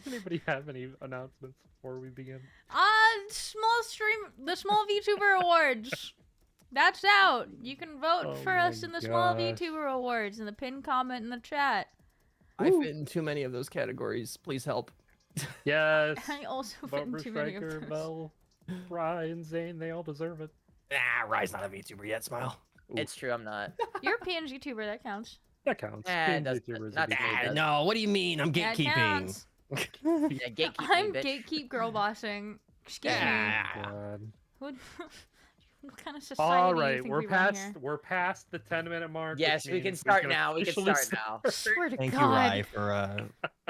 Does anybody have any announcements before we begin? The small VTuber awards. That's out. You can vote Oh for my us in the small gosh. VTuber awards in the pinned comment in the chat. I fit in too many of those categories. Please help. Yes. I also fit in Barbara too many of Stryker, those. Bell, Brian, Zane, they all deserve it. Ah, Rye's not a VTuber yet, Smile. Ooh. It's true, I'm not. You're a PNG tuber, that counts. That counts. Eh, it does- VTubers not would be to me, it good. does. No, what do you mean? I'm Yeah, it gatekeeping. counts. Yeah, gatekeep me, I'm bitch. gatekeep girl bossing. Excuse Yeah. Oh, God. me. What kind of society All do you right, think we're we run past here? we're past the 10-minute mark. Yes, which we can means start now. We can officially start now. Swear to Thank God. you, Rye,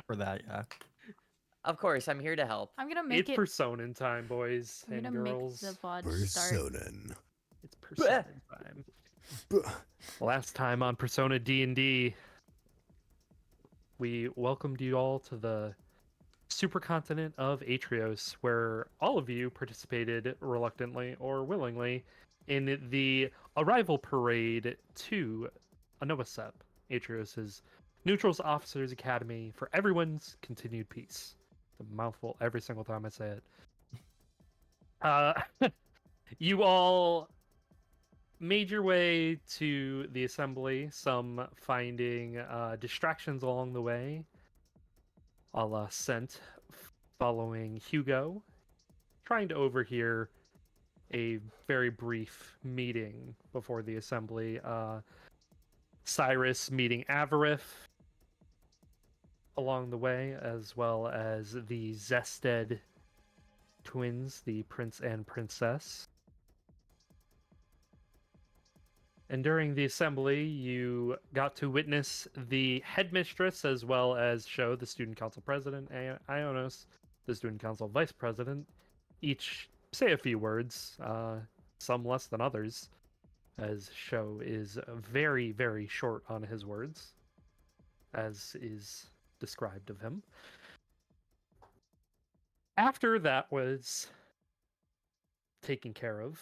for that. Yeah. Of course, I'm here to help. I'm gonna make It's it. Persona time, boys I'm and gonna girls. make the VOD start. Persona. It's Persona time. Last time on Persona D&D, we welcomed you all to the supercontinent of Atrios, where all of you participated reluctantly or willingly in the arrival parade to Anoasep, Atrios' Neutrals Officers Academy for everyone's continued peace. It's a mouthful every single time I say it. You all made your way to the assembly, some finding distractions along the way, a la Scent following Hugo, trying to overhear a very brief meeting before the assembly. Cyrus meeting Avarith along the way, as well as the Zested twins, the prince and princess. And during the assembly, you got to witness the headmistress as well as Sho, the student council president, and Ionos, the student council vice president, each say a few words, some less than others, as Sho is very, very short on his words, as is described of him. After that was taken care of,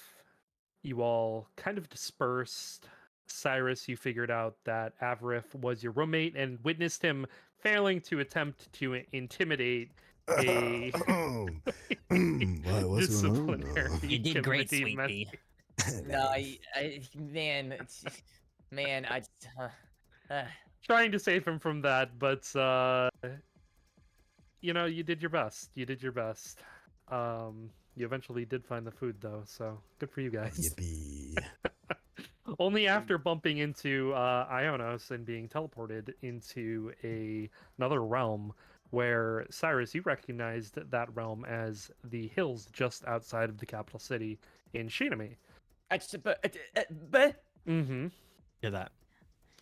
you all kind of dispersed. Cyrus, you figured out that Avarith was your roommate and witnessed him failing to attempt to intimidate a What's going on? disciplinary You did great, committee sweet pea. No, man, man, trying to save him from that, but you did your best. You did your best. You eventually did find the food though, so good for you guys. Yippee. Only after bumping into Ionos and being teleported into another realm where, Cyrus, you recognized that realm as the hills just outside of the capital city in Shinami. Mm-hmm. Hear that?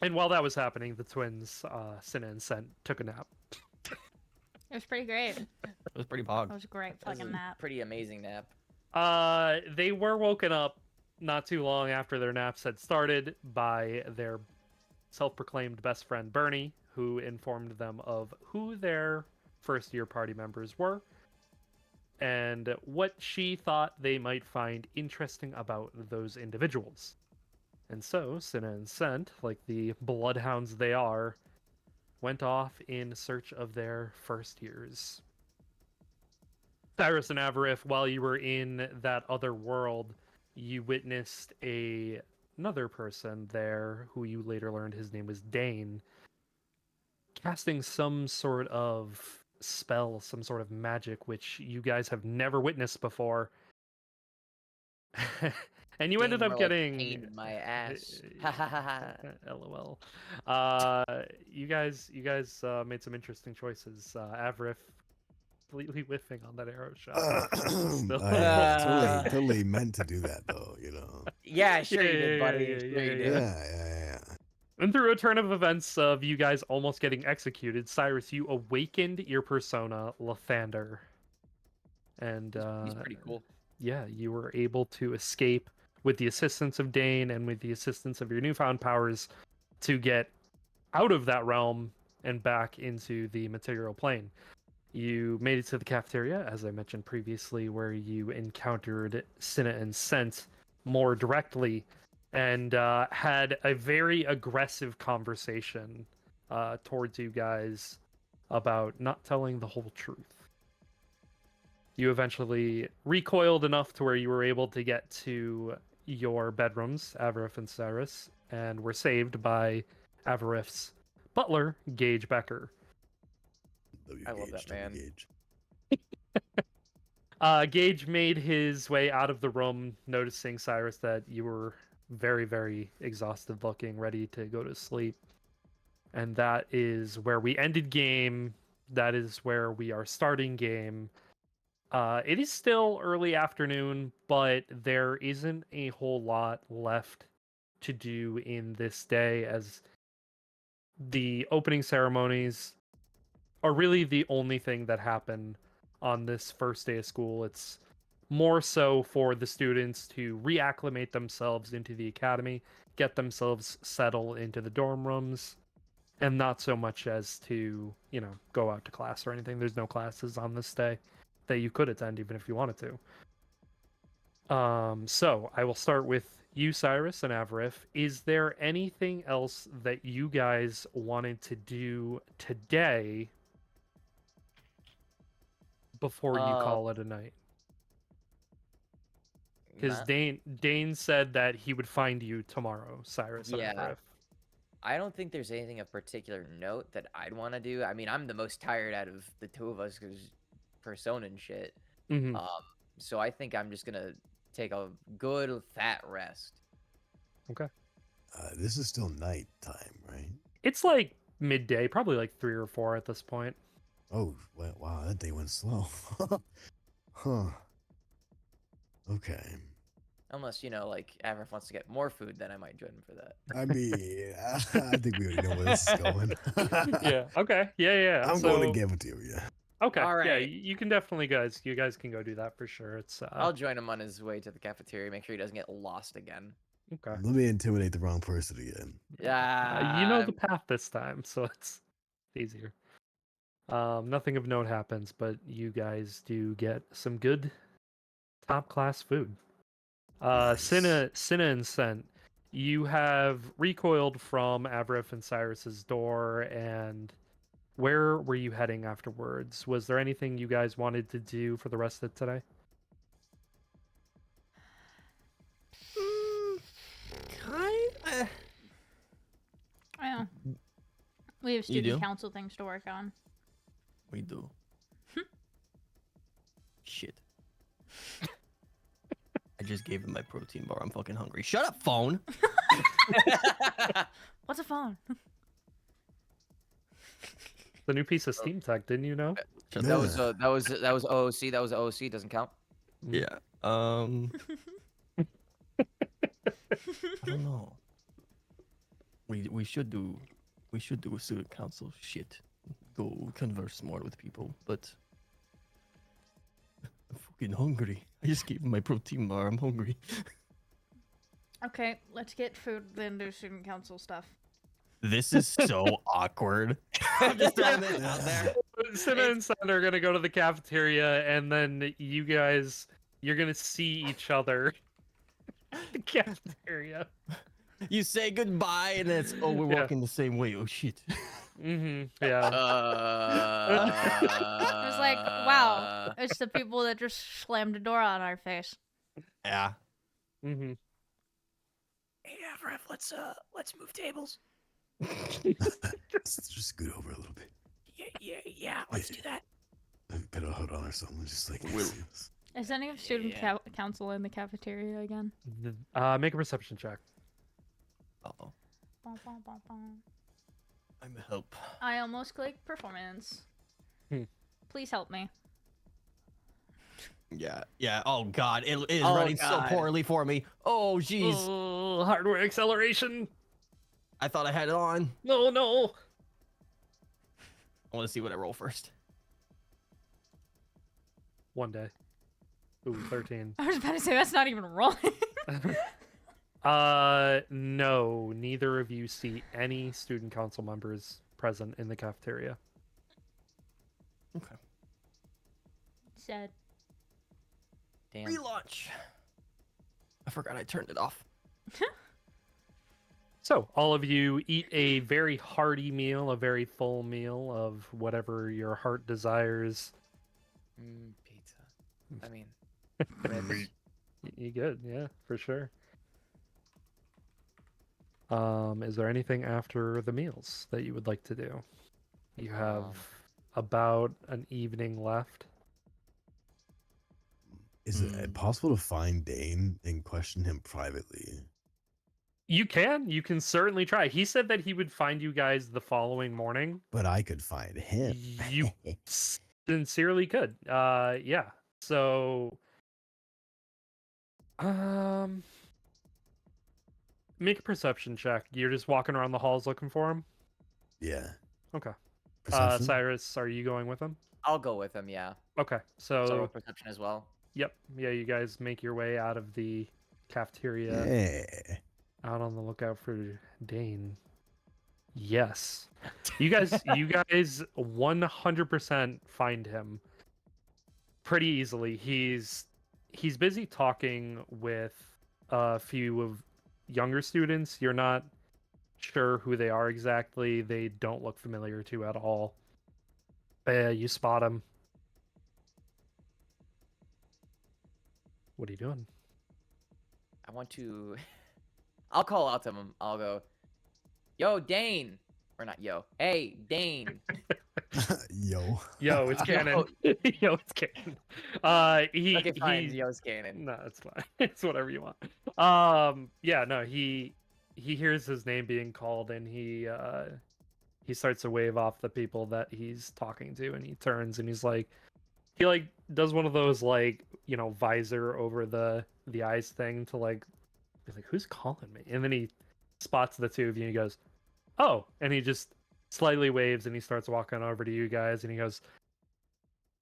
And while that was happening, the twins, Cinna and Scent, took a nap. It was pretty great. It was pretty bog. It was a great That was fucking a nap. pretty amazing nap. They were woken up not too long after their naps had started by their self-proclaimed best friend Bernie, who informed them of who their first-year party members were and what she thought they might find interesting about those individuals. And so, Cinna and Scent, like the bloodhounds they are, went off in search of their first years. Cyrus and Avarith, while you were in that other world, you witnessed another person there who you later learned his name was Dane, casting some sort of spell, some sort of magic, which you guys have never witnessed before. And you ended up getting pain in my ass. LOL. You guys made some interesting choices. Avarith completely whiffing on that arrow shot. I totally meant to do that though, Yeah, sure you did, buddy. Sure you did. Yeah. And through a turn of events of you guys almost getting executed, Cyrus, you awakened your persona, Lathander. And He's pretty cool. yeah, you were able to escape with the assistance of Dane and with the assistance of your newfound powers to get out of that realm and back into the material plane. You made it to the cafeteria, as I mentioned previously, where you encountered Cinna and Scent more directly and had a very aggressive conversation towards you guys, about not telling the whole truth. You eventually recoiled enough to where you were able to get to your bedrooms, Avarif and Cyrus, and were saved by Avarif's butler, Gage Becker. I love that man. Gage. Gage made his way out of the room, noticing, Cyrus, that you were very, very exhausted looking, ready to go to sleep. And that is where we ended game. That is where we are starting game. It is still early afternoon, but there isn't a whole lot left to do in this day, as the opening ceremonies are really the only thing that happen on this first day of school. It's more so for the students to reacclimate themselves into the academy, get themselves settled into the dorm rooms, and not so much as to, go out to class or anything. There's no classes on this day that you could attend even if you wanted to. So I will start with you, Cyrus and Avarif. Is there anything else that you guys wanted to do today before you call it a night? Because Not- Dane said that he would find you tomorrow, Cyrus and Yeah. Avarif. I don't think there's anything of particular note that I'd want to do. I mean, I'm the most tired out of the two of us because Persona and shit. Mhm. So I think I'm just gonna take a good fat rest. This is still night time, right? It's like midday, probably like 3 or 4 at this point. Oh, wow, that day went slow. Huh. Okay. Unless, like Avrif wants to get more food, then I might join him for that. I mean, I think we already know where this is going. Yeah. Okay. Yeah. I'm so, going to cafeteria. Okay. All Yeah, right. you can definitely you guys can go do that for sure. It's I'll join him on his way to the cafeteria. Make sure he doesn't get lost again. okay. Let me intimidate the wrong person again. Yeah. You know the path this time, so it's easier. Nothing of note happens, but you guys do get some good top class food. Nice. Cinna and Scent, you have recoiled from Avrif and Cyrus's door, and where were you heading afterwards? Was there anything you guys wanted to do for the rest of today? Kind. Yeah. We have You do? student council things to work on. We do. Shit. I just gave him my protein bar. I'm fucking hungry. Shut up, phone. What's a phone? The new piece of Steam Tech, didn't you know? Shut That up. was OOC. That was OOC. Doesn't count. Yeah. I don't know. We should do a student council shit. Go converse more with people, but I'm fucking hungry. I just gave him my protein bar. I'm hungry. Okay, let's get food, then do student council stuff. This is so awkward. I'm just throwing this out there. Cinna and Scent are gonna go to the cafeteria, and then you're gonna see each other at the cafeteria. You say goodbye, and it's we're Yeah. walking the same way. Oh shit. Yeah. It was like, wow, it's the people that just slammed a door on our face. Yeah. Mm-hmm. Hey, Avrif, let's move tables. Let's just scoot over a little bit. Yeah. Let's do that. Put a hood on or something. Just like. Is any of student Yeah. council in the cafeteria again? Make a perception check. Uh-oh. Bum, bum, bum, bum. I'm a help. I almost clicked performance. Hmm. Please help me. Yeah. Yeah. Oh god, it is Oh, running God. so poorly for me. Oh jeez. Oh, hardware acceleration. I thought I had it on. No. I want to see what I roll first. One day. Ooh, 13. I was about to say that's not even rolling. No, neither of you see any student council members present in the cafeteria. Okay. Said. Damn. Relaunch. I forgot I turned it off. So all of you eat a very hearty meal, a very full meal of whatever your heart desires. Pizza. I mean, ribs. You good? Yeah, for sure. Is there anything after the meals that you would like to do? You have Um, about an evening left. Is it possible to find Dane and question him privately? You can certainly try. He said that he would find you guys the following morning. But I could find him. You sincerely could. Yeah. So, um, make a perception check. You're just walking around the halls looking for him. Yeah. Okay. Perception? Cyrus, are you going with him? I'll go with him. Yeah. Okay. So So, perception as well. yep. Yeah, you guys make your way out of the cafeteria, Yeah. out on the lookout for Dane. Yes. You guys 100% find him pretty easily. He's busy talking with a few of younger students. You're not sure who they are exactly. They don't look familiar to you at all. You spot him. What are you doing? I want to. I'll call out to him. I'll go, "Yo, Dane," or not yo. Hey, Dane. Yo. Yo, it's canon. Yo, it's canon. Okay, fine. He Yo's canon. No, it's fine. It's whatever you want. Yeah, no, he hears his name being called and he starts to wave off the people that he's talking to, and he turns and he like does one of those like, visor over the eyes thing to like be like, who's calling me? And then he spots the two of you and he goes, "Oh," and he just slightly waves and he starts walking over to you guys and he goes,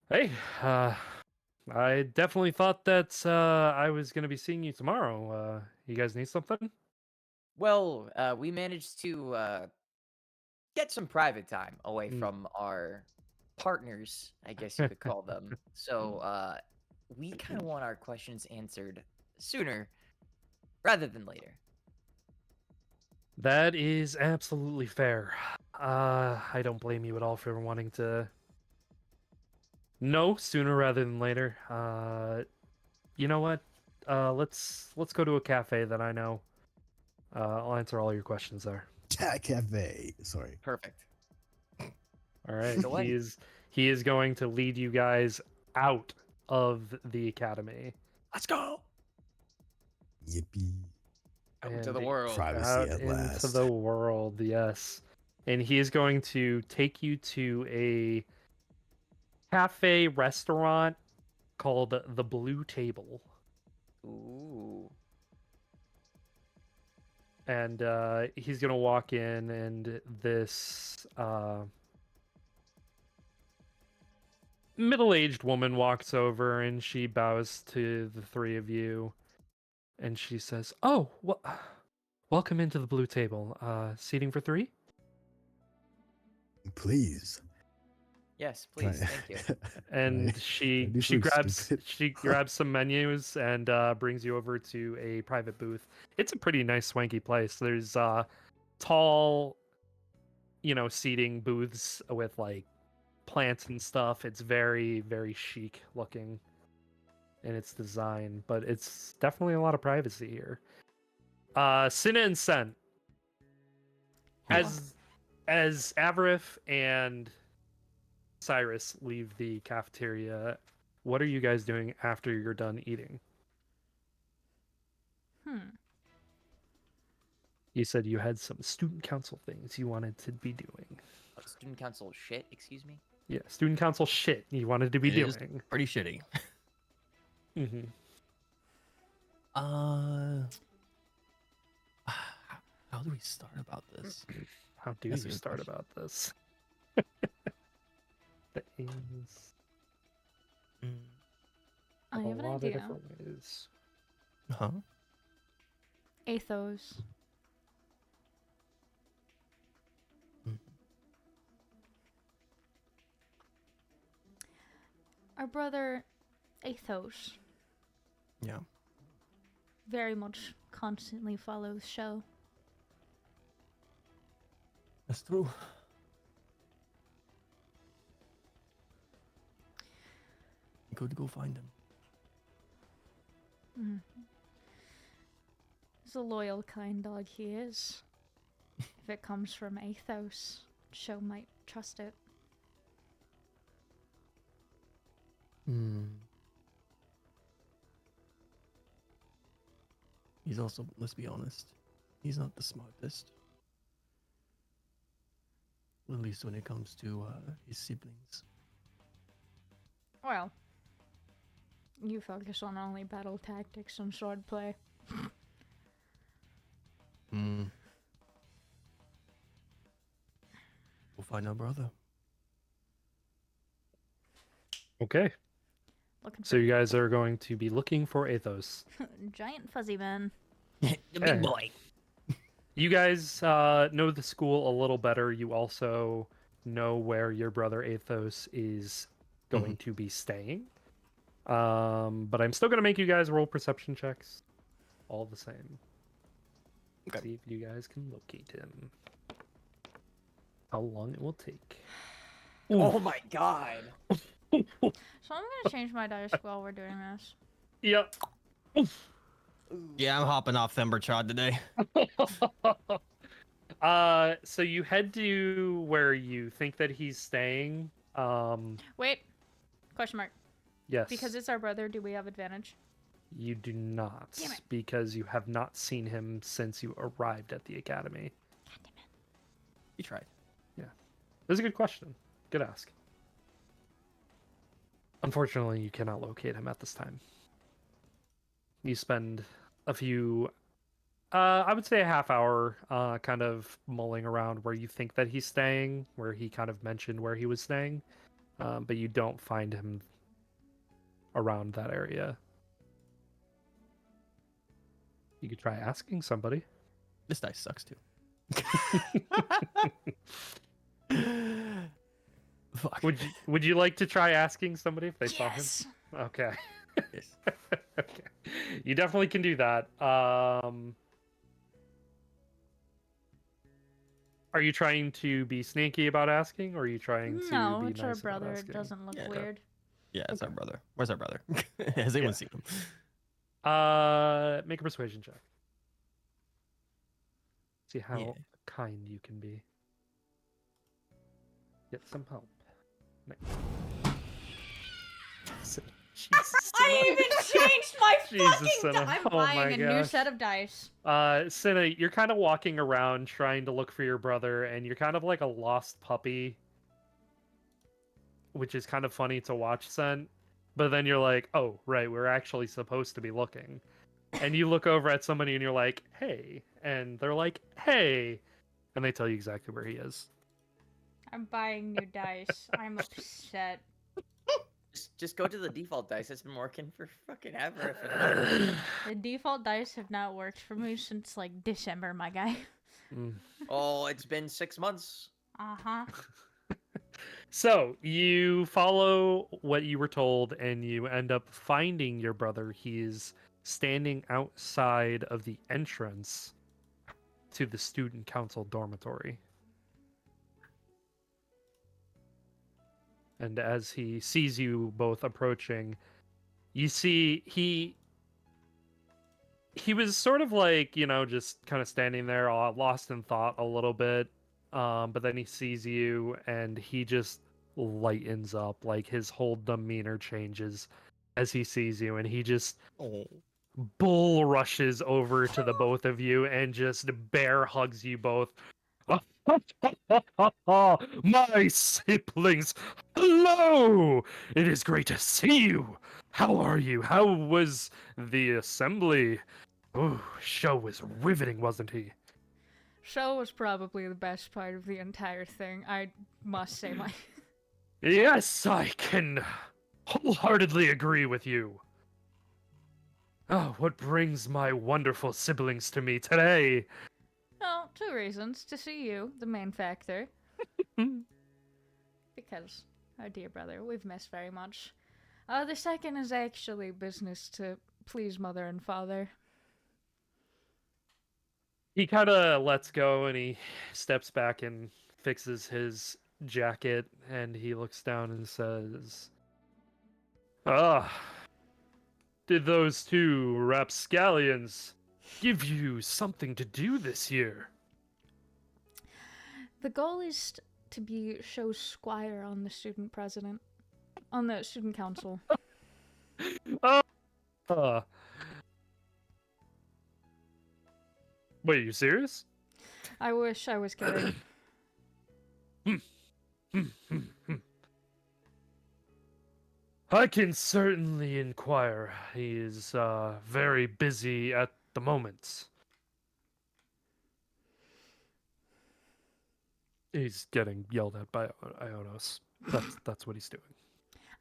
"Hey, I definitely thought that I was gonna be seeing you tomorrow. You guys need something?" Well, we managed to get some private time away Mm. from our partners, I guess you could call them. So we kind of want our questions answered sooner rather than later. That is absolutely fair. I don't blame you at all for wanting to know sooner rather than later. You know what? Let's go to a cafe that I know. I'll answer all your questions there. Cat Cafe. Sorry. Perfect. All right. Go ahead. He is going to lead you guys out of the academy. Let's go Yippee. out into And the world. Privacy out at into last. the world, yes. And he is going to take you to a cafe restaurant called the Blue Table. Ooh. And he's gonna walk in, and this middle-aged woman walks over, and she bows to the three of you, and she says, "Oh, welcome into the Blue Table. Seating for three?" Please. Yes, Can I- please. Thank you. can And I she do she something grabs stupid? she grabs some menus and brings you over to a private booth. It's a pretty nice swanky place. There's tall, seating booths with like plants and stuff. It's very, very chic looking in its design, but it's definitely a lot of privacy here. Cinna and Sen, as Avarif and Cyrus leave the cafeteria, what are you guys doing after you're done eating? You said you had some student council things you wanted to be doing. Oh, student council shit. Excuse me. Yeah, student council shit you wanted to be It is doing. pretty shitty. Mm-hmm. How do we start about this? How do That's a you good start question. about this? That is I a have an lot of idea. different ways. Huh? Athos. Our brother Athos Yeah. very much constantly follows show. That's true. Good to go find him. Mm. He's a loyal, kind dog he is. If it comes from Athos, Show might trust it. Hmm. He's also, let's be honest, he's not the smartest. At least when it comes to his siblings. Well, you focus on only battle tactics and swordplay. Hmm. We'll find our brother. Okay. Looking So you guys are going to be looking for Athos. for giant fuzzy man. The Okay. big boy. You guys know the school a little better. You also know where your brother Athos is going to be staying. But I'm still going to make you guys roll perception checks. All the same. Okay. See if you guys can locate him. How long it will take. Oh my god. So I'm gonna change my dice while we're doing this. Yep. Yeah, I'm hopping off Themberchod today. So you head to where you think that he's staying. Wait. Question mark. Yes. Because it's our brother, do we have advantage? You do not, Damn it. because you have not seen him since you arrived at the academy. God damn it. You tried. That's a good question. Good ask. Unfortunately, you cannot locate him at this time. You spend a few, I would say a half hour, kind of mulling around where you think that he's staying, where he kind of mentioned where he was staying, but you don't find him around that area. You could try asking somebody. This dice sucks too. Fuck. Would you like to try asking somebody if they saw him? Yes. Okay. Yes. Okay. You definitely can do that. Are you trying to be sneaky about asking, or are you trying to No, be it's nice our about brother. It asking? doesn't look Yeah. weird. Yeah, it's our brother. Where's our brother? Has anyone Yeah. seen him? Make a persuasion check. See how Yeah. kind you can be. Get some help. Jesus, I Senna. even changed my Jesus, fucking Senna. I'm Oh buying my a new gosh. set of dice. Senna, you're kind of walking around trying to look for your brother, and you're kind of like a lost puppy, which is kind of funny to watch, Sen. But then you're like, oh, right, we're actually supposed to be looking. And you look over at somebody and you're like, hey. And they're like, hey. And they tell you exactly where he is. I'm buying new dice. I'm upset. Just go to the default dice. It's been working for fucking ever. If it hasn't. The default dice have not worked for me since like December, my guy. Mm. Oh, it's been 6 months. Uh-huh. So you follow what you were told, and you end up finding your brother. He's standing outside of the entrance to the student council dormitory. And as he sees you both approaching, you see he was sort of like, just kind of standing there, all lost in thought a little bit. But then he sees you and he just lightens up, like his whole demeanor changes as he sees you, and he just Oh. bull rushes over to the both of you and just bear hugs you both. My siblings, hello! It is great to see you. How are you? How was the assembly? Oh, show was riveting, wasn't he? Show was probably the best part of the entire thing. I must say my Yes, I can wholeheartedly agree with you. Oh, what brings my wonderful siblings to me today? Well, two reasons. To see you, the main factor. Because, our dear brother, we've missed very much. The second is actually business to please mother and father. He kind of lets go and he steps back and fixes his jacket and he looks down and says, "Ah, did those two rapscallions give you something to do this year?" The goal is to be show squire on the student president, on the student council. Uh, wait, you serious? I wish I was kidding. I can certainly inquire. He is very busy at the moment. He's getting yelled at by Ionos. That's what he's doing.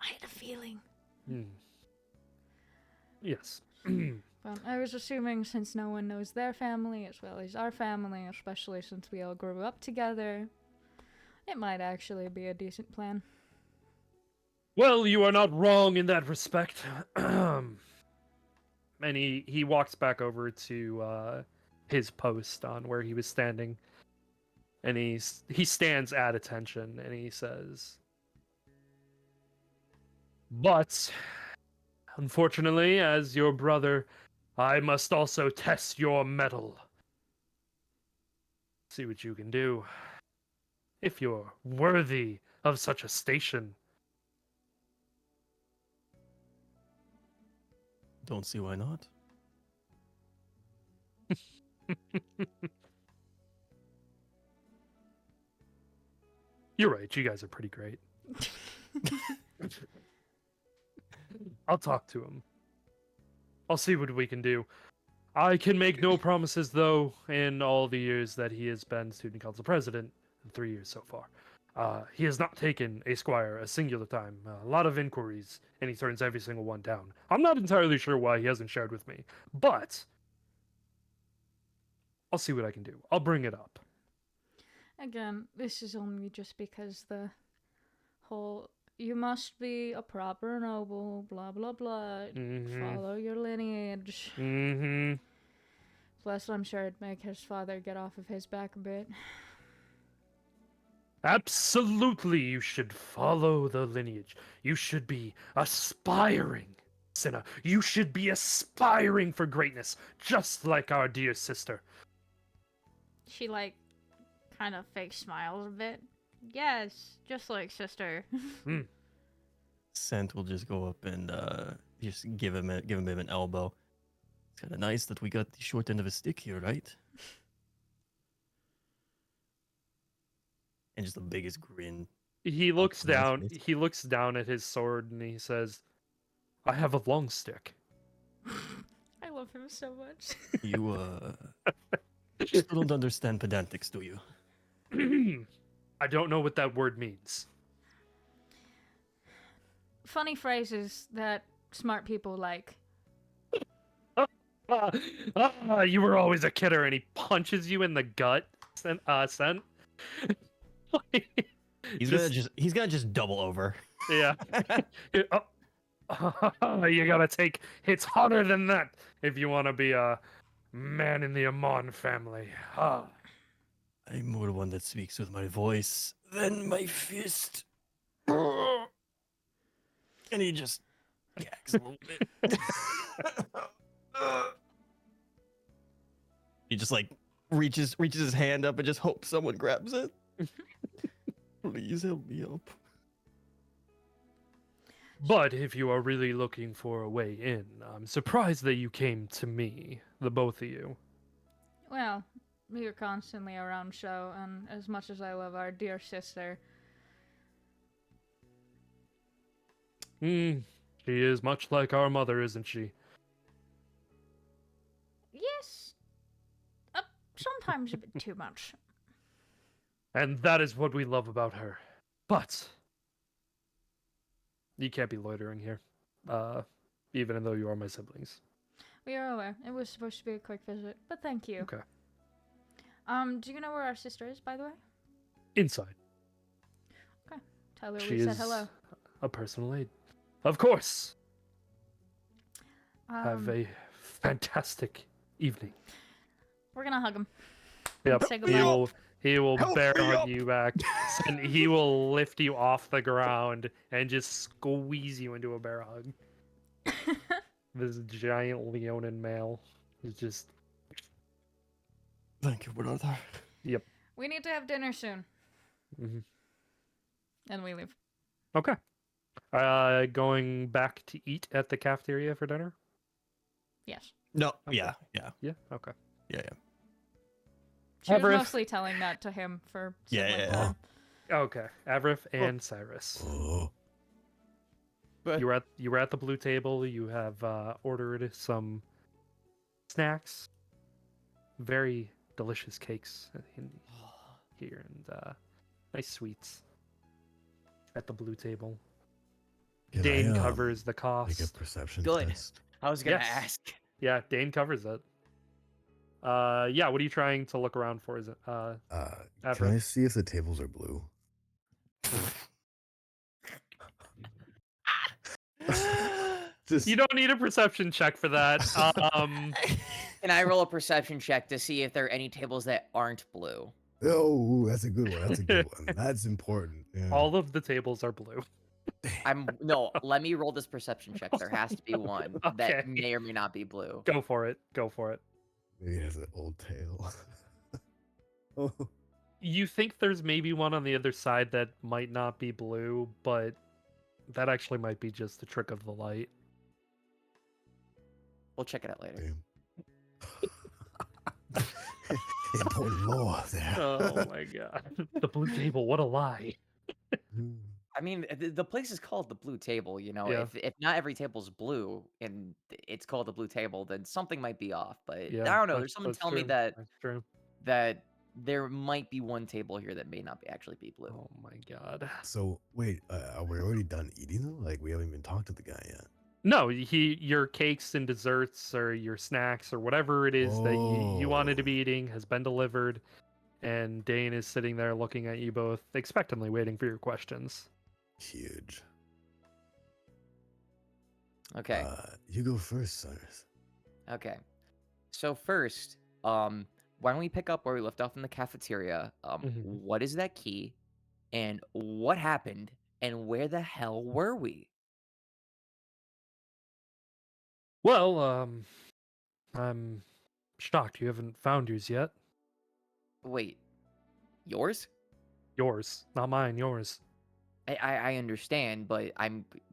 I had a feeling. Hmm. Yes. But I was assuming since no one knows their family as well as our family, especially since we all grew up together, it might actually be a decent plan. Well, you are not wrong in that respect. And he walks back over to his post on where he was standing, and he stands at attention, and he says, "But unfortunately, as your brother, I must also test your mettle. See what you can do. If you're worthy of such a station." Don't see why not. You're right, you guys are pretty great. I'll talk to him. I'll see what we can do. I can make no promises, though, in all the years that he has been student council president, 3 years so far. He has not taken a squire a singular time. A lot of inquiries, and he turns every single one down. I'm not entirely sure why he hasn't shared with me, but I'll see what I can do. I'll bring it up. Again, this is only just because the whole you must be a proper noble, blah blah blah, follow your lineage. Mm-hmm. Plus, I'm sure it'd make his father get off of his back a bit. Absolutely, you should follow the lineage. You should be aspiring, Cinna. You should be aspiring for greatness, just like our dear sister. She, like, kind of fake smiles a bit. Yes, just like sister. Scent will just go up and just give him a bit of an elbow. It's kind of nice that we got the short end of a stick here, right? And just the biggest grin. He looks on his down. face. He looks down at his sword and he says, "I have a long stick." I love him so much. You still don't understand pedantics, do you? I don't know what that word means. Funny phrases that smart people like. You were always a kidder, and he punches you in the gut. Scent. He's gonna just double over. Yeah. You gotta take hits harder than that if you want to be a man in the Amon family. I'm more one that speaks with my voice than my fist. And he just gags a little bit. He just like reaches his hand up and just hopes someone grabs it. Please help me up. But if you are really looking for a way in, I'm surprised that you came to me, the both of you. Well, we are constantly around show, and as much as I love our dear sister, She is much like our mother, isn't she? yes, sometimes a bit too much. And that is what we love about her. But you can't be loitering here, even though you are my siblings. We are aware. It was supposed to be a quick visit, but thank you. Okay. Do you know where our sister is, by the way? Inside. Tell her She we said is hello. a personal aide. Of course. Have Um, a fantastic evening. We're gonna hug him. Yep. Say He goodbye. will. He will Help bear me hug up! you back. And he will lift you off the ground and just squeeze you into a bear hug. This giant Leonin male is just. Thank you, brother. Yep. We need to have dinner soon. Mhm. And we leave. Okay. Going back to eat at the cafeteria for dinner? Yes. No, Okay. yeah. Yeah. Okay. She was Everett. mostly telling that to him for Yeah, sibling yeah, time. Okay. Avrith and Cyrus. Oh, You were at the blue table. You have ordered some snacks, very delicious cakes in here, and nice sweets at the blue table. can Dane I, covers the make a cost. perception Good. test? I was gonna Yes. ask. Yeah, Dane covers it. Yeah. What are you trying to look around for? Is it Can Avrith? I see if the tables are blue? Just You don't need a perception check for that. Can I roll a perception check to see if there are any tables that aren't blue? oh, that's a good one. That's a good one. That's important. Yeah. All of the tables are blue. No, let me roll this perception check. There has to be one Okay. that may or may not be blue. Go for it. Go for it. Maybe it has an old tail. Oh, You think there's maybe one on the other side that might not be blue, but that actually might be just a trick of the light. We'll check it out later. damn. Important lore there. Oh my god. The blue table, what a lie. I mean, the place is called the Blue Table. You know, Yeah. if not every table's blue and it's called the Blue Table, then something might be off. But Yeah. I don't know. There's someone that's telling me true. that That's true. that there might be one table here that may not be actually be blue. Oh my god. So wait, are we already done eating though? Like we haven't even talked to the guy yet. No, your cakes and desserts or your snacks or whatever it is that you wanted to be eating has been delivered, and Dane is sitting there looking at you both expectantly waiting for your questions. Huge. Okay. You go first, Cyrus. Okay. So first, why don't we pick up where we left off in the cafeteria? Mhm. What is that key? And what happened? And where the hell were we? Well, I'm shocked you haven't found yours yet. Wait, yours? Yours, not mine, yours. I understand, but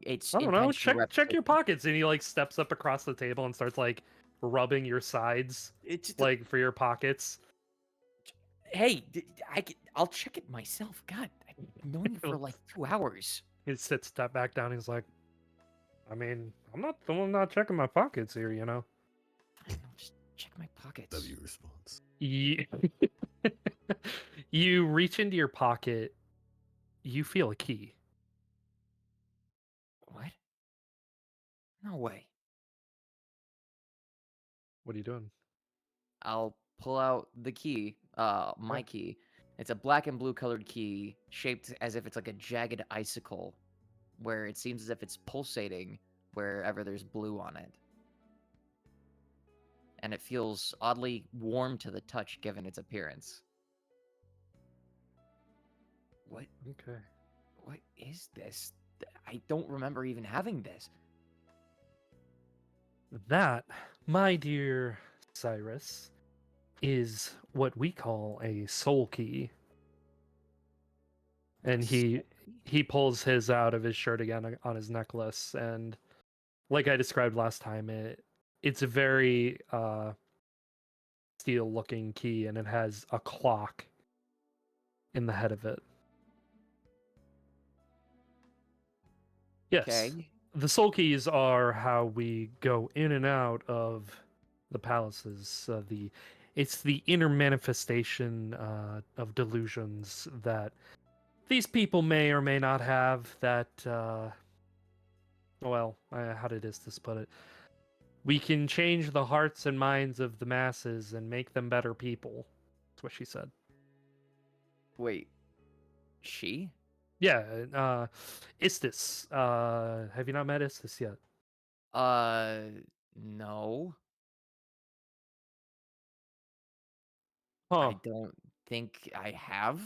it's I don't know. intentional Check your repetition. pockets, and he like steps up across the table and starts like rubbing your sides, It's just like for your pockets. hey, I'll check it myself. God, I've known you for like 2 hours. He sits step back down. He's like, I mean, I'm not the one not checking my pockets here, you know. I don't know, just check my pockets. W response. You, you reach into your pocket. You feel a key. What? No way. What are you doing? I'll pull out the key, my key. It's a black and blue colored key shaped as if it's like a jagged icicle, where it seems as if it's pulsating wherever there's blue on it. And it feels oddly warm to the touch given its appearance. What Okay. what is this? I don't remember even having this. That, my dear Cyrus, is what we call a soul key. And he pulls his out of his shirt again on his necklace, and like I described last time, it's a very steel looking key, and it has a clock in the head of it. Yes. Okay. The soul keys are how we go in and out of the palaces. It's the inner manifestation of delusions that these people may or may not have. That well, how did Istis put it? We can change the hearts and minds of the masses and make them better people. That's what she said. Wait. She? Yeah, Istis. Have you not met Istis yet? No. Huh. I don't think I have.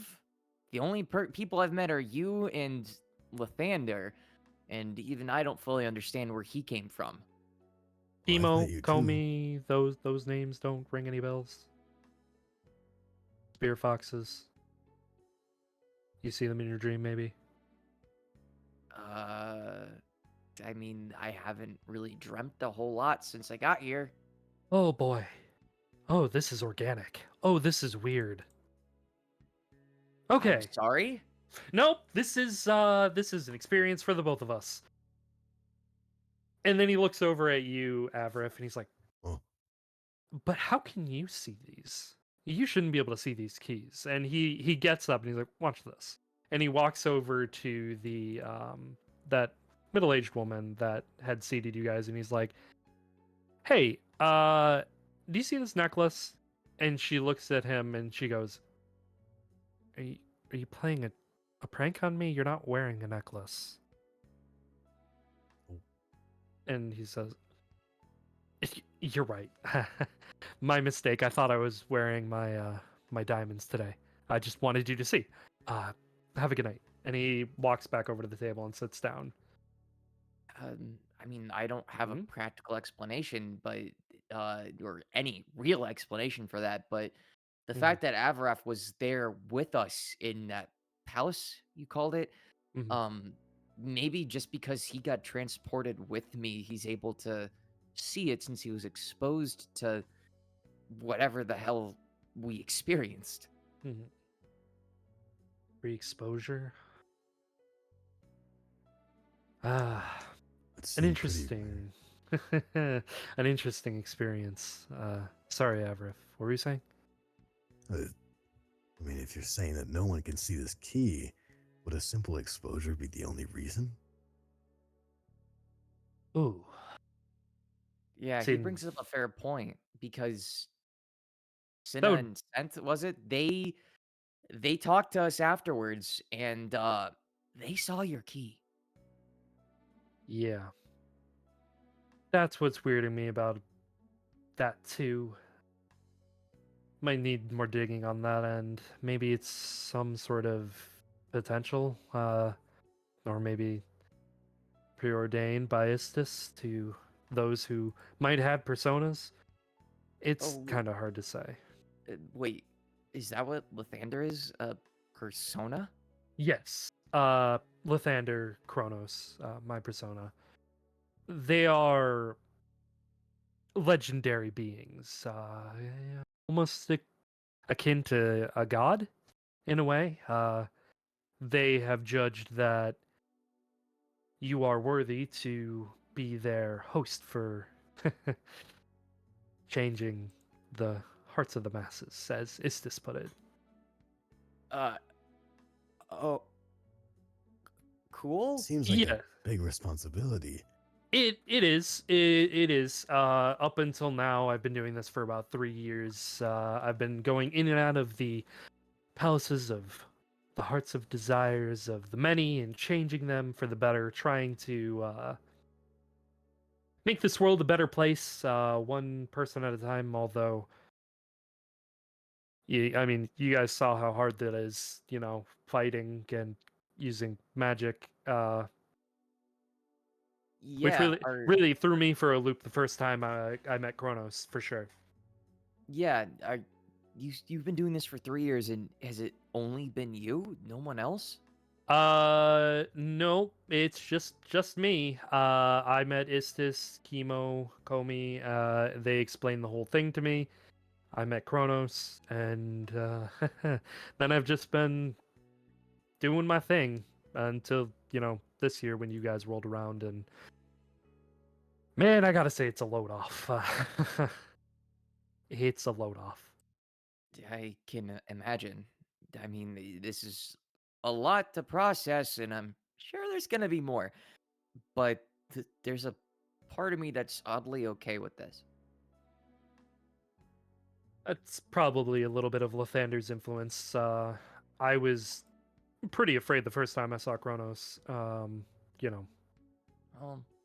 The only people I've met are you and Lathander, and even I don't fully understand where he came from. Well, I've met Chemo, you too. Comey, those names don't ring any bells. Spear foxes. You see them in your dream, maybe? I mean, I haven't really dreamt a whole lot since I got here. Oh boy. Oh, this is organic. Oh, this is weird. I'm Okay. sorry. Nope, this is an experience for the both of us. And then he looks over at you, Avrif, and he's like, Oh, "But how can you see these? You shouldn't be able to see these keys." And he gets up and he's like, "Watch this." And he walks over to the that middle-aged woman that had seated you guys, and he's like, "Hey, do you see this necklace?" And she looks at him and she goes, "Are you playing a prank on me? You're not wearing a necklace." Oh. And he says, "You're right. My mistake. I thought I was wearing my diamonds today. I just wanted you to see. Uh, have a good night." And he walks back over to the table and sits down. I mean, I don't have a Mhm. practical explanation, but or any real explanation for that. But the Mhm. fact that Avaraf was there with us in that palace, you called it, Mhm. um, maybe just because he got transported with me, he's able to see it since he was exposed to whatever the hell we experienced. Mhm. Pre-exposure. Ah, it an seemed pretty rare. interesting, an interesting experience. Sorry, Avrif. What were you saying? I mean, if you're saying that no one can see this key, would a simple exposure be the only reason? Ooh, Yeah, he seen brings up a fair point because that Cinna would. and Sent, was it? They talked to us afterwards and they saw your key. Yeah, that's what's weirding me about that too. Might need more digging on that end. Maybe it's some sort of potential, or maybe preordained by Istis to those who might have personas. It's Oh, kind of hard to say. wait. Is that what Lathander is? A persona? Yes, Lathander, Kronos, my persona. They are legendary beings, yeah, almost akin to a god in a way. They have judged that you are worthy to be their host for changing the hearts of the masses, as Istis put it. Uh, oh, cool. Seems like a Yeah, big responsibility. it is. Up until now, I've been doing this for about 3 years. I've been going in and out of the palaces of the hearts of desires of the many and changing them for the better, trying to make this world a better place, one person at a time. Although, I mean, you guys saw how hard that is, fighting and using magic, which Yeah, really, are really threw me for a loop the first time I met Kronos, for sure. yeah, are you've been doing this for 3 years, and has it only been you? No one else? No, it's just me. I met Istis, Chemo, Komi. They explained the whole thing to me. I met Kronos, and then I've just been doing my thing until this year when you guys rolled around, and man, I gotta say it's a load off. It's a load off. I can imagine. I mean, this is a lot to process, and I'm sure there's gonna be more. But there's a part of me that's oddly okay with this. It's probably a little bit of Lathander's influence. I was pretty afraid the first time I saw Kronos. You know.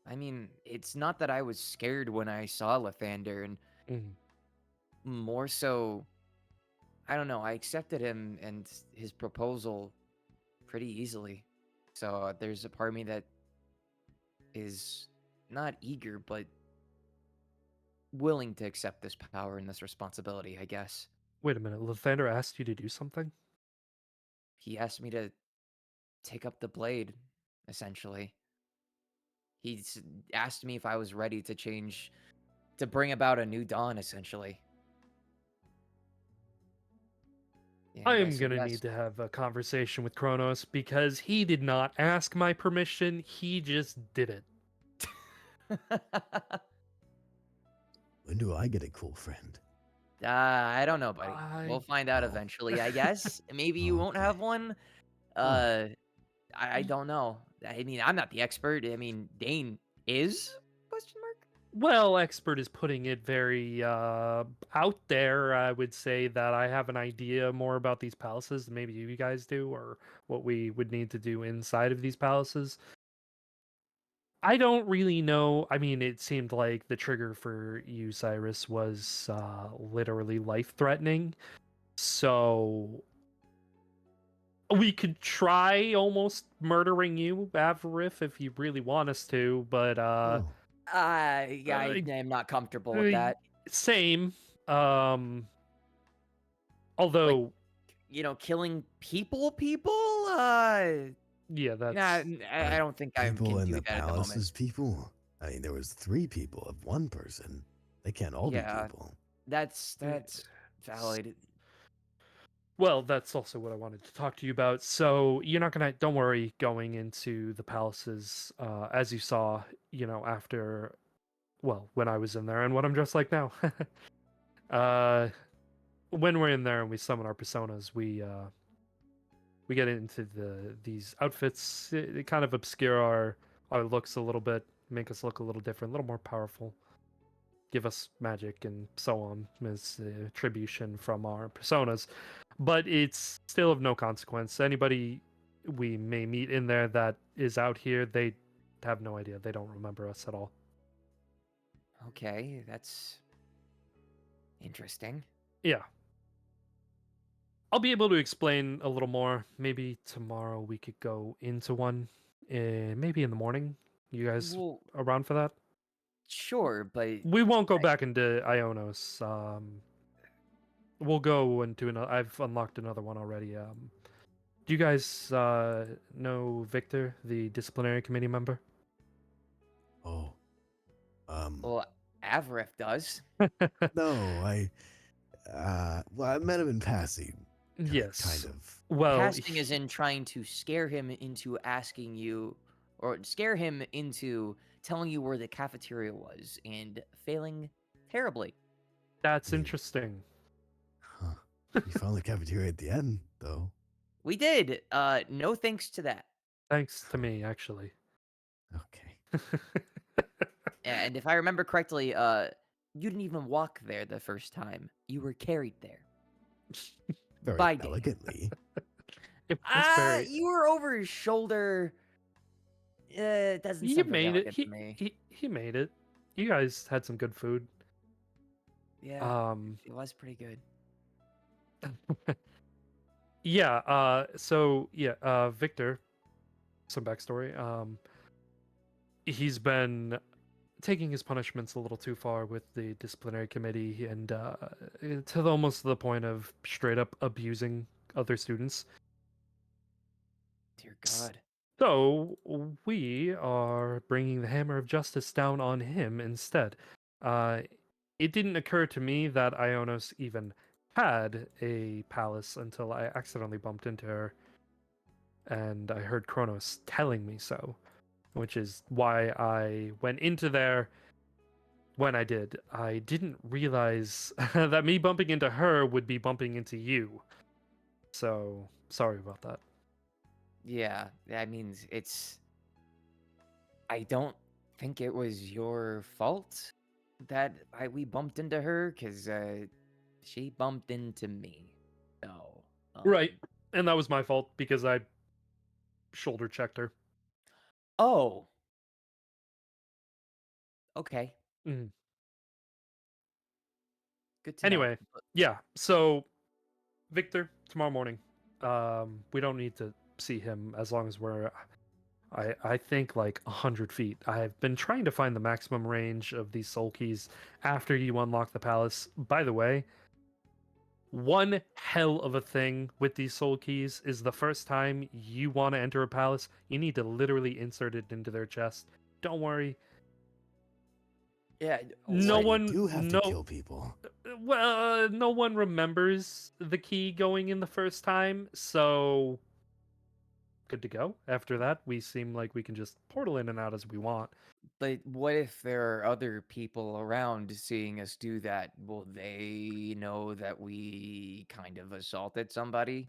I mean, it's not that I was scared when I saw Lathander, and Mhm. more so, I don't know. I accepted him and his proposal pretty easily. So there's a part of me that is not eager, but willing to accept this power and this responsibility, I guess. Wait a minute, Lathander asked you to do something? He asked me to take up the blade, essentially. He's asked me if I was ready to change, to bring about a new dawn, essentially. I And I am said gonna yes. need to have a conversation with Kronos because he did not ask my permission, he just did it. When do I get a cool friend? I don't know, buddy. We'll I find out Oh, eventually, I guess. Maybe you won't okay. have one. Huh. I don't know. I mean, I'm not the expert. I mean, Dane is? Question mark. Well, expert is putting it very out there. I would say that I have an idea more about these palaces than maybe you guys do, or what we would need to do inside of these palaces. I don't really know. I mean, it seemed like the trigger for you, Cyrus, was literally life-threatening. So we could try almost murdering you, Avarif, if you really want us to, but Oh, I am not comfortable with uh, that. same. Um, Like, although, killing people? yeah, Yeah, that's I like don't think I people can in do the that at the moment. palaces, people? I mean, there was 3 people of one person. They can't all be Yeah, people. that's uh, s- valid. well, that's also what I wanted to talk to you about. So you're not gonna, don't worry, going into the palaces, as you saw, after, well, when I was in there and what I'm dressed like now. uh, when we're in there and we summon our personas, we get into these outfits. They kind of obscure our looks a little bit, make us look a little different, a little more powerful, give us magic and so on as attribution from our personas. But it's still of no consequence. Anybody we may meet in there that is out here, they have no idea. They don't remember us at all. Okay, that's interesting. Yeah. I'll be able to explain a little more. Maybe tomorrow we could go into one. Maybe in the morning. You guys Well, around for that? sure, but We won't go back into Ionos. We'll go into another. I've unlocked another one already. Do you guys know Victor, the disciplinary committee member? Oh, well, Avaref does. no, well, I met him in passing. Kind Yes. of. Well, Passing is in trying to scare him into asking you, or scare him into telling you where the cafeteria was, and failing terribly. that's I mean, interesting. huh. We found the cafeteria at the end, though. We did. No thanks to that. Thanks to me, actually. Okay. And if I remember correctly, you didn't even walk there the first time. You were carried there Very by Dane. elegantly. It was very. You were over his shoulder. It doesn't He sound very made it. elegant to He me. he he made it. You guys had some good food. Yeah, Um. it was pretty good. Yeah. So yeah. Victor. Some backstory. He's been taking his punishments a little too far with the disciplinary committee, and almost to the point of straight up abusing other students. Dear God. So we are bringing the hammer of justice down on him instead. Uh, it didn't occur to me that Ionos even had a palace until I accidentally bumped into her, and I heard Kronos telling me so, which is why I went into there when I did. I didn't realize that me bumping into her would be bumping into you. So sorry about that. Yeah, that means it's. I don't think it was your fault that we bumped into her, because she bumped into me. So, Right. And that was my fault because I shoulder checked her. oh, okay, Mhm. good to know. Anyway, yeah. So Victor, tomorrow morning. We don't need to see him as long as we're I think like 100 feet. I've been trying to find the maximum range of these soul keys after you unlock the palace. By the way, one hell of a thing with these soul keys is the first time you want to enter a palace, you need to literally insert it into their chest. Don't worry. Yeah. No So What? you one do have no to kill people. well, no one remembers the key going in the first time, so good to go. After that, we seem like we can just portal in and out as we want. But what if there are other people around seeing us do that? Will they know that we kind of assaulted somebody?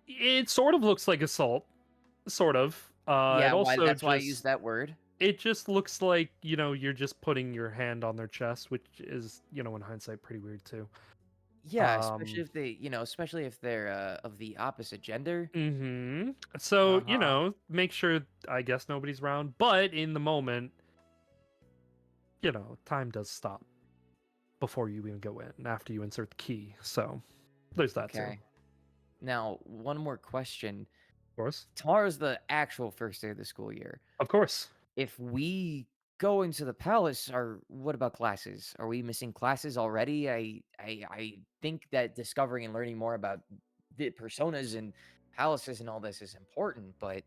It sort of looks like assault, sort of. It Yeah, why? also That's why I use just that word. it just looks like, you're just putting your hand on their chest, which is, in hindsight pretty weird too. Yeah, especially Um if they, especially if they're of the opposite gender. so, Uh-huh. make sure I guess nobody's around, but in the moment, time does stop before you even go in after you insert the key. So, there's that too. Of Okay. Now, one more question. course. Tomorrow's the actual first day of the school year. Of course. If we go into the palace, are what about classes? Are we missing classes already? I think that discovering and learning more about the personas and palaces and all this is important, but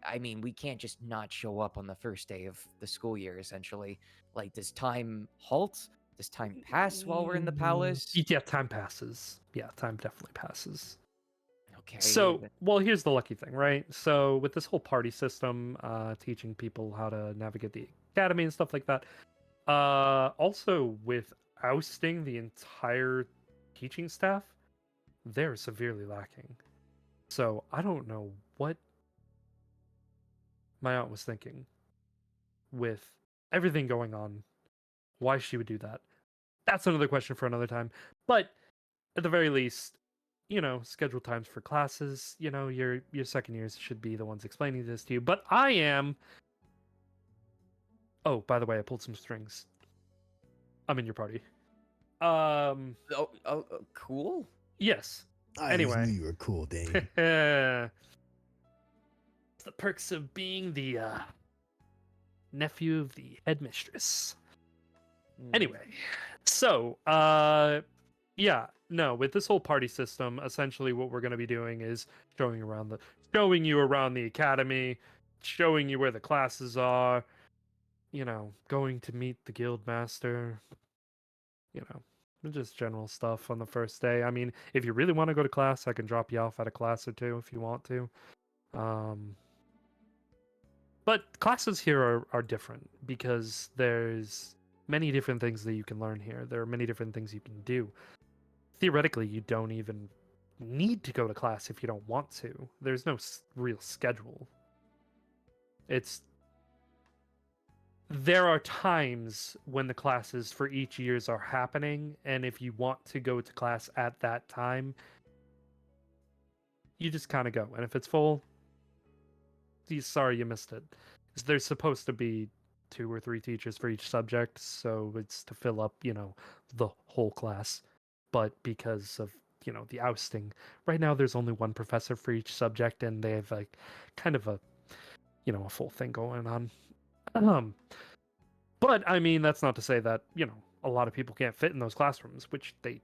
I mean, we can't just not show up on the first day of the school year, essentially. Like, does time halt? Does time pass while we're in the palace? Yeah, time passes. Yeah, time definitely passes. Okay, So, well, here's the lucky thing, right? So, with this whole party system, teaching people how to navigate the academy and stuff like that, also with ousting the entire teaching staff, they're severely lacking. So, I don't know what my aunt was thinking with everything going on, why she would do that. That's another question for another time. But at the very least, schedule times for classes. Your second years should be the ones explaining this to you. But I am. Oh, by the way, I pulled some strings. I'm in your party. cool. Yes. I always knew Anyway, you were cool, Dane. it's the perks of being the nephew of the headmistress. Anyway, so yeah, no, with this whole party system, essentially what we're going to be doing is showing you around the academy, showing you where the classes are, going to meet the guild master, you know, just general stuff on the first day. I mean, if you really want to go to class, I can drop you off at a class or two if you want to. But classes here are different because there's many different things that you can learn here. There are many different things you can do. Theoretically, you don't even need to go to class if you don't want to. There's no real schedule. There are times when the classes for each years are happening, and if you want to go to class at that time, you just kind of go. And if it's full, sorry you missed it. 'Cause there's supposed to be 2 or 3 teachers for each subject, so it's to fill up, the whole class. But because of, the ousting, right now there's only one professor for each subject, and they have like kind of a full thing going on. But I mean, that's not to say that, a lot of people can't fit in those classrooms, which they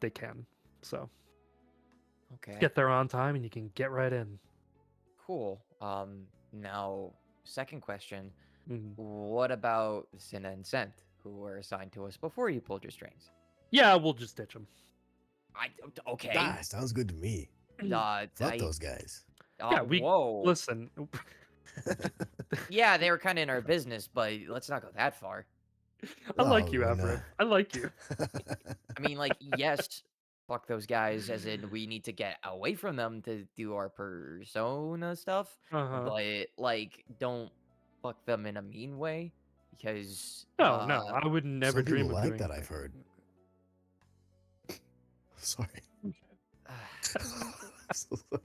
can. So Okay. get there on time and you can get right in. Cool. Now, second question. Mhm. What about Cinna and Cent, who were assigned to us before you pulled your strings? Yeah, we'll just ditch them. Okay. Ah, sounds good to me. Fuck those guys. Yeah, Whoa. listen. Yeah, they were kind of in our business, but let's not go that far. I like Well, you, when, Everett. I like you. I mean, like, yes, fuck those guys, as in we need to get away from them to do our persona stuff, Uh-huh. but like, don't fuck them in a mean way, because No, I would never Some people dream of like doing that, I've anything. heard. Sorry. So sorry.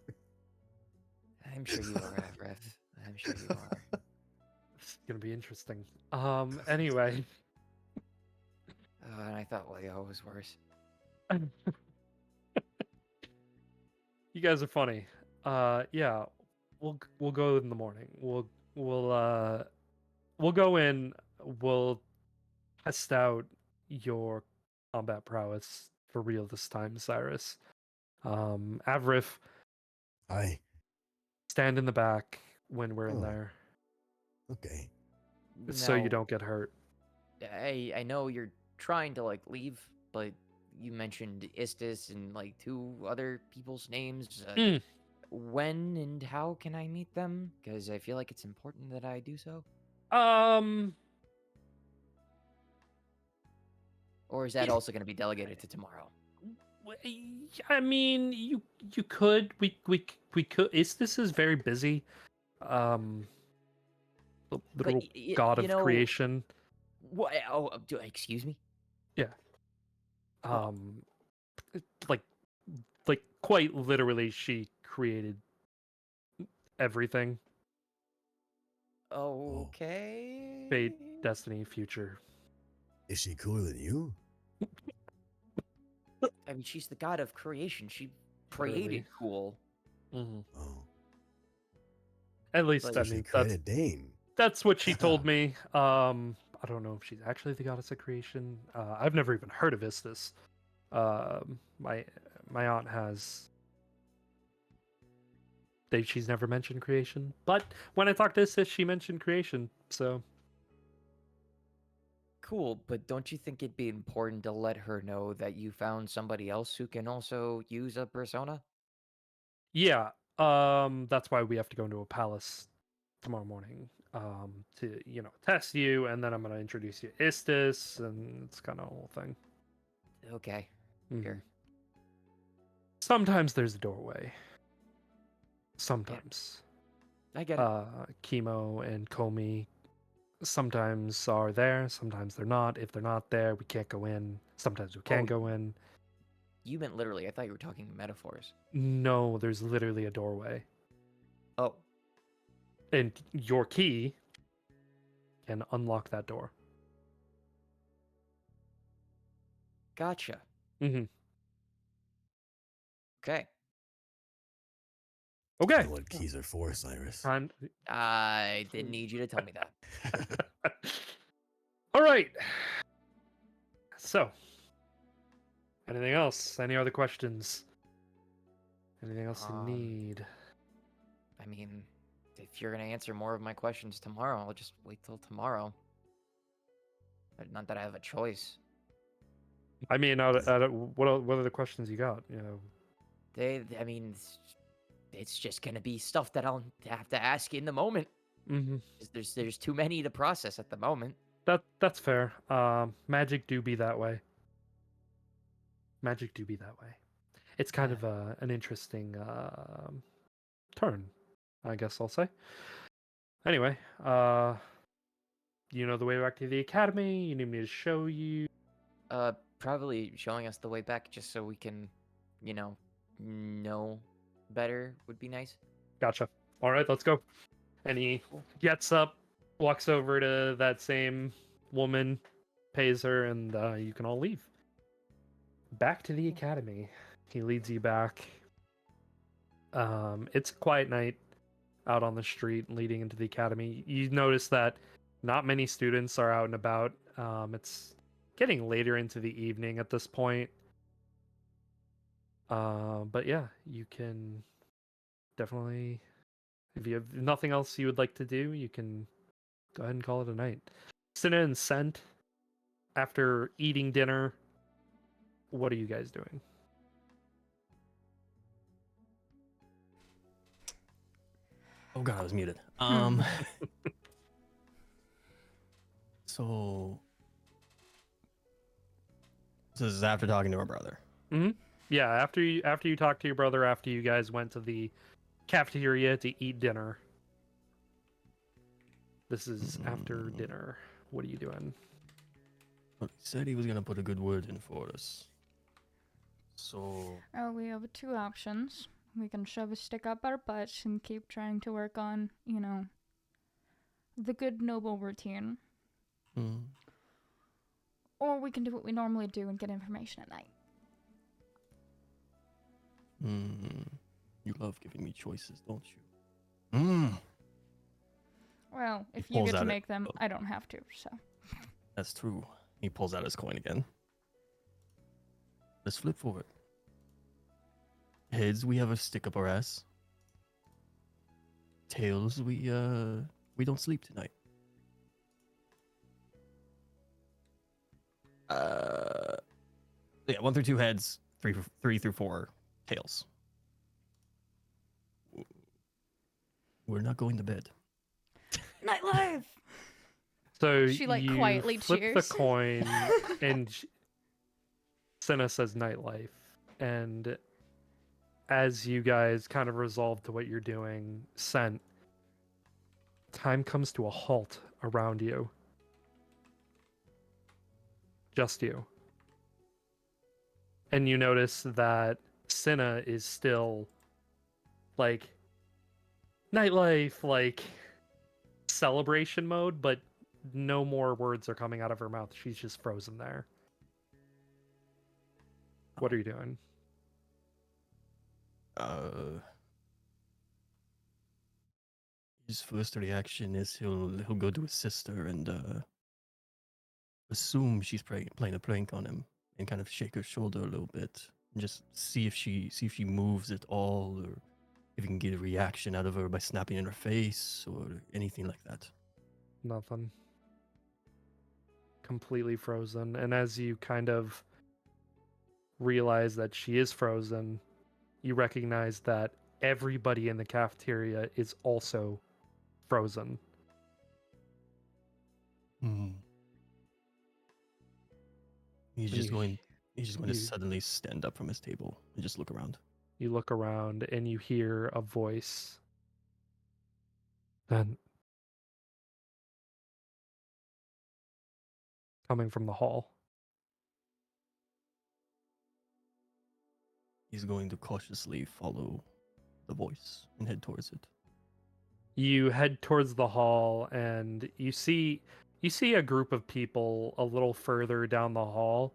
I'm sure you are, Everett. I'm sure you are. It's gonna be interesting. Anyway. And I thought Leo was worse. You guys are funny. Yeah, we'll go in the morning. We'll go in. We'll test out your combat prowess for real this time, Cyrus. Avrif, I. stand in the back when we're in Oh. there, Okay. so you Now, don't get hurt. I know you're trying to like leave, but you mentioned Istis and like 2 other people's names. Mm. When and how can I meet them? Because I feel like it's important that I do so. Um, Or is that Yeah. also going to be delegated to tomorrow? I mean, you could we could. This is very busy. The But literal god you of know creation. what? Oh, excuse me. Yeah. Oh, Um, like quite literally, she created everything. okay. Fate, destiny, future. Is she cooler than you? I mean, she's the god of creation. She Literally. created cool. Hmm. Oh. At least, But- I So she mean, created Dane. that's what she told me. I don't know if she's actually the goddess of creation. I've never even heard of Istis. My aunt has. She's never mentioned creation, but when I talked to Istis, she mentioned creation. So Cool, but don't you think it'd be important to let her know that you found somebody else who can also use a persona? yeah, that's why we have to go into a palace tomorrow morning. To test you, and then I'm gonna introduce you to Istis, and it's kind of a whole thing. Okay, Mhm. sure. Sometimes there's a doorway. Sometimes. I get it. Chemo and Comey sometimes are there, sometimes they're not. If they're not there, we can't go in. Sometimes we can Oh, go in. You meant literally. I thought you were talking metaphors. No, there's literally a doorway. Oh, And your key can unlock that door. gotcha. Mm-hmm. Okay. I Okay. know what keys are for, Cyrus. Time. I didn't need you to tell me that. All right. So, anything else? Any other questions? Anything else you Um, need? I mean, if you're gonna answer more of my questions tomorrow, I'll just wait till tomorrow. Not that I have a choice. I mean, what are the questions you got? I mean, it's just gonna be stuff that I'll have to ask in the moment. Mm-hmm. 'Cause there's too many to process at the moment. That's fair. Magic do be that way. Magic do be that way. It's kind of an interesting turn, I guess I'll say. Anyway, you know the way back to the academy? You need me to show you? Probably showing us the way back just so we can, know better would be nice. Gotcha. All right, let's go. And he gets up, walks over to that same woman, pays her, and you can all leave. Back to the academy. He leads you back. It's a quiet night out on the street leading into the academy. You notice that not many students are out and about. It's getting later into the evening at this point. But yeah, you can definitely, if you have nothing else you would like to do, you can go ahead and call it a night. Cinna and Scent, after eating dinner, what are you guys doing? Oh god, I was muted. So this is after talking to her brother. Mm-hmm. Yeah, after you talked to your brother, after you guys went to the cafeteria to eat dinner. This is after dinner. What are you doing? Well, he said he was gonna put a good word in for us. So We have 2 options. We can shove a stick up our butts and keep trying to work on, the good noble routine. Or we can do what we normally do and get information at night. You love giving me choices, don't you? Mmm. Well, He if you pulls get to out make them, I don't have to, so. That's true. He pulls out his coin again. Let's flip for it. Heads, we have a stick up our ass. Tails, we don't sleep tonight. Yeah, 1 through 2 heads, 3 through 4 tails. We're not going to bed. Nightlife! So She, like, you quietly flip the cheers. coin, and Senna says nightlife. And as you guys kind of resolve to what you're doing, Sent, time comes to a halt around you. Just you. And you notice that Cinna is still like nightlife, like celebration mode, but no more words are coming out of her mouth. She's just frozen there. What are you doing? His first reaction is he'll go to his sister and assume she's playing a prank on him and kind of shake her shoulder a little bit and just see if she moves at all, or if you can get a reaction out of her by snapping in her face or anything like that. Nothing. Completely frozen. And as you kind of realize that she is frozen, you recognize that everybody in the cafeteria is also frozen. Hmm. He's just You- going to you- suddenly stand up from his table and just look around. You look around and you hear a voice. Then coming from the hall. He's going to cautiously follow the voice and head towards it. You head towards the hall and you see a group of people a little further down the hall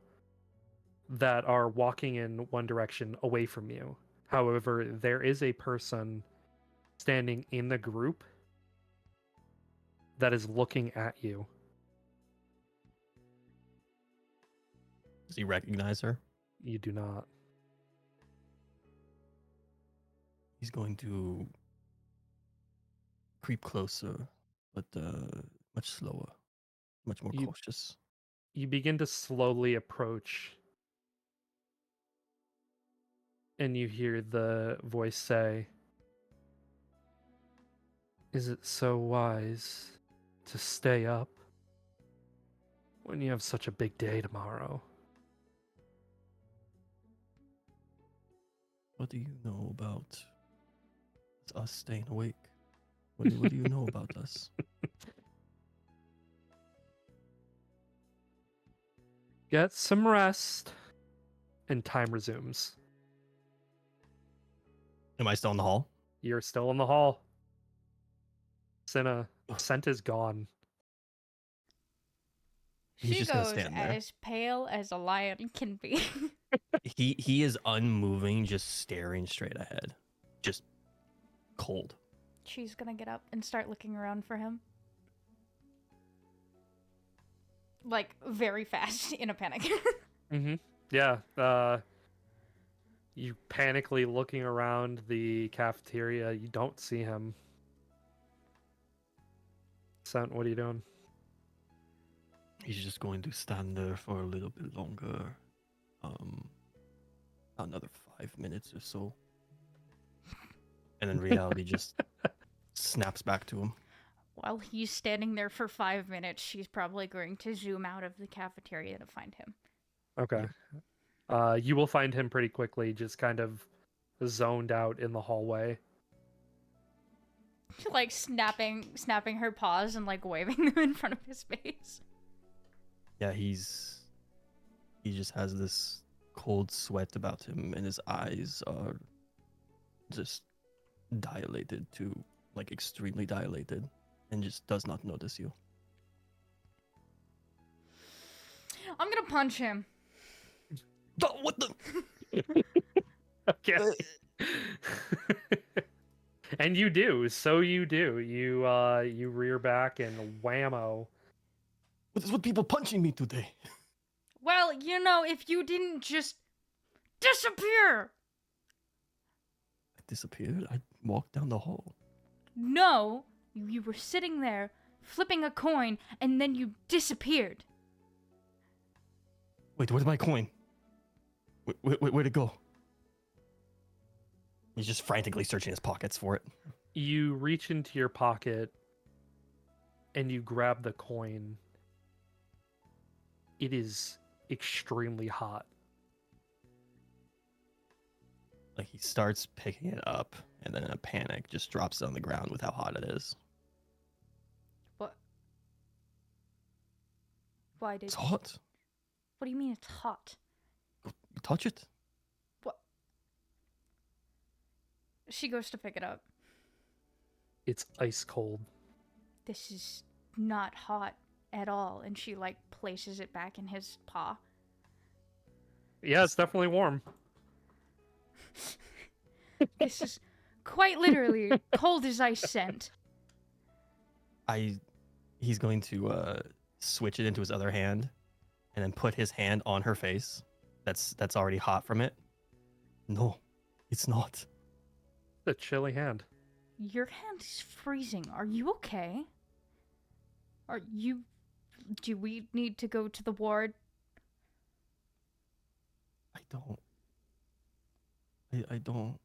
that are walking in one direction away from you. However, there is a person standing in the group that is looking at you. Does he recognize her? You do not. He's going to creep closer, but much slower, much more You- cautious. You begin to slowly approach, and you hear the voice say, "Is it so wise to stay up when you have such a big day tomorrow?" What do you know about us staying awake? What do you know about us? Get some rest, and time resumes. Am I still in the hall? You're still in the hall. Cinna, Scent is gone. He's She just gonna goes stand there. as pale as a lion can be. He is unmoving, just staring straight ahead, just cold. She's gonna get up and start looking around for him. Like, very fast, in a panic. Mm-hmm. Yeah. You panically looking around the cafeteria. You don't see him. Scent, what are you doing? He's just going to stand there for a little bit longer, another 5 minutes or so, and then reality just snaps back to him. While he's standing there for 5 minutes, she's probably going to zoom out of the cafeteria to find him. Okay. You will find him pretty quickly, just kind of zoned out in the hallway. Like, snapping her paws and, like, waving them in front of his face. Yeah, he just has this cold sweat about him, and his eyes are just dilated to, like, extremely dilated, and just does not notice you. I'm gonna punch him. Oh, what the? Okay. And you do. So you do. You rear back and whammo. What is with people punching me today? Well, if you didn't just disappear. I disappeared. I walked down the hall. No, you were sitting there flipping a coin and then you disappeared. Wait, where's my coin? Where'd it go? He's just frantically searching his pockets for it. You reach into your pocket and you grab the coin. It is extremely hot. Like, he starts picking it up, and then in a panic, just drops it on the ground with how hot it is. What? Why did It's hot. What do you mean it's hot? You touch it. What? She goes to pick it up. It's ice cold. This is not hot at all. And she, places it back in his paw. Yeah, it's definitely warm. This is quite literally cold as ice scent. He's going to switch it into his other hand, and then put his hand on her face. That's already hot from it. No, it's not. A chilly hand. Your hand is freezing. Are you okay? Do we need to go to the ward? I don't. I don't.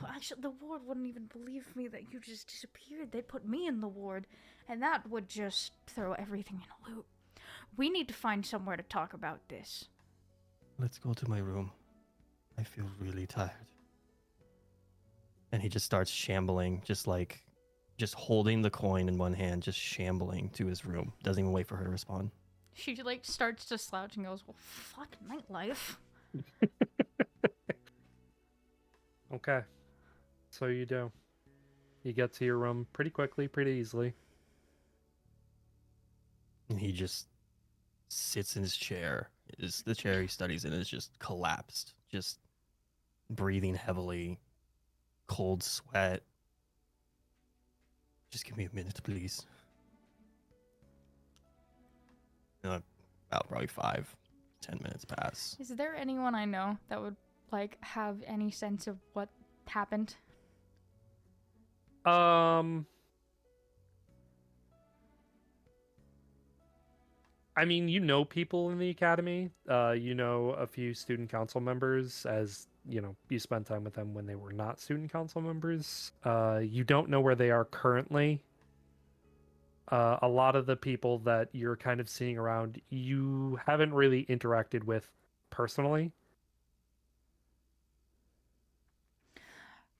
Actually, the ward wouldn't even believe me that you just disappeared. They'd put me in the ward, and that would just throw everything in a loop. We need to find somewhere to talk about this. Let's go to my room. I feel really tired. And he just starts shambling, just holding the coin in one hand, just shambling to his room. Doesn't even wait for her to respond. She, starts to slouch and goes, well, fuck nightlife. Okay. So you do. You get to your room pretty quickly, pretty easily. And he just sits in his chair. The chair he studies in is just collapsed, just breathing heavily, cold sweat. Just give me a minute, please. About probably 5-10 minutes pass. Is there anyone I know that would, have any sense of what happened? I mean, you know people in the academy. You know a few student council members, as you spent time with them when they were not student council members. You don't know where they are currently. A lot of the people that you're kind of seeing around, you haven't really interacted with personally.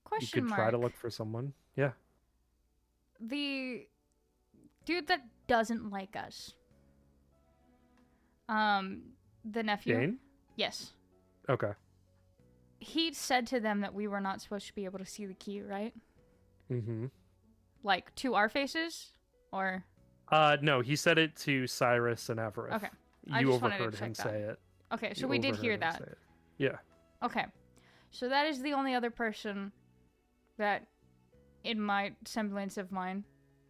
Question You could mark. try to look for someone. Yeah. The dude that doesn't like us. The nephew. Dane? Yes. Okay. He said to them that we were not supposed to be able to see the key, right? Mm-hmm. To our faces? Or... No, he said it to Cyrus and Everett. Okay. I You just wanted to overheard him check that. say it. Okay, so You we did overheard hear him that. say it. Yeah. Okay. So that is the only other person that, in my semblance of mind,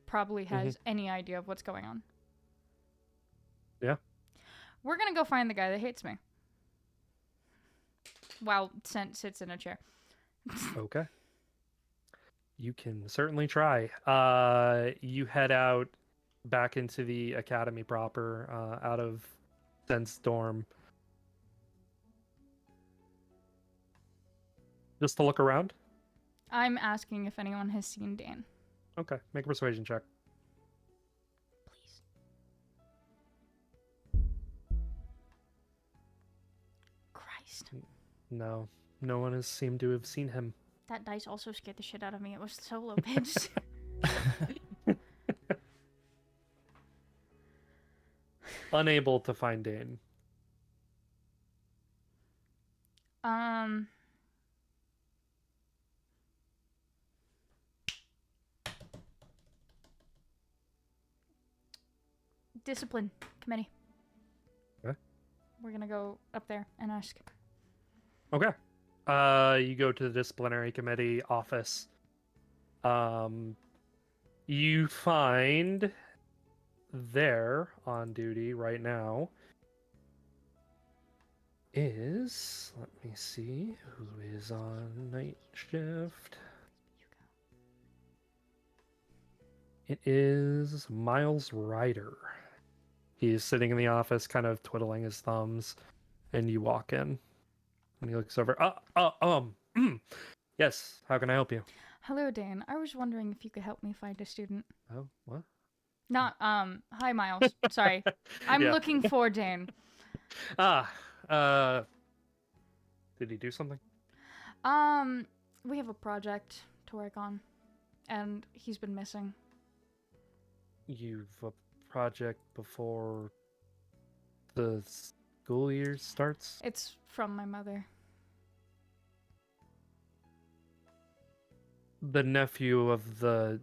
probably has any idea of what's going on. Yeah. We're gonna go find the guy that hates me. While Sent sits in a chair. Okay. You can certainly try. You head out back into the academy proper, out of Sent's dorm. Just to look around? I'm asking if anyone has seen Dan. Okay, make a persuasion check. Please. Christ. No, no one has seemed to have seen him. That dice also scared the shit out of me. It was so low pitched. Unable to find Dane. Discipline committee. Okay. We're gonna go up there and ask. Okay. You go to the disciplinary committee office. You find there on duty right now is, let me see, who is on night shift? It is Miles Ryder. He's sitting in the office, kind of twiddling his thumbs, and you walk in, and he looks over. Yes. How can I help you? Hello, Dan. I was wondering if you could help me find a student. Oh, what? Not, hi, Miles. Sorry. I'm Yeah. looking for Dan. Ah, uh, did he do something? We have a project to work on, and he's been missing. You've a project before the school year starts? It's from my mother. The nephew of the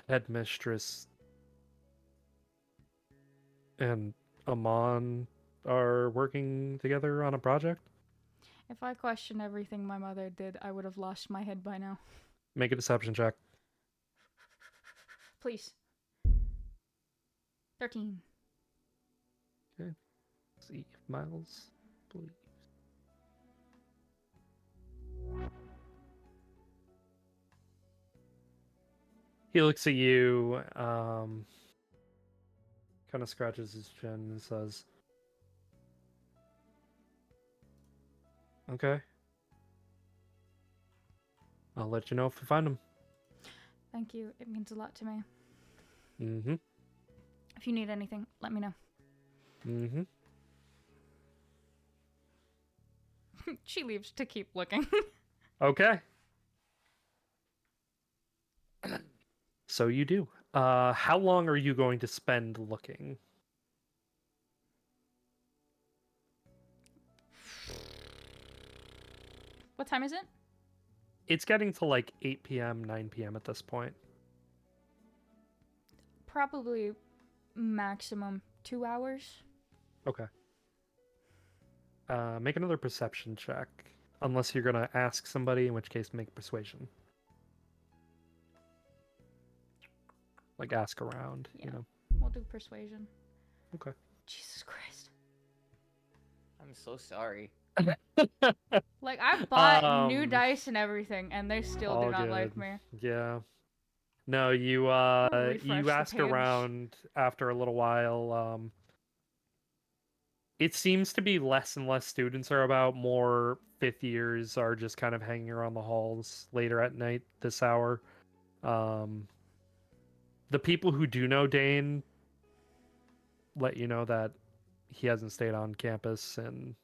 headmistress and Amon are working together on a project? If I questioned everything my mother did, I would have lost my head by now. Make a deception check. Please. 13. Okay. See if Miles, please. He looks at you, kind of scratches his chin and says, "Okay. I'll let you know if we find him." Thank you. It means a lot to me. Mm-hmm. If you need anything, let me know. Mm-hmm. She leaves to keep looking. Okay. So you do. How long are you going to spend looking? What time is it? It's getting to like 8 p.m., 9 p.m. at this point. Probably maximum 2 hours. Okay. Make another perception check. Unless you're gonna ask somebody, in which case make persuasion. Like ask around, Yeah. you know. We'll do persuasion. Okay. Jesus Christ. I'm so sorry. Like, I bought new Um, dice and everything, and they still do all not like good. me. Yeah. No, you I'll refresh you the ask page. around after a little while. It seems to be less and less students are about. More fifth years are just kind of hanging around the halls later at night this hour. Um, the people who do know Dane let you know that he hasn't stayed on campus in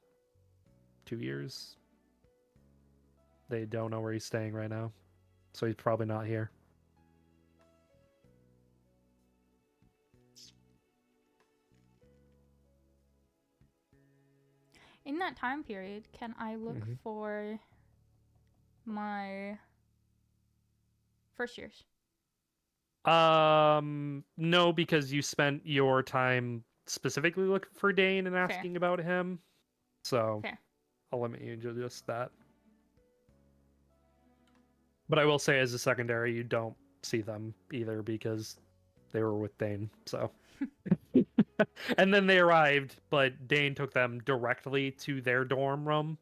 2 years. They don't know where he's staying right now, so he's probably not here. In that time period, can I look Mhm. for my first years? No, because you spent your time specifically looking for Dane and Fair. asking about him. So Fair. I'll limit you to just that. But I will say, as a secondary, you don't see them either because they were with Dane. So, and then they arrived, but Dane took them directly to their dorm room,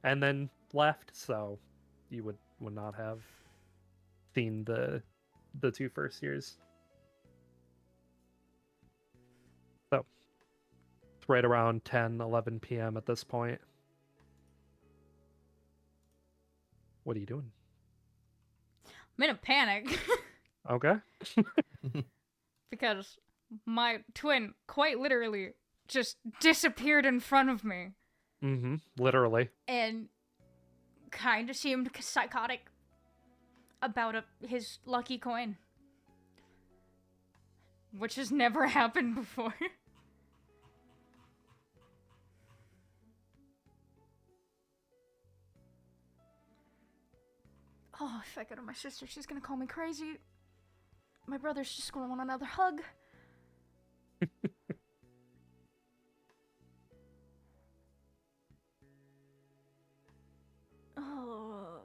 and then left. So, you would not have seen the two first years. So, it's right around 10, 11 p.m. at this point. What are you doing? I'm in a panic Okay. because my twin quite literally just disappeared in front of me Mm-hmm. Literally. and kind of seemed psychotic about his lucky coin, which has never happened before. Oh, if I go to my sister, she's gonna call me crazy. My brother's just gonna want another hug. Oh,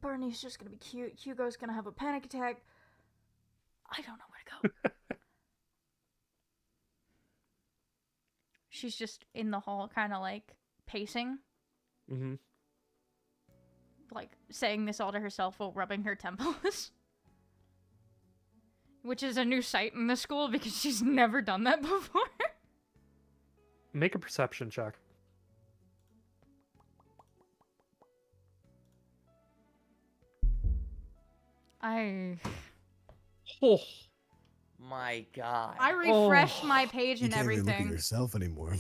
Bernie's just gonna be cute. Hugo's gonna have a panic attack. I don't know where to go. She's just in the hall, kind of like pacing, Mm-hmm. like saying this all to herself while rubbing her temples. Which is a new sight in the school because she's never done that before. Make a perception check. Oh, My God. I refreshed Oh. my page You and can't even look at everything. yourself anymore.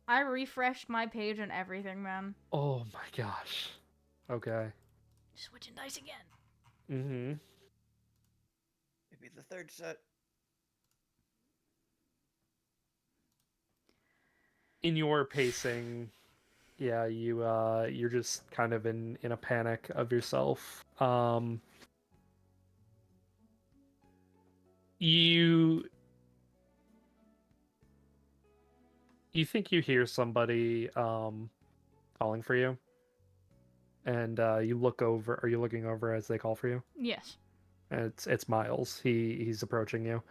I refreshed my page and everything, man. oh my gosh. Okay. Switching dice again. Mm-hmm. Maybe the third set. In your pacing, yeah, you're just kind of in a panic of yourself. You think you hear somebody calling for you, and you look over. Are you looking over as they call for you? Yes. And it's Miles. He's approaching you.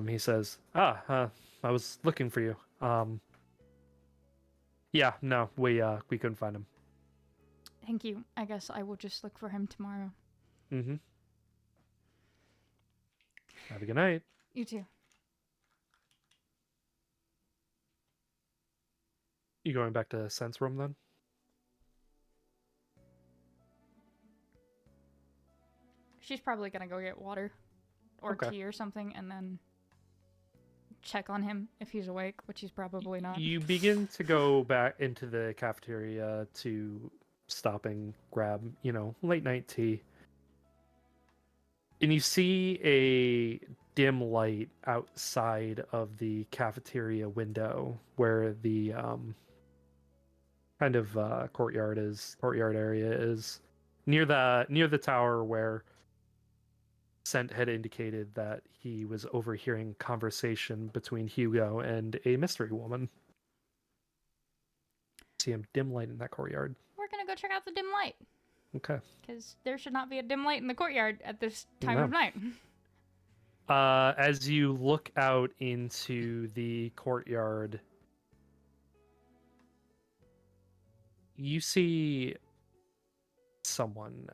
He says, I was looking for you. Yeah, no, we couldn't find him. Thank you. I guess I will just look for him tomorrow. Mm-hmm. Have a good night. You too. You going back to Sense Room then? She's probably gonna go get water or Okay. tea or something and then check on him if he's awake, which he's probably not. You begin to go back into the cafeteria to stop and grab, late night tea. And you see a dim light outside of the cafeteria window where the kind of courtyard area is near the tower where Scent had indicated that he was overhearing conversation between Hugo and a mystery woman. See a dim light in that courtyard. We're gonna go check out the dim light. Okay. Because there should not be a dim light in the courtyard at this time of No. night. As you look out into the courtyard, you see someone.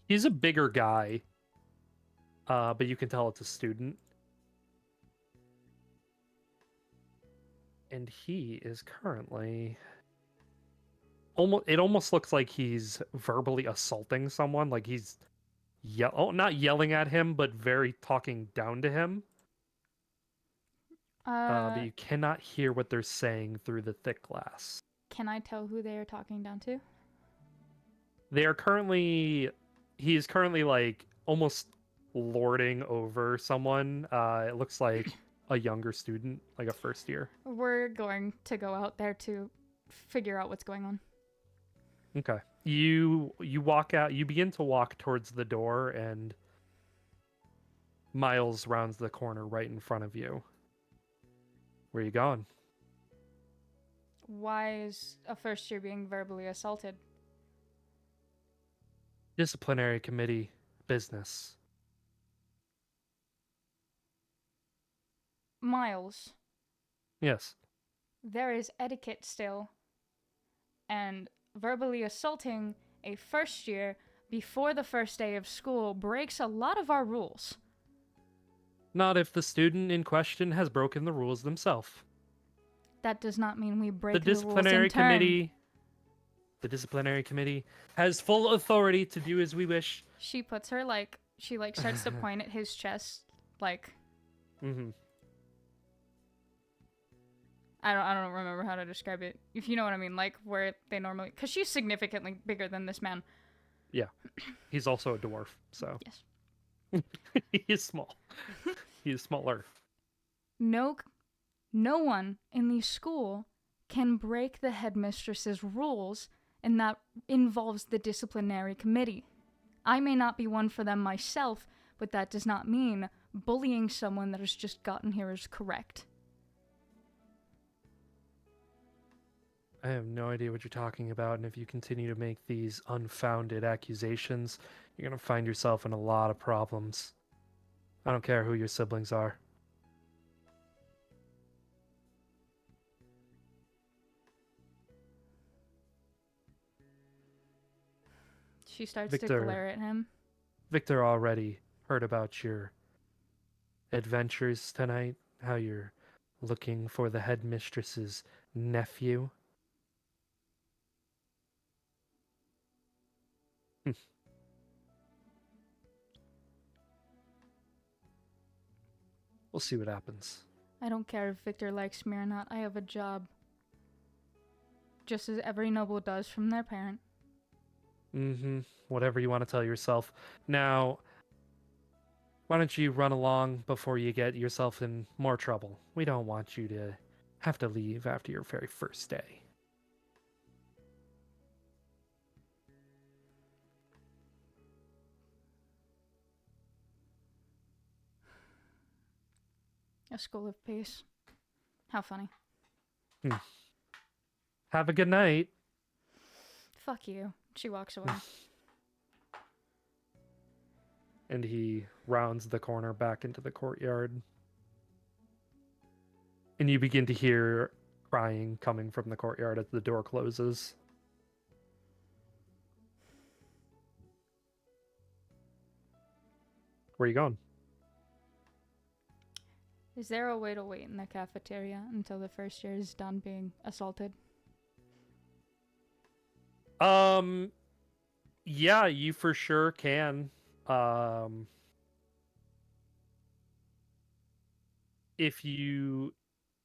He's a bigger guy, but you can tell it's a student. And he is currently it almost looks like he's verbally assaulting someone, like he's not yelling at him, but very talking down to him. But you cannot hear what they're saying through the thick glass. Can I tell who they are talking down to? He is currently like almost lording over someone. It looks like a younger student, like a first year. We're going to go out there to figure out what's going on. Okay. You walk out, you begin to walk towards the door, and Miles rounds the corner right in front of you. Where are you going? Why is a first year being verbally assaulted? Disciplinary committee business. Miles, Yes. there is etiquette still. And verbally assaulting a first year before the first day of school breaks a lot of our rules. Not if the student in question has broken the rules themselves. That does not mean we break The the rules disciplinary in turn. committee. The disciplinary committee has full authority to do as we wish. She puts her she starts to point at his chest, like Mm-hmm. I don't remember how to describe it. If you know what I mean, like where they normally, because she's significantly bigger than this man. Yeah. He's also a dwarf, so. Yes. He is small. He is smaller. No one in the school can break the headmistress's rules, and that involves the disciplinary committee. I may not be one for them myself, but that does not mean bullying someone that has just gotten here is correct. I have no idea what you're talking about, and if you continue to make these unfounded accusations, you're gonna find yourself in a lot of problems. I don't care who your siblings are. She starts to Victor. glare at him. Victor already heard about your adventures tonight, how you're looking for the headmistress's nephew. We'll see what happens. I don't care if Victor likes me or not. I have a job. Just as every noble does from their parent. Mm-hmm. Whatever you want to tell yourself. Now, why don't you run along before you get yourself in more trouble? We don't want you to have to leave after your very first day. A school of peace. How funny. Have a good night. Fuck you. She walks away. And he rounds the corner back into the courtyard. And you begin to hear crying coming from the courtyard as the door closes. Where are you going? Is there a way to wait in the cafeteria until the first year is done being assaulted? Yeah, you for sure can. If you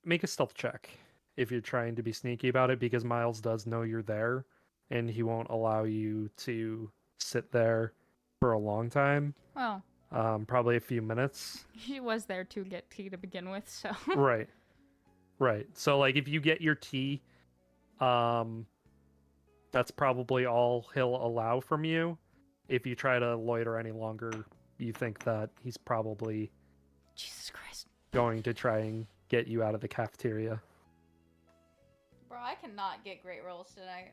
make a stealth check, if you're trying to be sneaky about it, because Miles does know you're there, and he won't allow you to sit there for a long time. Well, Probably a few minutes. she was there to get tea to begin with, so. Right. Right. So like if you get your tea, that's probably all he'll allow from you. If you try to loiter any longer, you think that he's probably Jesus Christ. going to try and get you out of the cafeteria. Bro, I cannot get great rolls tonight.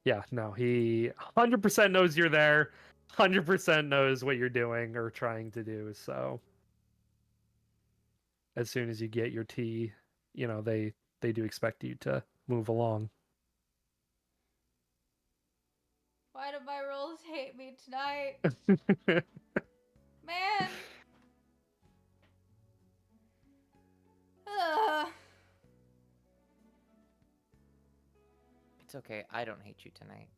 Yeah, no, he 100% knows you're there. 100% knows what you're doing or trying to do. So as soon as you get your tea, they do expect you to move along. Why do my rolls hate me tonight? Man! Ugh. It's okay. I don't hate you tonight.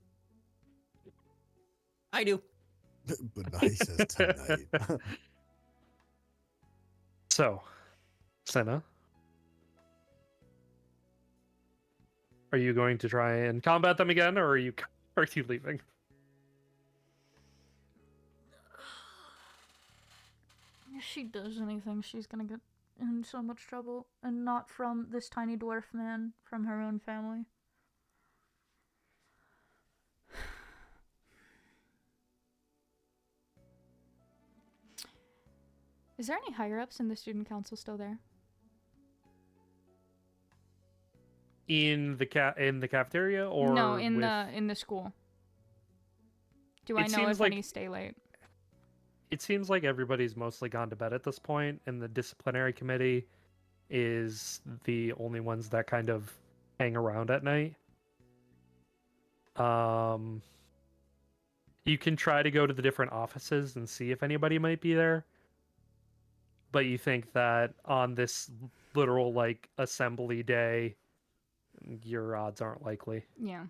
I do. But now he says tonight. So, Senna, are you going to try and combat them again, or are you leaving? If she does anything, she's gonna get in so much trouble. And not from this tiny dwarf man, from her own family. Is there any higher ups in the student council still there? In the cafeteria, or no, in with... the school. Do I It know seems if like- any stay late? It seems like everybody's mostly gone to bed at this point, and the disciplinary committee is the only ones that kind of hang around at night. You can try to go to the different offices and see if anybody might be there, but you think that on this literal like assembly day, your odds aren't likely. Yeah.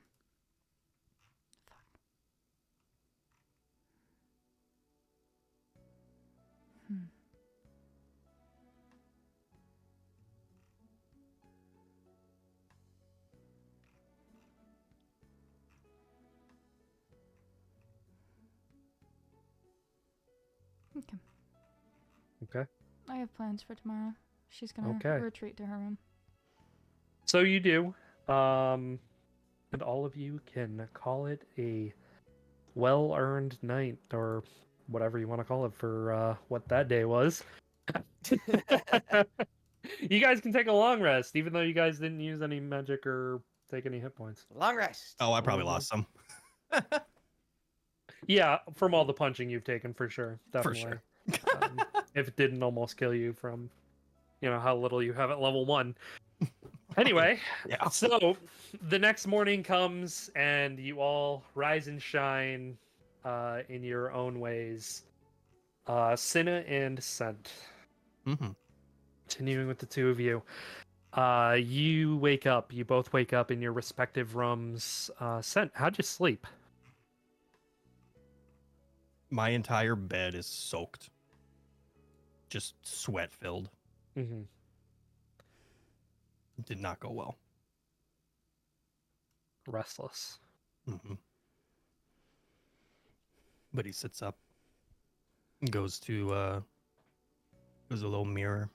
Hmm. Okay. Okay. I have plans for tomorrow. She's gonna Okay. retreat to her room. So you do. And all of you can call it a well-earned night, or whatever you want to call it for what that day was. You guys can take a long rest, even though you guys didn't use any magic or take any hit points. Long rest. Oh, I probably Mhm. lost some. Yeah, from all the punching you've taken, for sure. For Definitely. sure. If it didn't almost kill you from, how little you have at level 1. Anyway, Yeah. so the next morning comes and you all rise and shine in your own ways. Cinna and Scent. Mm-hmm. Continuing with the two of you. You both wake up in your respective rooms. Scent, how'd you sleep? My entire bed is soaked. Just sweat filled. Mm-hmm. Did not go well. Restless. Mm-hmm. But he sits up, goes to a little mirror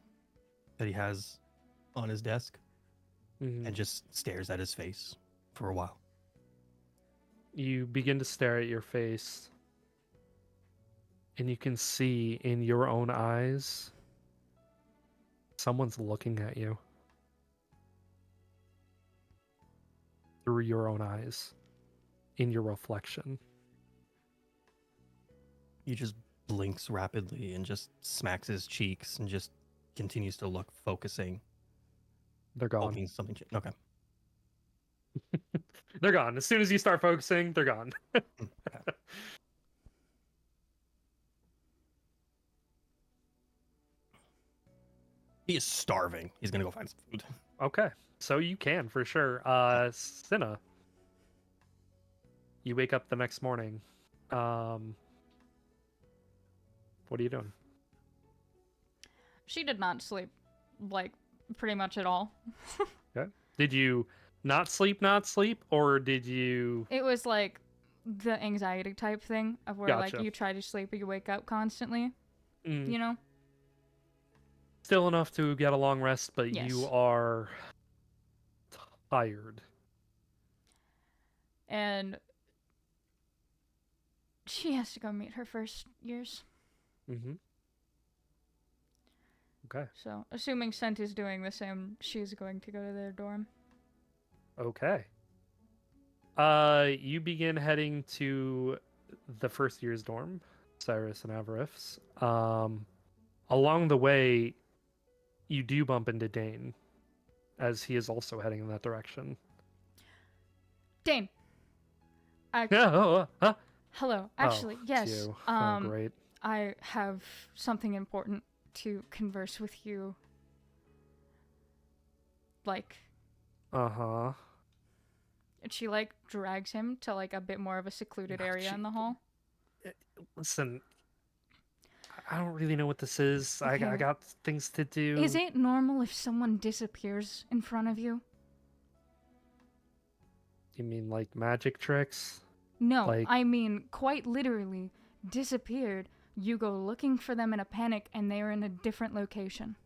that he has on his desk, Mm-hmm. and just stares at his face for a while. You begin to stare at your face, and you can see in your own eyes someone's looking at you through your own eyes in your reflection. He just blinks rapidly and just smacks his cheeks and just continues to look, focusing, They're gone. hoping something. Okay. They're gone. As soon as you start focusing, they're gone. Okay. He is starving. He's gonna go find some food. Okay, so you can for sure. Cinna, you wake up the next morning. What are you doing? She did not sleep, like, pretty much at all. Okay. Did you not sleep, or did you? It was like the anxiety type thing of where, like, Gotcha. you try to sleep but you wake up constantly, Mm, you know? still enough to get a long rest, but you Yes. are tired. And she has to go meet her first years. Mm-hmm. Okay. So, assuming Scent is doing the same, she's going to go to their dorm. Okay. You begin heading to the first year's dorm, Cyrus and Avarif's. Along the way, you do bump into Dane, as he is also heading in that direction. Dane! Oh, Hello. oh, Actually, it's yes. you. Oh, great. I have something important to converse with you. Like, Uh-huh. and she, like, drags him to, like, a bit more of a secluded area in the hall. Listen, I don't really know what this is. I Okay. got things to do. Is it normal if someone disappears in front of you? You mean like magic tricks? No, Like- I mean, quite literally, disappeared. You go looking for them in a panic and they are in a different location.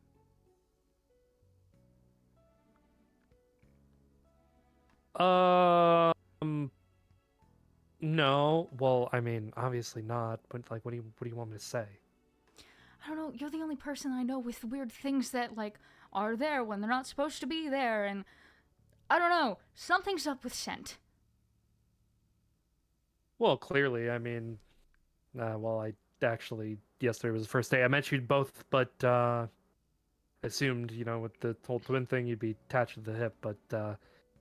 No. Well, I mean, obviously not. But like, what do you want me to say? I don't know, you're the only person I know with weird things that, like, are there when they're not supposed to be there, and I don't know, something's up with Scent. Well, clearly, I mean, well, I actually yesterday was the first day I met you both, but assumed, with the whole twin thing, you'd be attached to the hip, but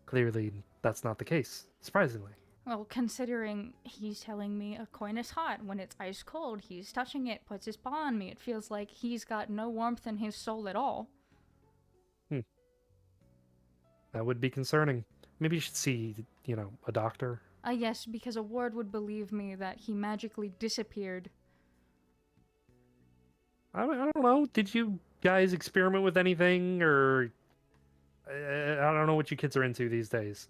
clearly that's not the case. Surprisingly. Well, considering he's telling me a coin is hot when it's ice cold, he's touching it, puts his paw on me, it feels like he's got no warmth in his soul at all. That would be concerning. Maybe you should see, a doctor. Yes, because a ward would believe me that he magically disappeared. I don't know. Did you guys experiment with anything, or I don't know what you kids are into these days.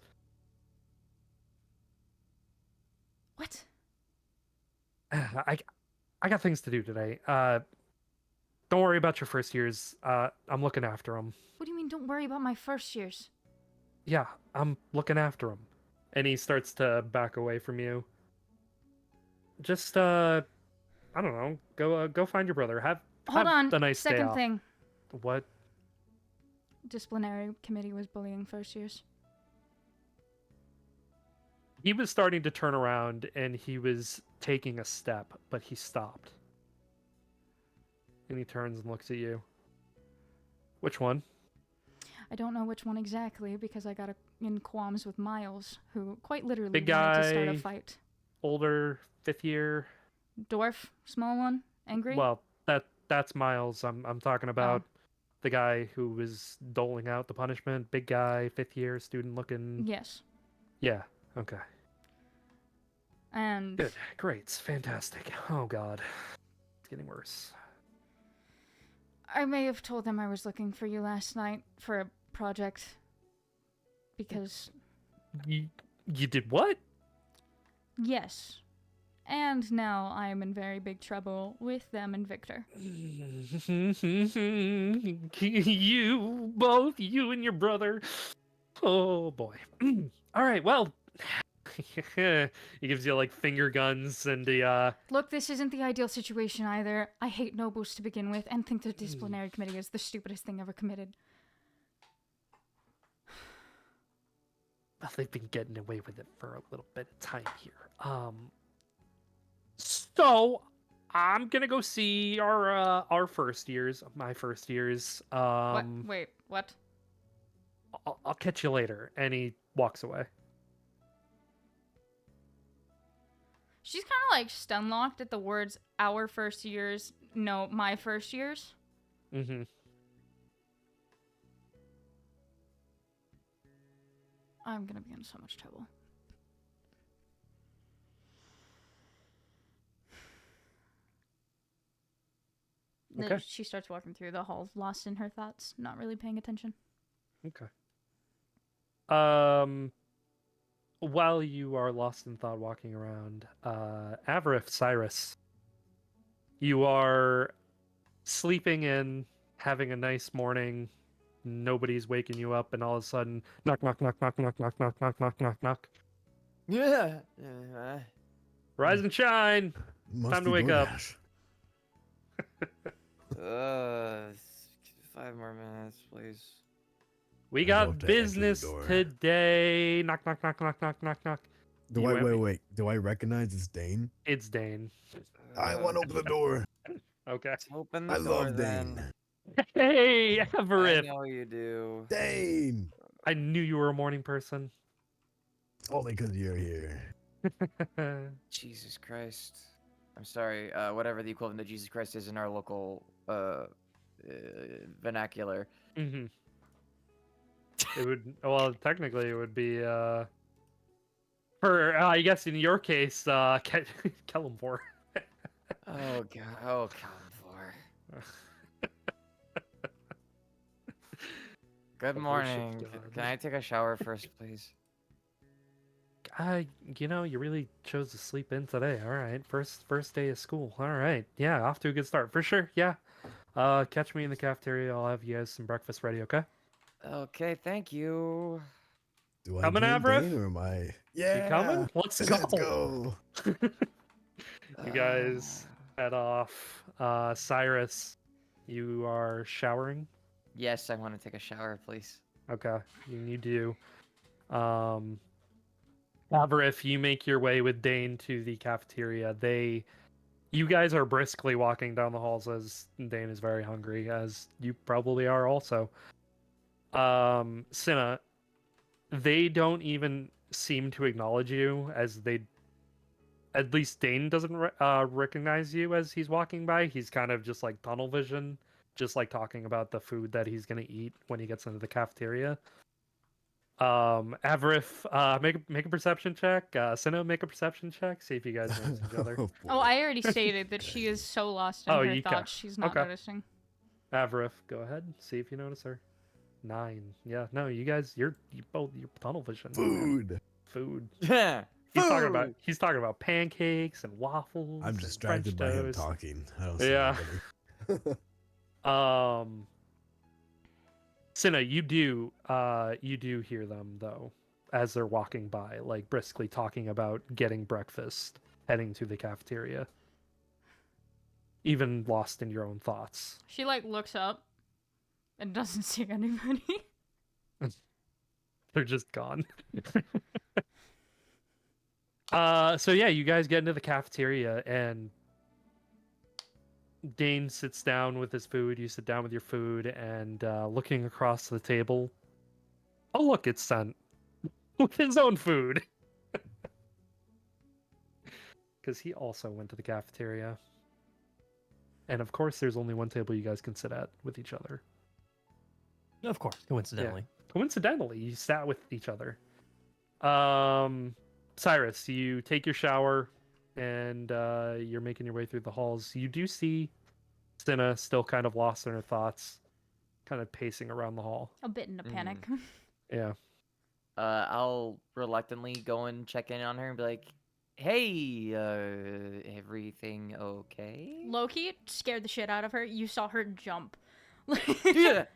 What? I got things to do today. Don't worry about your first years. I'm looking after them. What do you mean, don't worry about my first years? Yeah, I'm looking after them. And he starts to back away from you. Just I don't know. Go find your brother. Have Hold on, a nice day second off. thing. What? disciplinary committee was bullying first years? He was starting to turn around and he was taking a step, but he stopped. And he turns and looks at you. Which one? I don't know which one exactly because I got in qualms with Miles, who quite literally Big wanted to start a guy. fight. Older, 5th year. Dwarf, small one, angry. Well, that's Miles. I'm talking about the guy who was doling out the punishment. Big guy, 5th year student looking. Yes, Yeah. Okay. and Good. Great. Fantastic. Oh God. It's getting worse. I may have told them I was looking for you last night for a project because You did what? yes, and now I am in very big trouble with them and Victor. You both, you and your brother. Oh boy. All right. Well, he gives you like finger guns and the Look, this isn't the ideal situation either. I hate nobles to begin with and think the disciplinary committee is the stupidest thing ever committed. Well, they've been getting away with it for a little bit of time here. So I'm gonna go see our first years, my first years. What? Wait, what? I'll catch you later. And he walks away. She's kind of like stun-locked at the words "our first years." No, my first years. Mm-hmm. I'm gonna be in so much trouble. Okay. She starts walking through the halls, lost in her thoughts, not really paying attention. Okay. While you are lost in thought walking around, Avarith, Cyrus, you are sleeping in, having a nice morning, nobody's waking you up, and all of a sudden, knock, knock, knock, knock, knock, knock, knock, knock, knock, knock, knock. Yeah. Rise and shine! Must Time to be wake up. DoorDash. 5 more minutes, please. We I got hope to enter the business door. today. Knock, knock, knock, knock, knock, knock, knock. Do You I went- wait? Do I recognize it's Dane? It's Dane. I want to open the door. Okay. Let's open the I door love then. Dane. Hey, I Avarith! know you do. Dane. I knew you were a morning person. Only because you're here. Jesus Christ. I'm sorry. Whatever the equivalent of Jesus Christ is in our local vernacular. Mm-hmm. It would, well, technically it would be, for, I guess in your case, Kellamore. Oh god. Oh god. Good The worship morning. god. Can I take a shower first, please? You really chose to sleep in today. All right, first day of school. All right, yeah, off to a good start for sure. Yeah, catch me in the cafeteria. I'll have you guys some breakfast ready. Okay. Okay, thank you. Do I Coming, join Avarith? Dane or am I? You Yeah. coming? Let's go. Let's go. You guys head off. Cyrus, you are showering. Yes, I want to take a shower, please. Okay, you do. Avarith, you make your way with Dane to the cafeteria. You guys are briskly walking down the halls as Dane is very hungry, as you probably are also. Cinna, they don't even seem to acknowledge you, as at least Dane doesn't recognize you as he's walking by. He's kind of just like tunnel vision, just like talking about the food that he's gonna eat when he gets into the cafeteria. Avarith, make a perception check. Cinna, make a perception check. See if you guys notice each other. boy. Oh, I already stated that she is so lost in Oh, her you ca- thoughts, she's not okay. noticing. Avarith, go ahead. See if you notice her. 9. Yeah, no, you guys, you're tunnel vision. man. Food. Food. Yeah. He's talking about pancakes and waffles. I'm and distracted French by him toast. talking. I don't see Yeah. anybody. Cinna, you do hear them though, as they're walking by, like briskly talking about getting breakfast, heading to the cafeteria. Even lost in your own thoughts. She like looks up and doesn't see anybody. They're just gone. So yeah, you guys get into the cafeteria and Dane sits down with his food. You sit down with your food and looking across the table. Oh look, it's Sent with his own food. Because he also went to the cafeteria. And of course, there's only one table you guys can sit at with each other. Of course, coincidentally. Coincidentally, you sat with each other. Cyrus, you take your shower and you're making your way through the halls. You do see Cinna still kind of lost in her thoughts, kind of pacing around the hall. A bit in a panic. Yeah. I'll reluctantly go and check in on her and be like, "Hey, everything okay?" Loki scared the shit out of her. You saw her jump. Yeah,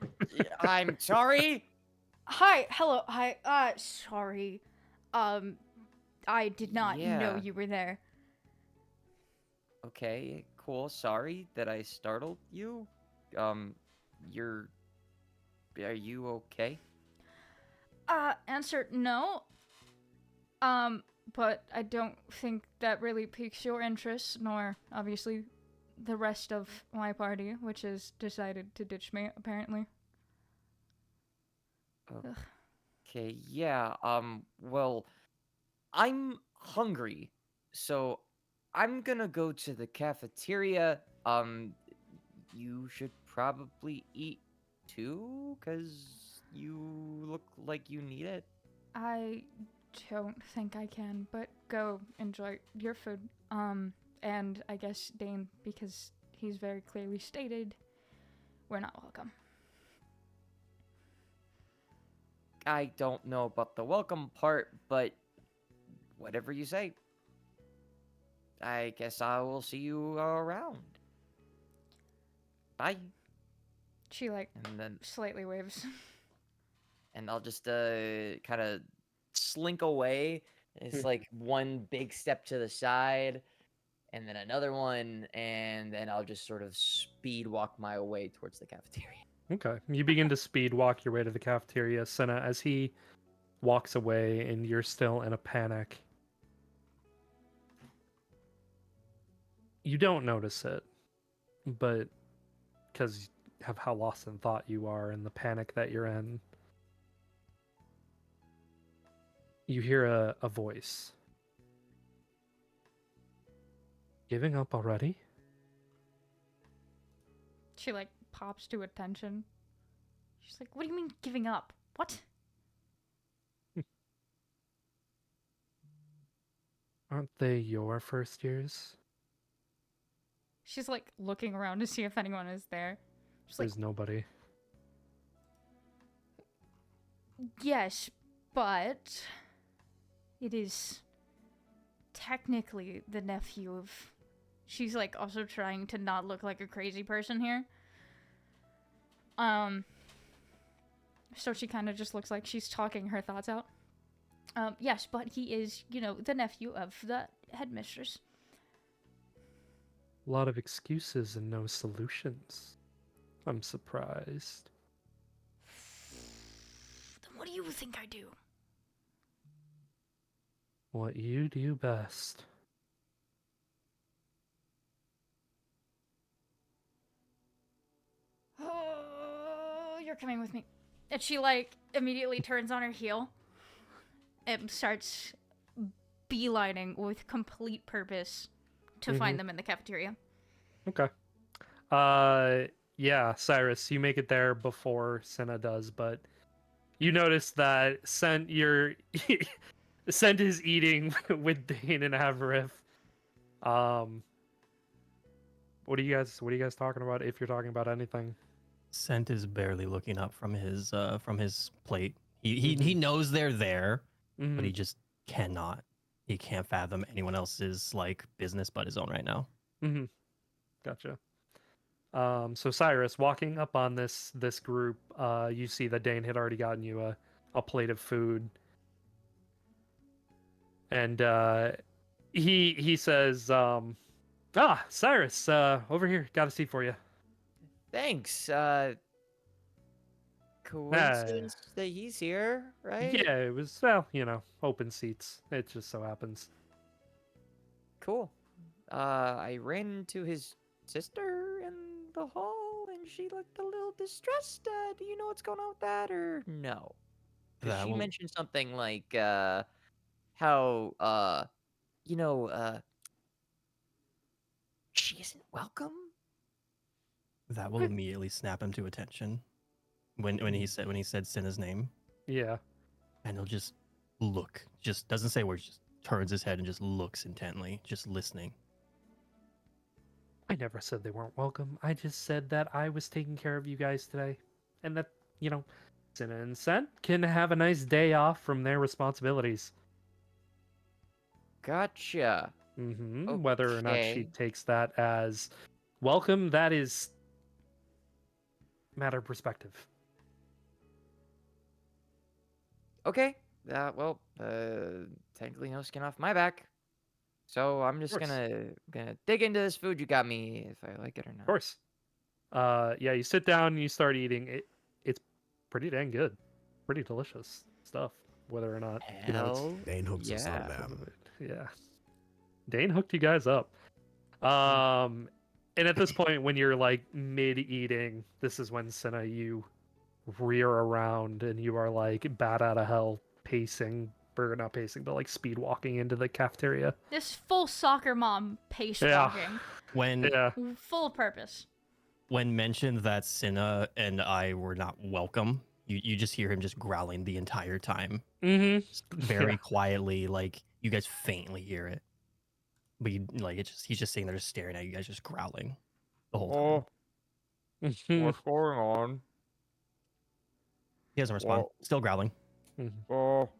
I'm sorry. Hi, hello, hi, sorry. I did not know Yeah. you were there. Okay, cool. Sorry that I startled you. You're. Are you okay? Answer no. But I don't think that really piques your interest, nor obviously the rest of my party, which has decided to ditch me, apparently. Ugh. Okay, yeah. Well, I'm hungry, so I'm gonna go to the cafeteria. You should probably eat too, 'cause you look like you need it. I don't think I can, but go enjoy your food. And I guess Dane, because he's very clearly stated, we're not welcome. I don't know about the welcome part, but whatever you say. I guess I will see you around. Bye. She, like, And then slightly waves. and I'll just kind of slink away. It's like one big step to the side, and then another one, and then I'll just sort of speed walk my way towards the cafeteria. Okay. You begin to speed walk your way to the cafeteria, Senna, as he walks away and you're still in a panic. You don't notice it, but because of how lost in thought you are and the panic that you're in, you hear a voice. Giving up already? She, like, pops to attention. She's like, what do you mean giving up? What? Aren't they your first years? She's, like, looking around to see if anyone is there. She's like, There's nobody. yes, but it is technically the nephew of... She's, like, also trying to not look like a crazy person here. So she kind of just looks like she's talking her thoughts out. Yes, but he is, you know, the nephew of the headmistress. A lot of excuses and no solutions. I'm surprised. Then what do you think I do? What you do best. Oh, you're coming with me. And she, like, immediately turns on her heel and starts beelining with complete purpose to find them in the cafeteria. Okay. Yeah, Cyrus, you make it there before Senna does, but you notice that Sent is eating with Dane and Avarith. What are you guys talking about, if you're talking about anything? Scent is barely looking up from his plate. He knows they're there, but he just cannot. He can't fathom anyone else's like business but his own right now. Mm-hmm. Gotcha. So Cyrus, walking up on this group, you see that Dane had already gotten you a plate of food, and he says, Cyrus, over here, got a seat for you. Thanks. coincidence that he's here, right? Yeah, it was, well, open seats. It just so happens. Cool. I ran into his sister in the hall, and she looked a little distressed. Do you know what's going on with that, or no? 'Cause That she will mentioned something like, how, you know, she isn't welcome. that will immediately snap him to attention when he said Cinna's name, Yeah. and he'll just look, just doesn't say words, just turns his head and just looks intently, just listening. I never said they weren't welcome. I just said that I was taking care of you guys today. And that, Cinna and Scent can have a nice day off from their responsibilities. Gotcha. Whether or not she Okay. takes that as welcome, that is matter of perspective. Okay. Well, technically no skin off my back. So I'm just course. gonna dig into this food you got me, if I like it or Of not. course. Yeah, you sit down and you start eating. It's pretty dang good. Pretty delicious stuff. Whether or not, Hell, Dane hooks us on yeah. them. yeah. Dane hooked you guys up. And at this point, when you're like mid eating, this is when Cinna, you rear around and you are like bat out of hell pacing, or not pacing, but like speed walking into the cafeteria. This full soccer mom pace Yeah. walking. When Yeah. Full purpose. when mentioned that Cinna and I were not welcome, you just hear him just growling the entire time, just very quietly, like you guys faintly hear it, but he's just sitting there just staring at you guys, just growling the whole time. Yeah. going on? He doesn't respond, still growling. Oh,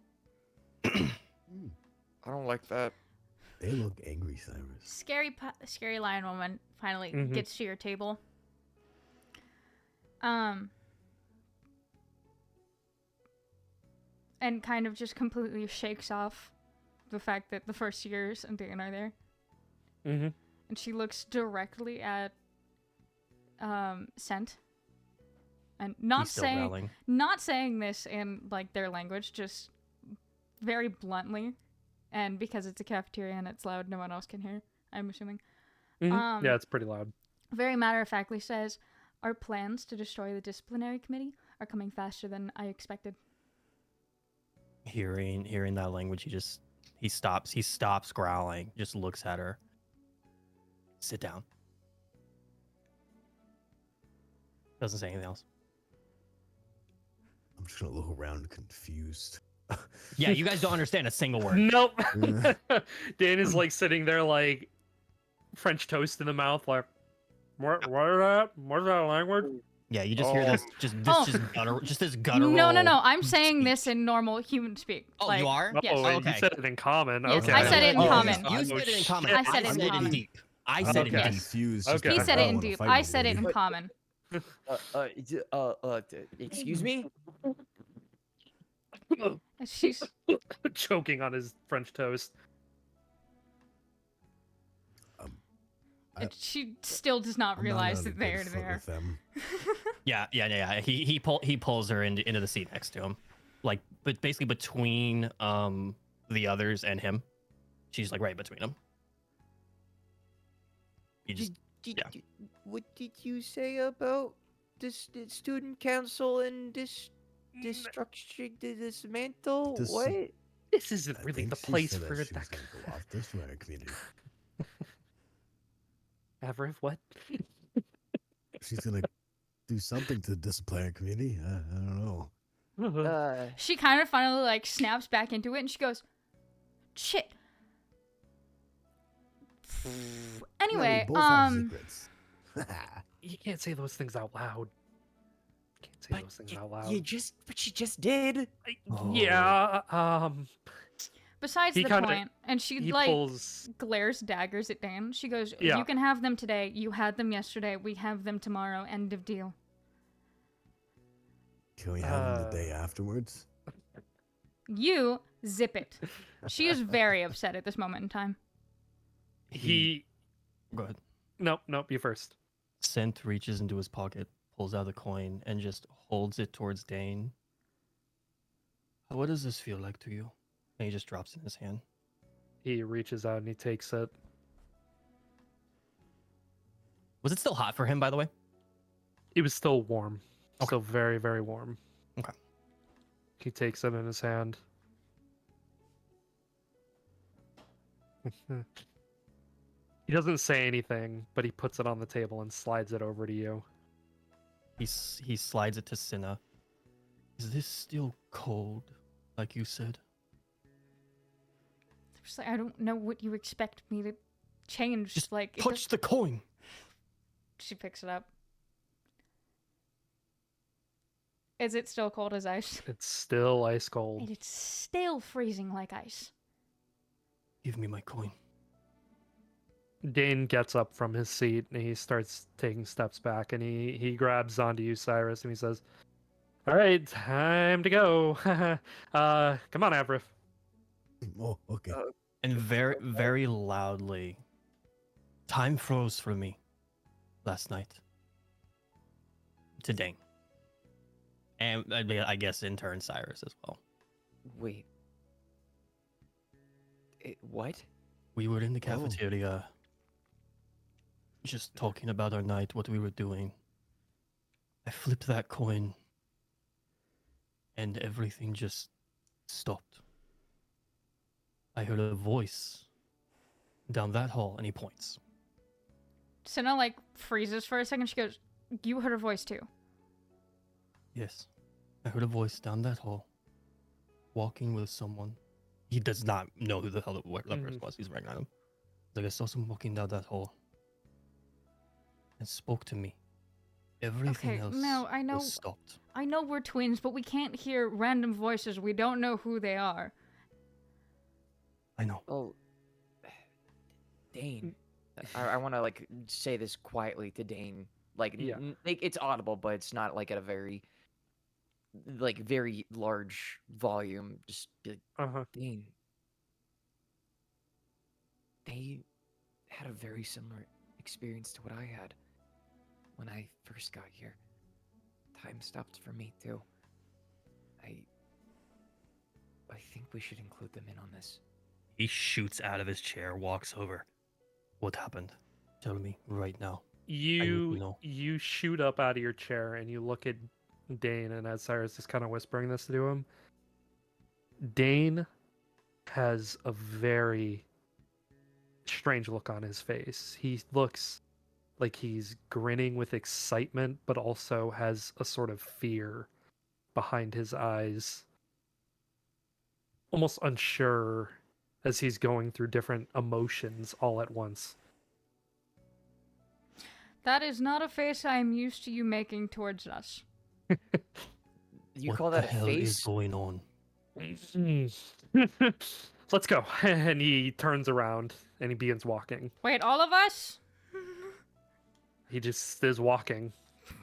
Hmm, I don't like that. they look angry, Cyrus. Scary lion woman finally Mhm. gets to your table. And kind of just completely shakes off the fact that the first years and Dan are there. Mm-hmm. And she looks directly at Scent. And He's still growling. not saying this in like their language, just very bluntly. And because it's a cafeteria and it's loud, no one else can hear, I'm assuming. Yeah, it's pretty loud. Very matter-of-factly says, our plans to destroy the disciplinary committee are coming faster than I expected. Hearing that language, he stops growling, just looks at her. Sit down. Doesn't say anything else. I'm just gonna look around confused. Yeah, you guys don't understand a single word. Nope. Yeah. Dan is like sitting there like French toast in the mouth, like what is that? What's that language? Yeah, you just hear this this guttural. No. I'm saying speech. this in normal human speak. Oh, like, you are? Yes. Oh, Okay. you said it in common. Yes, Okay. I said it in common. You said it in common. I said it in it common. deep. I I'm said it Okay. deep. confused. Okay. He because said I it don't in wanna deep. fight I with said it you. in common. Excuse me? She's Choking on his French toast. and she still does not I'm realize on a that they're good foot there. with them. Yeah. He pulls her into the seat next to him, like, but basically between the others and him. She's like right between them. You just yeah. What did you say about this student council and dismantle? Dis- What? This isn't I really think the she place said that for she was that. gonna go off this way, community. Averill, what? She's gonna do something to the disciplinary community. I don't know. She kind of finally like snaps back into it and she goes, "Shit." Yeah, Anyway, we both have secrets. You can't say those things out loud. Can't say those things out loud. But she just did. Yeah. besides He the kinda- point, and she He like pulls. glares daggers at Dan. She goes, Yeah. "You can have them today. You had them yesterday. We have them tomorrow. End of deal." Can we have them the day afterwards? You zip it. She is very upset at this moment in time. He. Go ahead. Nope. You first. Scent reaches into his pocket, pulls out the coin and just holds it towards Dane. What does this feel like to you? And he just drops it in his hand. He reaches out and he takes it. Was it still hot for him, by the way? It was still warm. Okay. Still very, very warm. Okay. He takes it in his hand. He doesn't say anything, but he puts it on the table and slides it over to you. He slides it to Cinna. Is this still cold, like you said? Just like, I don't know what you expect me to change. Just like it touch the coin. She picks it up. Is it still cold as ice? It's still ice cold. And it's still freezing like ice. Give me my coin. Dane gets up from his seat and he starts taking steps back and he grabs onto you, Cyrus, and he says, "All right, time to go. Come on, Avrith." Oh, okay. And very, very loudly, time froze for me last night. To Dane. And I guess in turn Cyrus as well. Wait. What? We were in the cafeteria, just talking about our night, what we were doing. I flipped that coin, and everything just stopped. I heard a voice down that hall, and he points. Senna like freezes for a second. She goes, "You heard her voice too." Yes, I heard a voice down that hall, walking with someone. He does not know who the hell the person was. He's right at him. Like, I saw someone walking down that hall and spoke to me. Everything else no, I know. was stopped. I know we're twins, but we can't hear random voices. We don't know who they are. I know. Oh, Dane. I want to like say this quietly to Dane. Like, Yeah. like it's audible, but it's not like at a very large volume. Just be like, Uh-huh. Dane. They had a very similar experience to what I had when I first got here. Time stopped for me too. I think we should include them in on this. He shoots out of his chair, walks over. What happened? Tell me right now. know. You shoot up out of your chair and you look at Dane, and as Cyrus is kind of whispering this to him, Dane has a very strange look on his face. He looks like he's grinning with excitement, but also has a sort of fear behind his eyes. Almost unsure as he's going through different emotions all at once. That is not a face I am used to you making towards us. You what call the that a hell is face? going on? Let's go. And he turns around and he begins walking. Wait, all of us? He just is walking.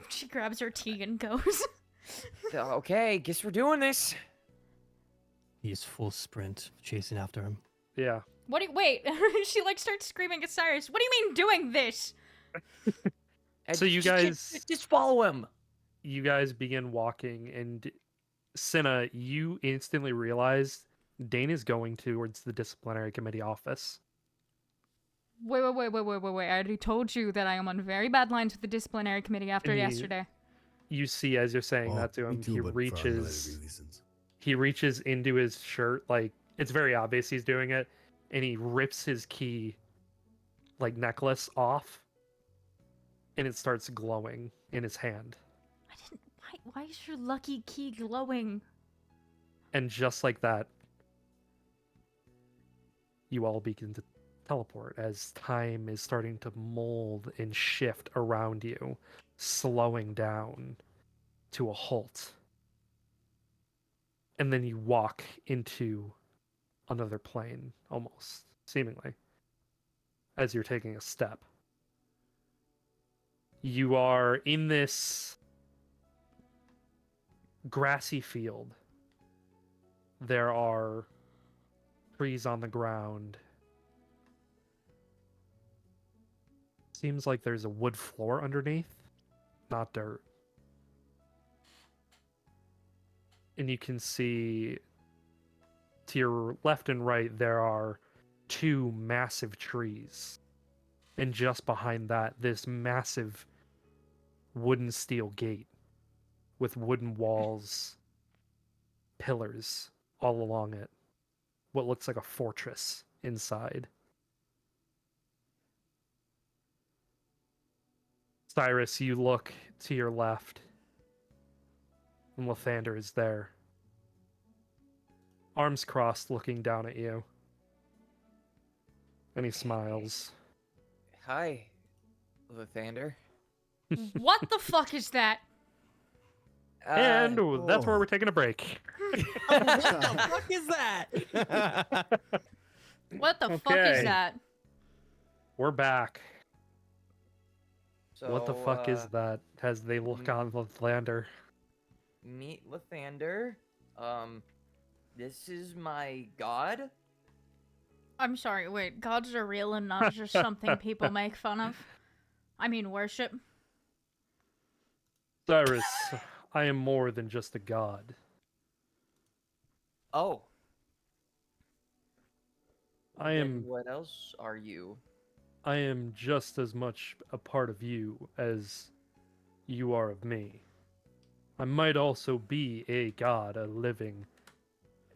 She grabs her tea and goes. Okay, guess we're doing this. He's full sprint, chasing after him. Yeah. What do you, wait, she like starts screaming at Cyrus. What do you mean doing this? So you guys just follow him. You guys begin walking, and Cinna, you instantly realize Dane is going towards the disciplinary committee office. Wait. I already told you that I am on very bad lines with the disciplinary committee after And yesterday. You see, as you're saying that to me him, too, but for unrelated reasons. he reaches into his shirt, like it's very obvious he's doing it, and he rips his key, like necklace, off, and it starts glowing in his hand. Why is your lucky key glowing? And just like that, you all begin to teleport as time is starting to mold and shift around you, slowing down to a halt. And then you walk into another plane, almost, seemingly, as you're taking a step. You are in this grassy field. There are trees on the ground. Seems like there's a wood floor underneath, not dirt. and you can see to your left and right there are two massive trees. And just behind that, this massive wooden steel gate with wooden walls, pillars all along it. What looks like a fortress inside. Cyrus, you look to your left, and Lathander is there. Arms crossed, looking down at you. And he smiles. Hi, Lathander. What the fuck is that? And that's where oh. we're taking a break. What the fuck is that? What the fuck Okay. is that? We're back. So, What the fuck is that? As they look on Lathander. Meet Lathander. This is my god. I'm sorry, wait, gods are real and not just something people make fun of? I mean, worship? Cyrus, I am more than just a god. Oh. I then am What else are you? I am just as much a part of you as you are of me. I might also be a god, a living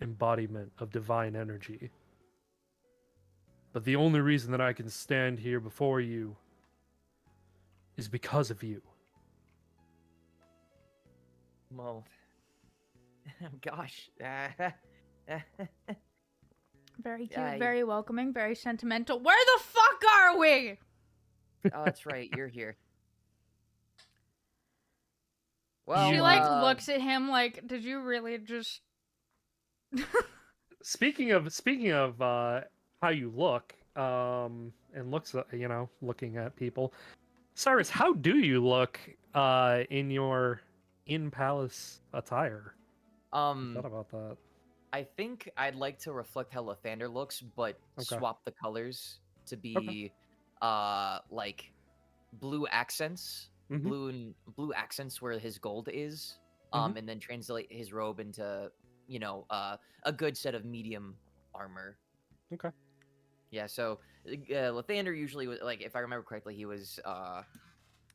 embodiment of divine energy. But the only reason that I can stand here before you is because of you. Well, gosh. Very cute, Yeah, very welcoming, very sentimental. Where the fuck are we? Oh, that's right. You're here. Well, She like looks at him like, did you really just Speaking of how you look, and looks looking at people. Cyrus, how do you look in your in-palace attire? I thought about that. I think I'd like to reflect how Lathander looks, but Okay. swap the colors to be like blue accents. Mhm. Blue accents where his gold is. Mhm. And then translate his robe into, a good set of medium armor. Okay. Yeah, so Lathander usually was like, if I remember correctly, he was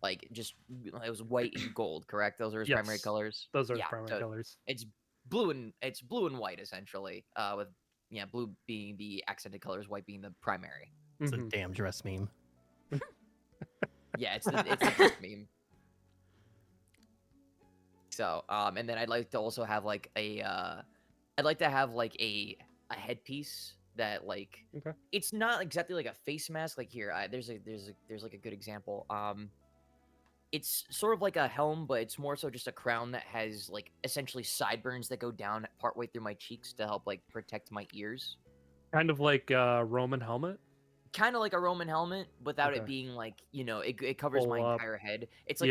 like just it was white and gold, correct? Those are his primary Yes, colors. Those are his Yeah, primary so colors. it's blue and white essentially. With blue being the accented colors, white being the primary. It's a Mhm. damn dress meme. Yeah, it's the first meme. So, and then I'd like to also have like a headpiece that like Okay. it's not exactly like a face mask. Like here, there's like a good example. It's sort of like a helm, but it's more so just a crown that has like essentially sideburns that go down partway through my cheeks to help like protect my ears. Kind of like a Roman helmet. Kind of like a Roman helmet without it Okay. being like, it covers Full my up. entire head. It's like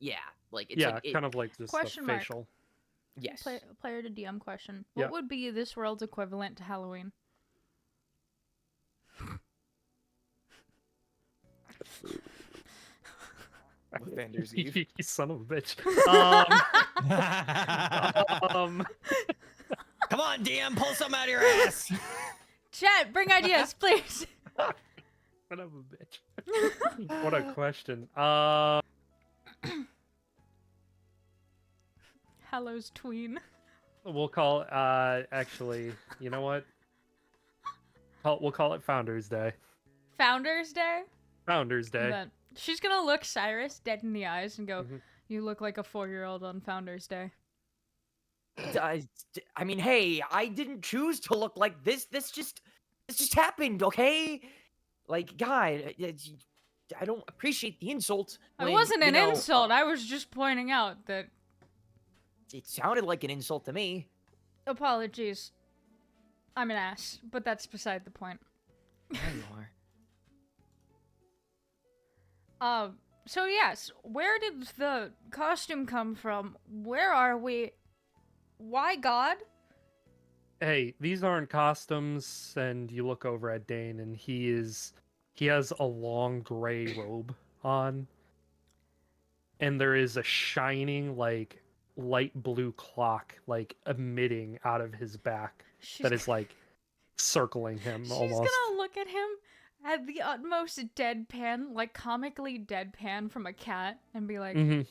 Yeah. like it's Yeah, like it, kind of like just Question a mark. facial. yes. Player to DM question. Yeah. What would be this world's equivalent to Halloween? Lathander's You Eve. son of a bitch. Um, Come on, DM, pull something out of your ass. Chat, bring ideas, please. son of a bitch. What a question. Hallows tween. We'll call actually, you know what? We'll call it Founders Day. Founders Day? Founders Day. Then she's gonna look Cyrus dead in the eyes and go, Mhm. "You look like a 4-year-old on Founders Day." I mean, hey, I didn't choose to look like this. This just happened, okay? Like, God, I don't appreciate the insult. It when, wasn't you an know, insult. I was just pointing out that. It sounded like an insult to me. Apologies. I'm an ass, but that's beside the point. There you are. So yes, where did the costume come from? Where are we? Why God? Hey, these aren't costumes, and you look over at Dane, and he has a long gray robe on, and there is a shining like light blue clock like emitting out of his back She's that is like circling him She's almost. gonna look at him at the utmost deadpan, like comically deadpan from a cat, and be like, Hmm.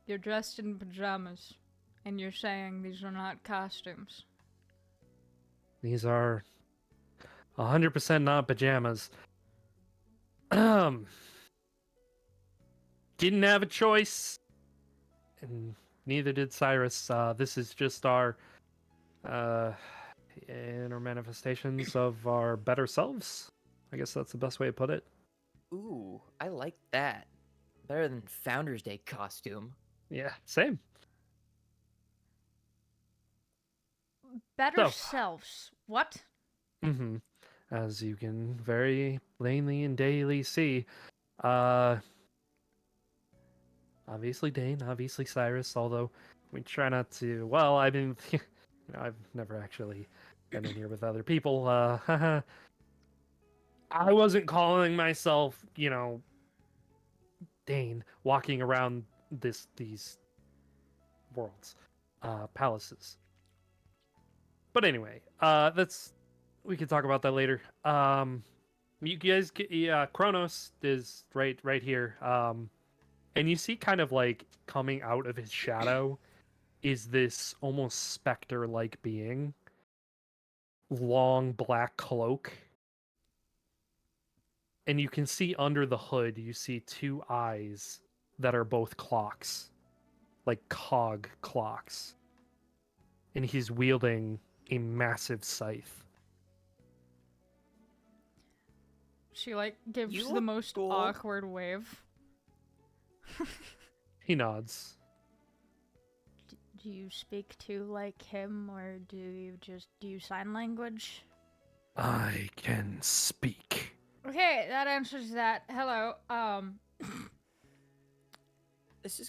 "You're dressed in pajamas, and you're saying these are not costumes." These are 100% not pajamas. Didn't have a choice, and neither did Cyrus. This is just our inner manifestations of our better selves. I guess that's the best way to put it. Ooh, I like that. Better than Founder's Day costume. Yeah, same. Better So, selves. What? hmm as you can very plainly and daily see, uh, obviously Dane, obviously Cyrus, although we try not to. Well, I mean, I've never actually been in here with other people. I wasn't calling myself, Dane, walking around these worlds, palaces. But anyway, that's we can talk about that later. You guys, yeah, Kronos is right here. And you see kind of like coming out of his shadow is this almost specter-like being, long black cloak, and you can see under the hood. You see two eyes that are both clocks, like cog clocks, and he's wielding a massive scythe. She like gives You the look most cool. awkward wave. He nods. Do you speak to like him, or do you just do sign language? I can speak. Okay, that answers that. Hello. This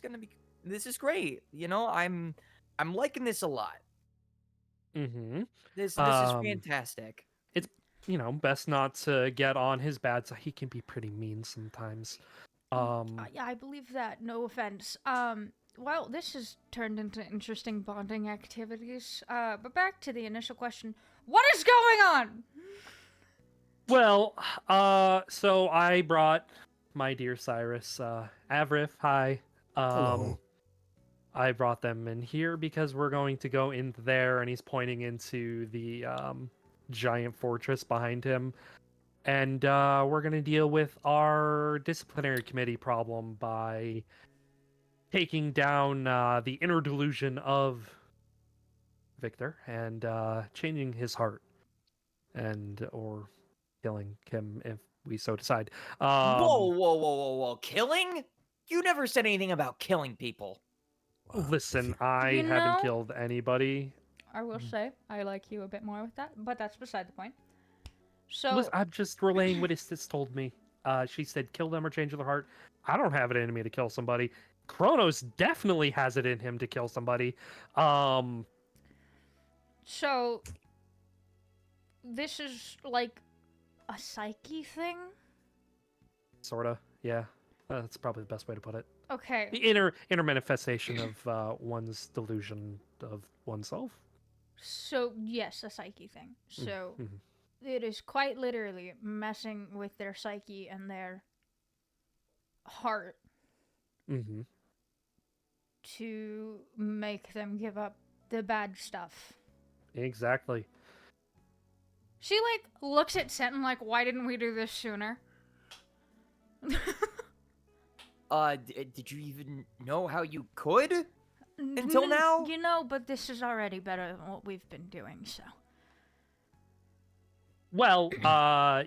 is great. I'm liking this a lot. Mm-hmm. This is Um, fantastic. It's best not to get on his bad side. He can be pretty mean sometimes. Yeah, I believe that. No offense. Well, this has turned into interesting bonding activities. But back to the initial question: what is going on? Well, so I brought my dear Cyrus, Avrith, hi. Hello. I brought them in here because we're going to go in there, and he's pointing into the giant fortress behind him. And we're going to deal with our disciplinary committee problem by taking down the inner delusion of Victor and changing his heart, and or killing him if we so decide. Whoa. Killing? You never said anything about killing people. Wow, if Listen, you- I You haven't know- killed anybody. I will say I like you a bit more with that, but that's beside the point. So Listen, I'm just relaying what Istis told me. She said, kill them or change their heart. I don't have it in me to kill somebody. Kronos definitely has it in him to kill somebody. So this is like a psyche thing? Sorta, yeah. That's probably the best way to put it. Okay. The inner manifestation of one's delusion of oneself. So yes, a psyche thing. So Mhm. it is quite literally messing with their psyche and their heart Mm-hmm. to make them give up the bad stuff. Exactly. She like looks at Senton like, why didn't we do this sooner? Did you even know how you could? Until now? You know, but this is already better than what we've been doing, so. Well,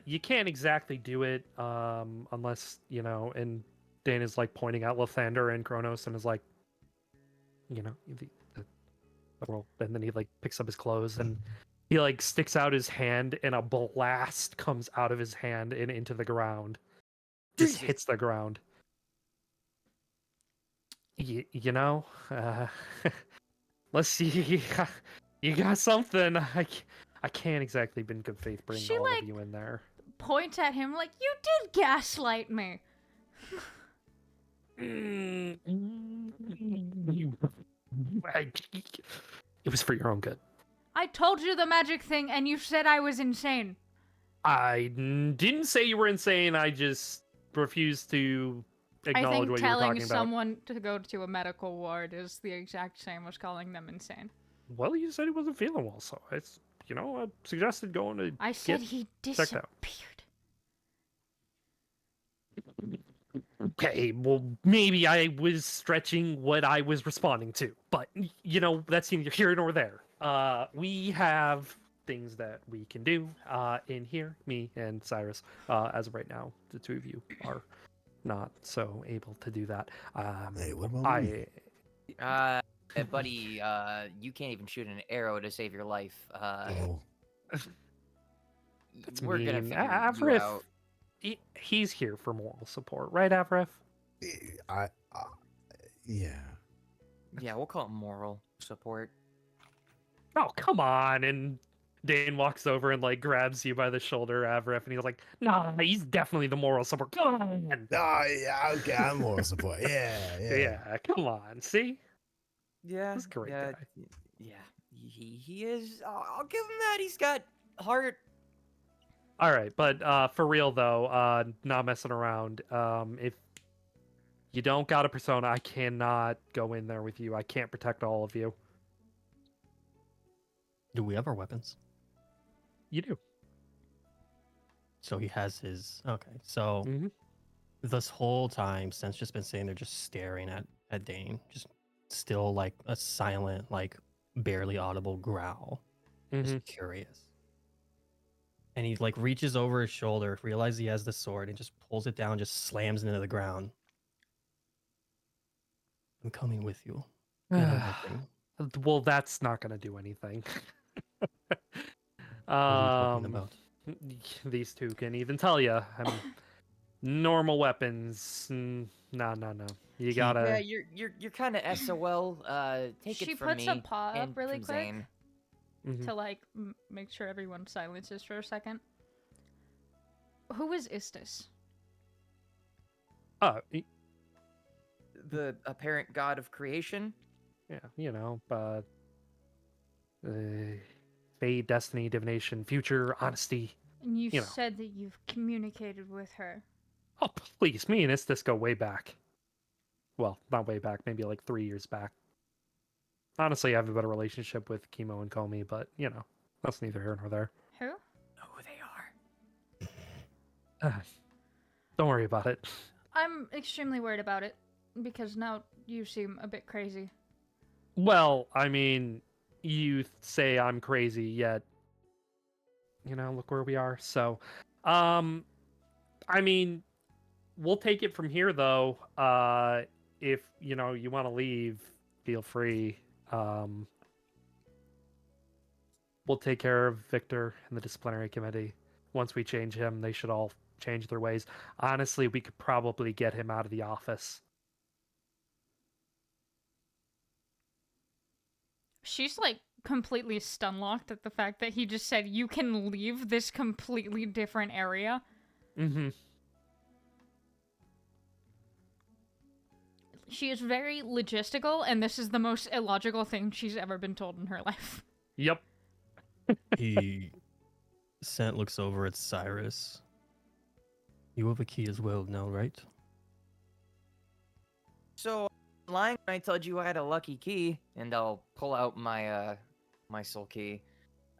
you can't exactly do it unless, and Dane is like pointing out Lathander and Kronos and is like, the world. And then he like picks up his clothes and he like sticks out his hand and a blast comes out of his hand and into the ground. Just Jesus. hits the ground. Let's see. You got something. I can't exactly be in good faith bringing She, all like, of you in there. Points at him like, you did gaslight me. It was for your own good. I told you the magic thing, and you said I was insane. Didn't say you were insane. I just refused to I acknowledge think what you were telling talking about. someone to go to a medical ward is the exact same as calling them insane. Well, you said he wasn't feeling well, so it's I suggested going to I said get he checked out. disappeared. Okay, well, maybe I was stretching what I was responding to, but that's neither here nor there. We have things that we can do in here, me and Cyrus. As of right now, the two of you are not so able to do that. Hey, what about me? Buddy, you can't even shoot an arrow to save your life. Oh, That's We're gonna mean. figure you Avrith, out. he's here for moral support, right, Avrith? I, yeah. Yeah, we'll call it moral support. Oh, come on. And Dane walks over and like grabs you by the shoulder, Avrith, and he's like, nah, he's definitely the moral support. Come on. Oh, yeah, okay, I'm moral support. Yeah, yeah. Yeah, come on. See? Yeah, He's a great yeah, guy. yeah. He is. I'll give him that. He's got heart. All right, but for real though, not messing around. If you don't got a persona, I cannot go in there with you. I can't protect all of you. Do we have our weapons? You do. So he has his. Okay, so Mhm. this whole time, Sen's just been sitting there, just staring at Dane, just still like a silent, like barely audible growl, Mhm. just curious. And he like reaches over his shoulder, realizes he has the sword, and just pulls it down, just slams it into the ground. I'm coming with you. Fear nothing. Well, that's not going to do anything. What are you talking about? These two can even tell you. Normal weapons. No. You He- gotta. Yeah, you're kind of SOL. Take She it from puts me. a paw up and really from quick. Zane. Mhm. To like make sure everyone silences for a second. Who is Istis? Oh, The apparent god of creation. yeah, fate, destiny, divination, future, honesty. And you You know. said that you've communicated with her. Oh, please, me and Istis go way back. Well, not way back, maybe like 3 years back. Honestly, I have a better relationship with Chemo and Comey, but that's neither here nor there. Who? Know who they are. Don't worry about it. I'm extremely worried about it because now you seem a bit crazy. Well, I mean, you say I'm crazy, yet look where we are. So, I mean, we'll take it from here though. If you want to leave, feel free. We'll take care of Victor and the disciplinary committee. Once we change him, they should all change their ways. Honestly, we could probably get him out of the office. She's like completely stun-locked at the fact that he just said you can leave this completely different area. Mm-hmm. She is very logistical, and this is the most illogical thing she's ever been told in her life. Yep. Sent looks over at Cyrus. You have a key as well now, right? So, lying when I told you I had a lucky key, and I'll pull out my my soul key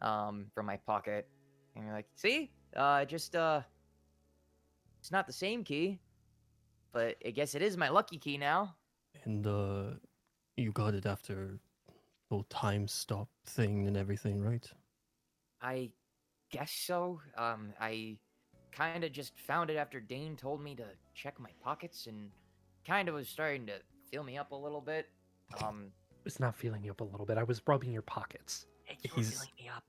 from my pocket, and you're like, see, it's not the same key, but I guess it is my lucky key now. And you got it after the time stop thing and everything, right? I guess so. I kind of just found it after Dane told me to check my pockets, and kind of was starting to fill me up a little bit. It's not feeling you up a little bit. I was rubbing your pockets. You were He's- filling me up.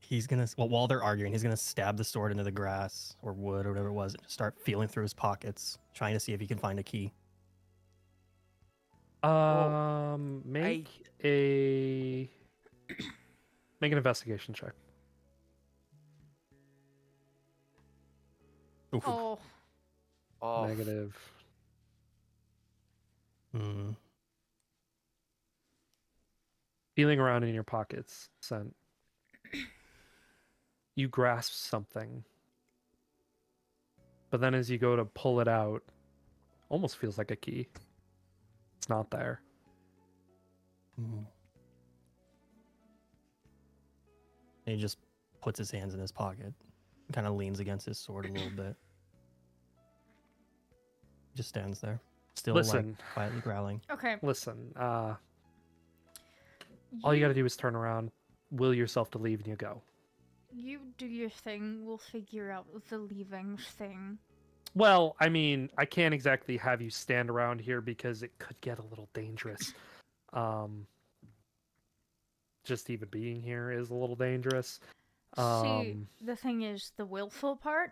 He's gonna, well, while they're arguing, he's gonna stab the sword into the grass or wood or whatever it was, and just start feeling through his pockets, trying to see if he can find a key. Make a make an investigation check. Oof. Oh, Oh, Negative. Hmm. Feeling around in your pockets, Scent, you grasp something. But then as you go to pull it out, almost feels like a key. It's not there. Mm. And he just puts his hands in his pocket, kind of leans against his sword a little bit. Just stands there, still Listen. like quietly growling. Okay. Listen, all you gotta do is turn around, will yourself to leave, and you go. You do your thing. We'll figure out the leaving thing. Well, I mean, I can't exactly have you stand around here because it could get a little dangerous. Just even being here is a little dangerous. See, the thing is the willful part,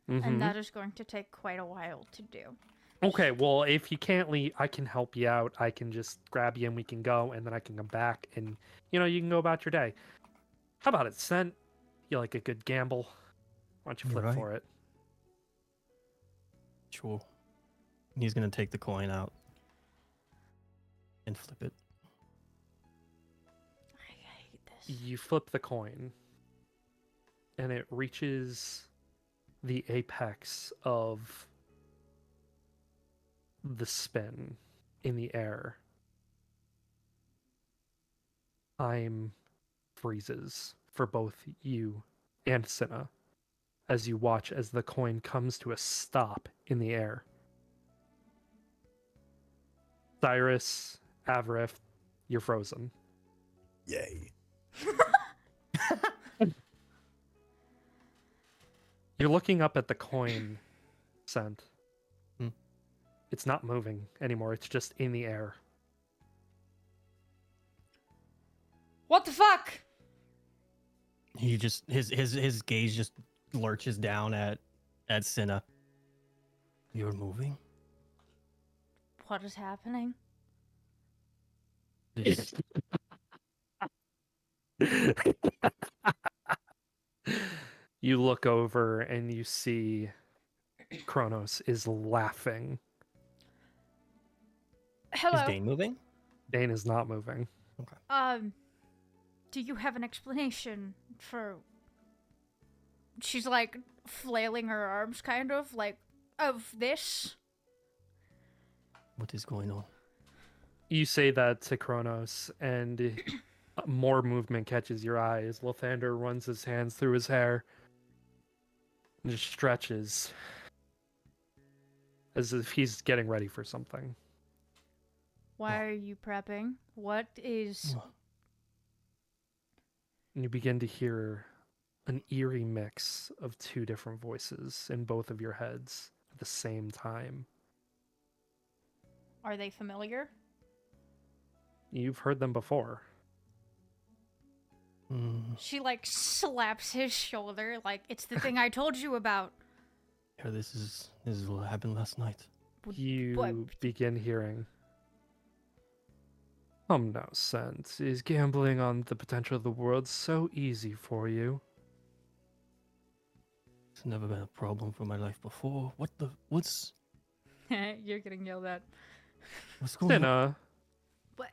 and Mhm. that is going to take quite a while to do. Okay, well, if you can't leave, I can help you out. I can just grab you and we can go, and then I can come back and, you can go about your day. How about it, Scent? You like a good gamble? Why don't you You're flip right. for it? Sure. He's gonna take the coin out and flip it. I hate this. You flip the coin, and it reaches the apex of the spin in the air. Time freezes for both you and Cinna as you watch as the coin comes to a stop in the air. Cyrus, Avarith, you're frozen. Yay. You're looking up at the coin, Scent. Hmm. It's not moving anymore. It's just in the air. What the fuck? He just his gaze just lurches down at Cinna. You're moving? What is happening? This You look over and you see Kronos is laughing. is Hello. Dane moving? Dane is not moving. Do you have an explanation for... She's like flailing her arms kind of like of this? What is going on? You say that to Kronos, and more movement catches your eye as Lathander runs his hands through his hair and just stretches as if he's getting ready for something. Why are you prepping? What is... And you begin to hear an eerie mix of two different voices in both of your heads at the same time. Are they familiar? You've heard them before. She like slaps his shoulder like it's the thing I told you about. Yeah, this is what happened last night. You begin hearing. No sense. Is gambling on the potential of the world so easy for you? It's never been a problem for my life before. What's You're getting yelled at. going on? Cinna, What?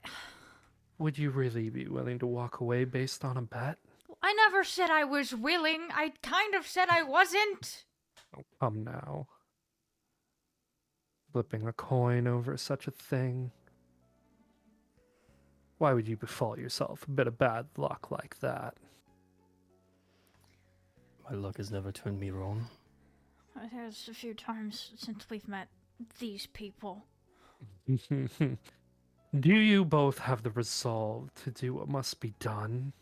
would you really be willing to walk away based on a bet? I never said I was willing. I kind of said I wasn't. Oh, come now. Flipping a coin over such a thing. Why would you befall yourself a bit of bad luck like that? My luck has never turned me wrong. It has a few times since we've met these people. Do you both have the resolve to do what must be done?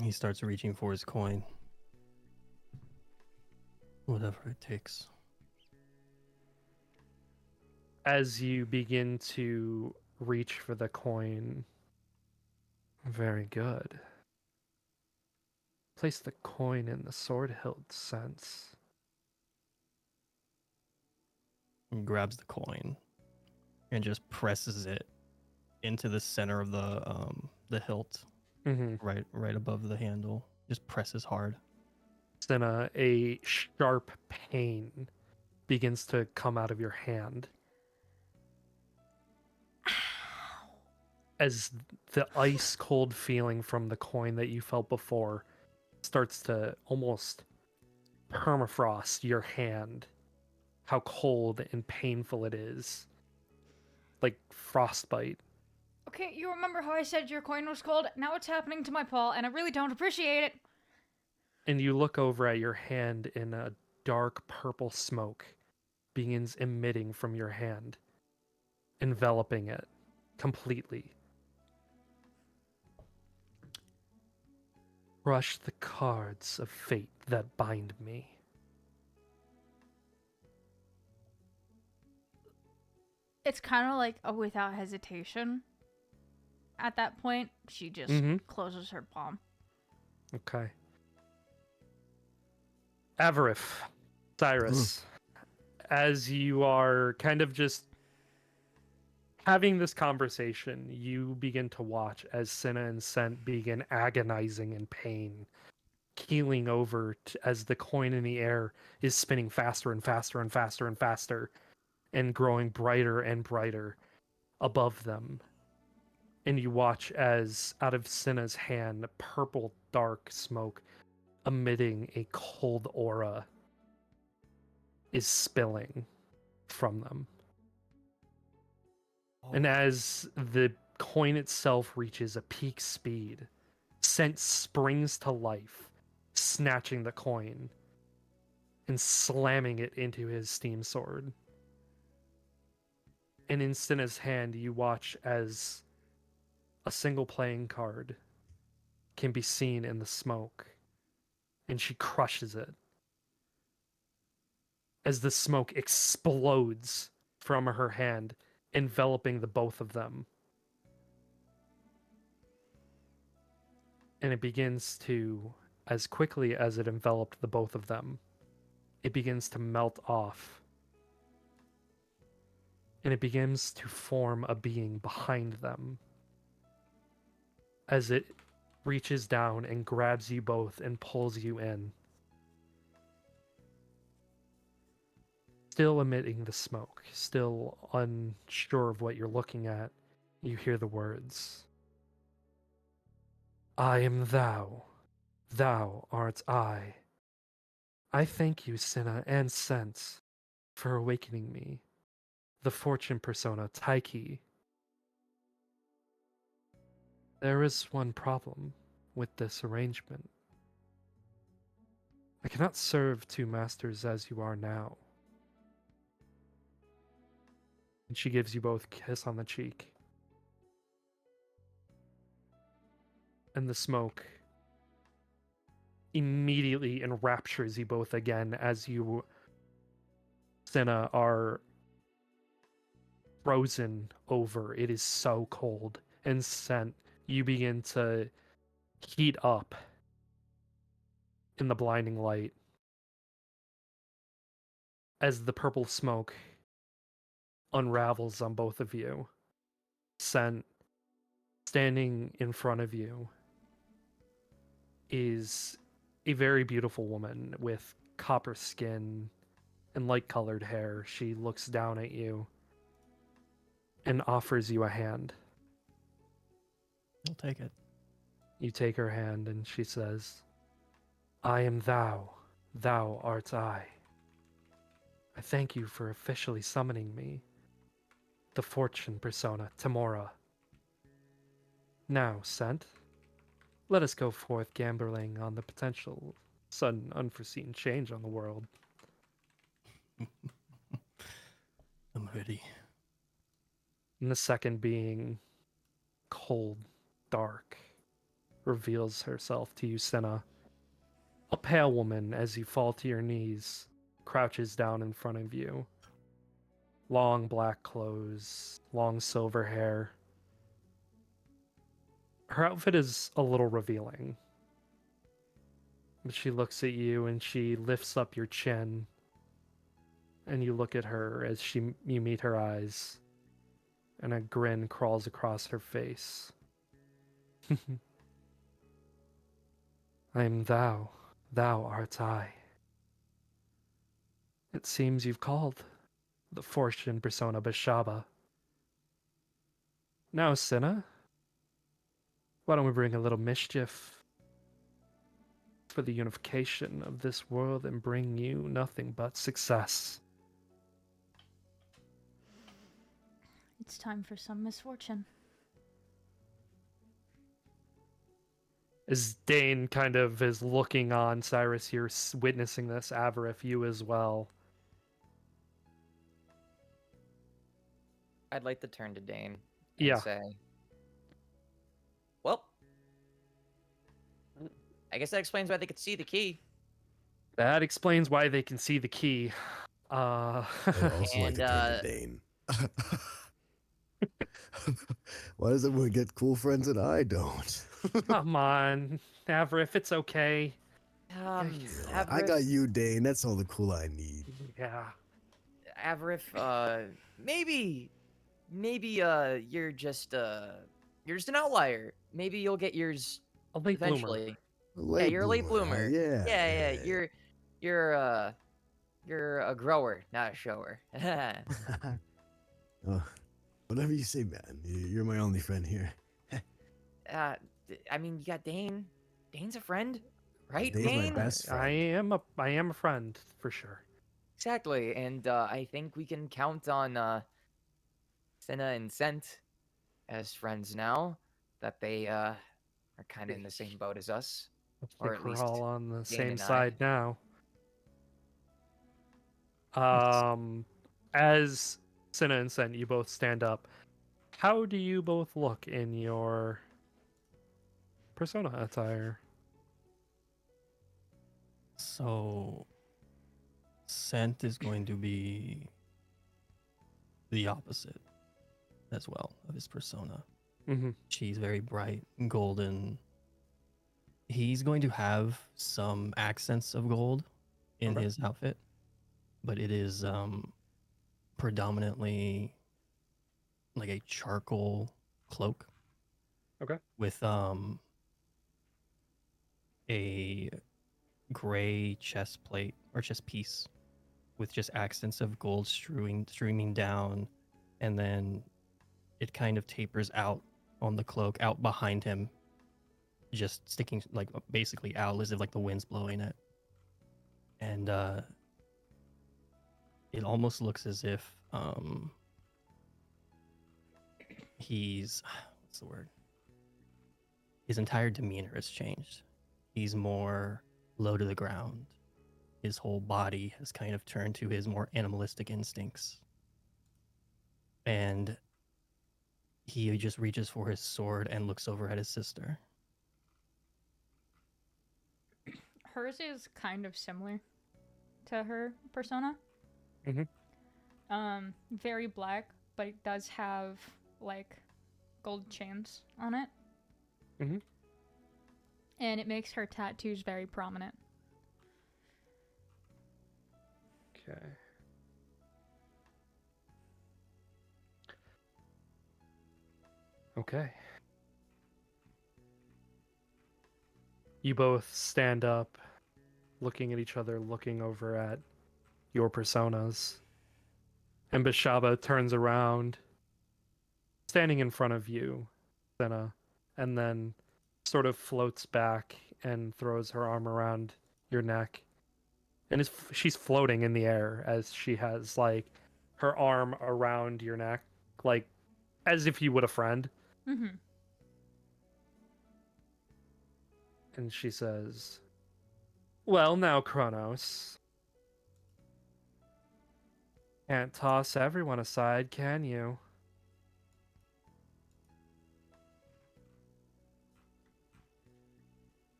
He starts reaching for his coin. Whatever it takes. As you begin to reach for the coin, very good. Place the coin in the sword hilt sense. He grabs the coin and just presses it into the center of the hilt, right above the handle. Just presses hard. Cinna, a sharp pain begins to come out of your hand. as the ice cold feeling from the coin that you felt before starts to almost permafrost your hand. How cold and painful it is. Like frostbite. Okay, you remember how I said your coin was cold? Now it's happening to my paw, and I really don't appreciate it. And you look over at your hand, and a dark purple smoke begins emitting from your hand, enveloping it completely. Crush the cards of fate that bind me. It's kind of like a without hesitation. At that point, she just Mm-hmm. closes her palm. Okay. Avarif, Cyrus, as you are kind of just having this conversation, you begin to watch as Cinna and Scent begin agonizing in pain, keeling over as the coin in the air is spinning faster and faster and faster and faster, and growing brighter and brighter above them. And you watch as out of Cinna's hand, purple dark smoke emitting a cold aura is spilling from them. And as the coin itself reaches a peak speed, Scent springs to life, snatching the coin and slamming it into his steam sword. And in Cinna's hand, you watch as a single playing card can be seen in the smoke, and she crushes it. As the smoke explodes from her hand, enveloping the both of them. And it begins to, as quickly as it enveloped the both of them, it begins to melt off. And it begins to form a being behind them. As it reaches down and grabs you both and pulls you in. Still emitting the smoke, still unsure of what you're looking at, you hear the words. I am thou. Thou art I. I thank you, Cinna and Sense, for awakening me. The fortune persona, Taiki. There is one problem with this arrangement. I cannot serve two masters as you are now. And she gives you both a kiss on the cheek. And the smoke immediately enraptures you both again as you, Cinna, are frozen over. It is so cold. And Scent, you begin to heat up in the blinding light as the purple smoke unravels on both of you. Scent, standing in front of you, is a very beautiful woman with copper skin and light colored hair. She looks down at you and offers you a hand. I'll take it. You take her hand and she says, I am thou, thou art I. I thank you for officially summoning me, the fortune persona, Tamora. Now, Scent, let us go forth gambling on the potential sudden unforeseen change on the world. I'm ready. And the second being, cold, dark, reveals herself to you, Senna. A pale woman, as you fall to your knees, crouches down in front of you. Long black clothes, long silver hair. Her outfit is a little revealing. But she looks at you and she lifts up your chin. And you look at her as you meet her eyes. And a grin crawls across her face. I am thou, thou art I. It seems you've called the fortune persona Bashaba. Now, Cinna, Why don't we bring a little mischief for the unification of this world and bring you nothing but success? It's time for some misfortune. As Dane kind of is looking on, Cyrus, you're witnessing this. Avarif, you as well. I'd like to turn to Dane and Yeah. say, well, I guess that explains why they could see the key. That explains why they can see the key. I'd also like And, to turn to Dane. Why does everyone get cool friends and I don't? Come on, Avarif, it's okay. I got you, Dane. That's all the cool I need. Yeah. Avarif, maybe you're just an outlier. Maybe you'll get yours A late bloomer. eventually. Late You're a late bloomer. Yeah. Yeah. You're a grower, not a shower. Oh, whatever you say, man. You're my only friend here. I mean, you got Dane. Dane's a friend, right? Dane's my Dane? best I friend. am a friend for sure. Exactly, and I think we can count on Senna and Scent as friends now. That they are kind of in the same boat as us, I or think at we're least all on the Dane same and I. side now. Nice. As Cinna and Sen, you both stand up. How do you both look in your persona attire? So, Scent is going to be the opposite as well of his persona. Mm-hmm. She's very bright, golden. He's going to have some accents of gold in Okay. his outfit, but it is predominantly like a charcoal cloak. Okay. With a gray chest plate or chest piece with just accents of gold streaming down, and then it kind of tapers out on the cloak out behind him, just sticking like basically out as if like the wind's blowing it. And it almost looks as if he's what's the word? His entire demeanor has changed. He's more low to the ground. His whole body has kind of turned to his more animalistic instincts. And he just reaches for his sword and looks over at his sister. Hers is kind of similar to her persona. Mhm. Very black, but it does have like gold chains on it. Mhm. And it makes her tattoos very prominent. Okay. Okay. You both stand up, looking at each other, looking over at your personas. And Bashaba turns around, standing in front of you, Senna, and then sort of floats back and throws her arm around your neck. And she's floating in the air as she has like her arm around your neck, like as if you would a friend. Mm-hmm. And she says, "Well, now, Kronos, can't toss everyone aside, can you?"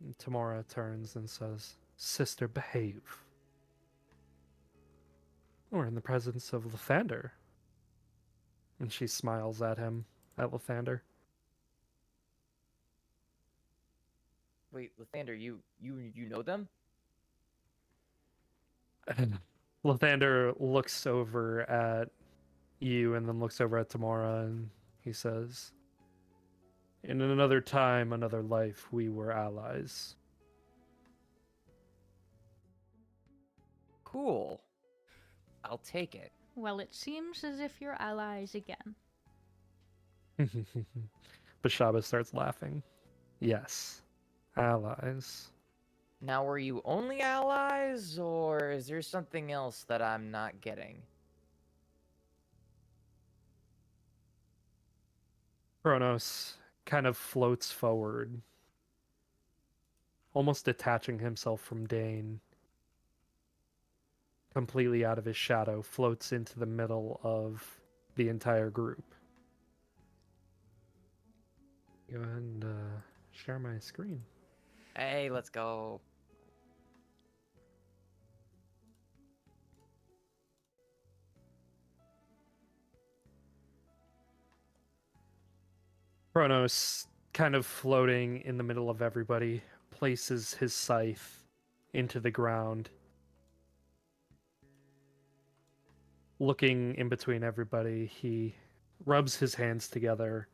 And Tamora turns and says, "Sister, behave. We're in the presence of Lathander." And she smiles at him, at Lathander. Wait, Lathander, you know them? And Lathander looks over at you and then looks over at Tamora and he says, "In another time, another life, we were allies." Cool. I'll take it. Well, it seems as if you're allies again. Bashaba starts laughing. Yes. Allies. Now, were you only allies, or is there something else that I'm not getting? Kronos kind of floats forward, almost detaching himself from Dane, completely out of his shadow, floats into the middle of the entire group. Go ahead and share my screen. Hey, let's go. Kronos, kind of floating in the middle of everybody, places his scythe into the ground, looking in between everybody. He rubs his hands together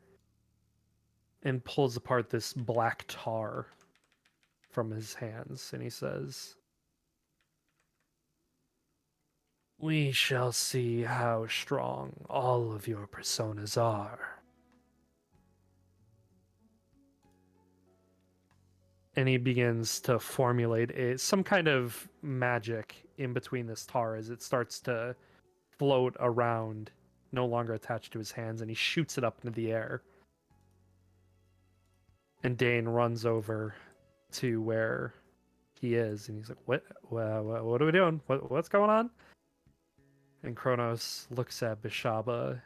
and pulls apart this black tar from his hands, and he says, "We shall see how strong all of your personas are." And he begins to formulate some kind of magic in between this tar as it starts to float around, no longer attached to his hands, and he shoots it up into the air. And Dane runs over to where he is, and he's like, What are we doing? What's going on?" And Kronos looks at Bishaba.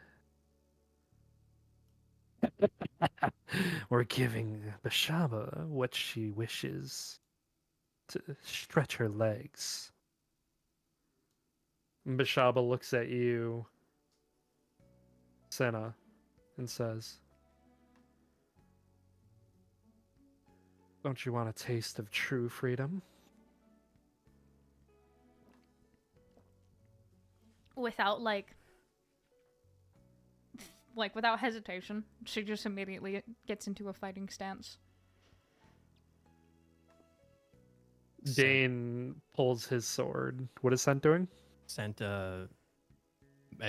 "We're giving Bishaba what she wishes, to stretch her legs." And Bishaba looks at you, Senna, and says, "Don't you want a taste of true freedom?" Without without hesitation, she just immediately gets into a fighting stance. Dane pulls his sword. What is Sent doing? Sent as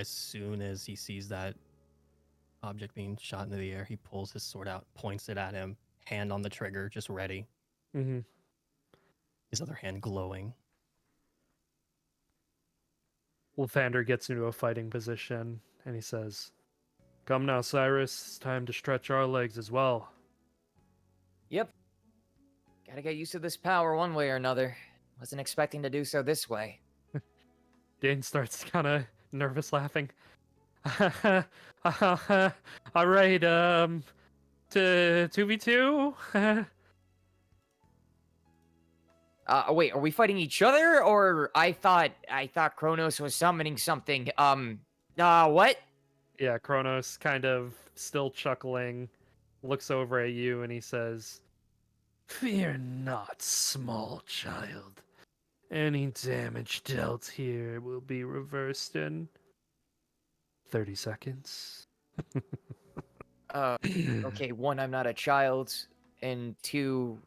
soon as he sees that object being shot into the air, he pulls his sword out, points it at him, hand on the trigger, just ready. Mm-hmm. His other hand glowing. Lathander gets into a fighting position, and he says, "Come now, Cyrus. It's time to stretch our legs as well." Yep. Gotta get used to this power one way or another. Wasn't expecting to do so this way. Dane starts kind of nervous laughing. All right, to 2v2? Wait, are we fighting each other, or I thought Kronos was summoning something. What? Yeah, Kronos, kind of still chuckling, looks over at you and he says, "Fear not, small child. Any damage dealt here will be reversed in 30 seconds." Okay, one, I'm not a child, and two,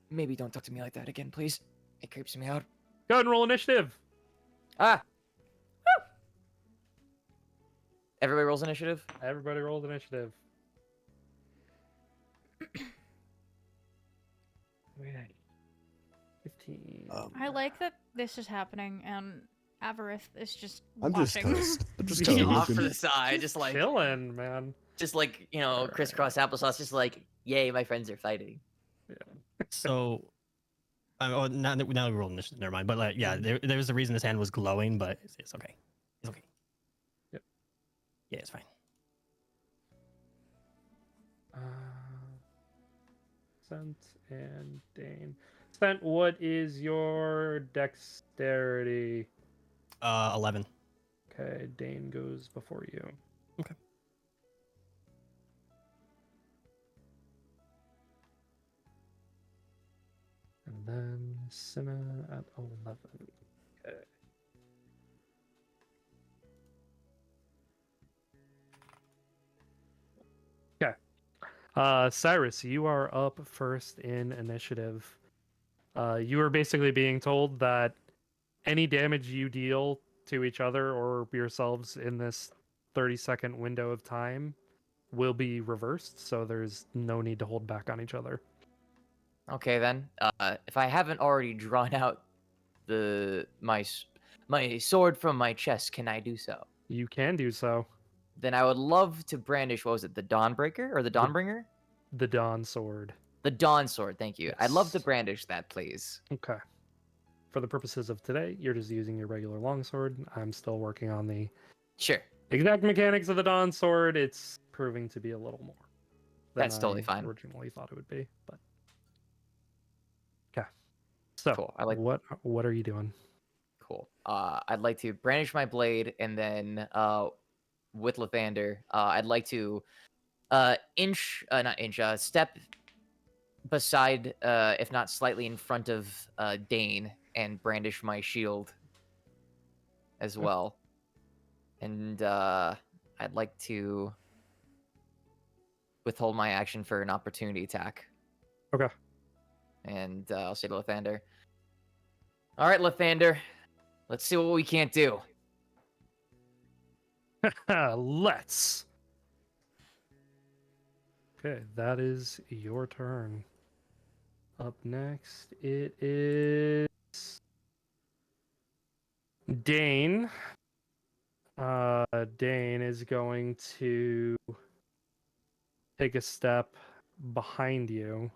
maybe don't talk to me like that again, please. It creeps me out. Go ahead and roll initiative. Ah! Woo! Everybody rolls initiative? Everybody rolled initiative. Okay. 15. I like that this is happening, and Avarith is just I'm just watching. kind of Off to looking. the side, just like, Chilling, man. crisscross applesauce, just like, yay, my friends are fighting. So, now that we rolled initiative, never mind. But there was a reason his hand was glowing, but it's okay. It's okay. Yep. Yeah, it's fine. Sent and Dane. Sent, what is your dexterity? 11. Okay, Dane goes before you. Okay. And then Cinna at 11. Okay. Okay. Cyrus, you are up first in initiative. You are basically being told that any damage you deal to each other or yourselves in this 30-second window of time will be reversed, so there's no need to hold back on each other. Okay then. If I haven't already drawn out my sword from my chest, can I do so? You can do so. Then I would love to brandish. What was it? The Dawnbreaker or the The- Dawnbringer? The Dawn Sword. The Dawn Sword. Thank you. I'd love to Yes. brandish that, please. Okay. For the purposes of today, you're just using your regular longsword. I'm still working on the Sure. exact mechanics of the Dawn Sword. It's proving to be a little more than That's totally I fine. originally thought it would be. But okay. So Cool. I like. what are you doing? Cool. I'd like to brandish my blade, and then with Lathander, I'd like to step beside, if not slightly in front of Dane, and brandish my shield as Okay. well. And I'd like to withhold my action for an opportunity attack. Okay. And I'll say to Lathander, all right, Lathander, let's see what we can't do. Let's. Okay, that is your turn. Up next, it is Dane. Dane is going to take a step behind you.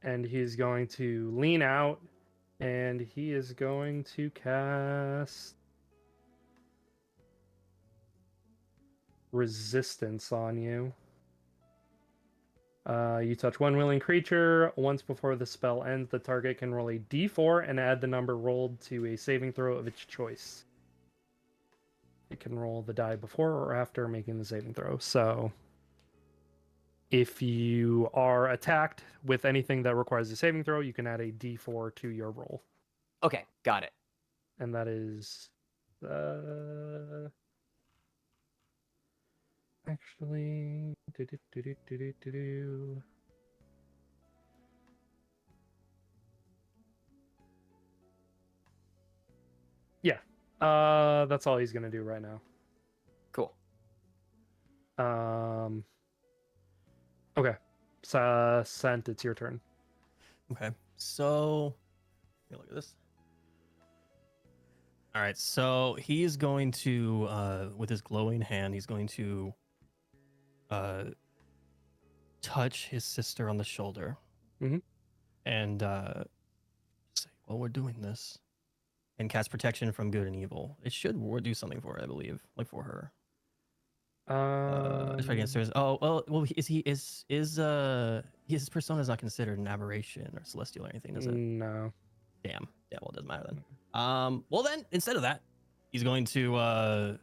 And he's going to lean out and he is going to cast Resistance on you. You touch one willing creature. Once before the spell ends, the target can roll a d4 and add the number rolled to a saving throw of its choice. It can roll the die before or after making the saving throw. So if you are attacked with anything that requires a saving throw, you can add a d4 to your roll. Okay, got it. And that is actually yeah, that's all he's gonna do right now. Cool. Okay, Sent, it's your turn. Okay, so let me look at this. All right, so he's going to, with his glowing hand, he's going to touch his sister on the shoulder, Mhm. and say, "Well, we're doing this," and cast protection from good and evil. It should do something for her, I believe, like for her. It's against hers. Oh well. His persona is not considered an aberration or celestial or anything, is it? No. Damn. Yeah. Well, it doesn't matter then. Well then, instead of that, he's going to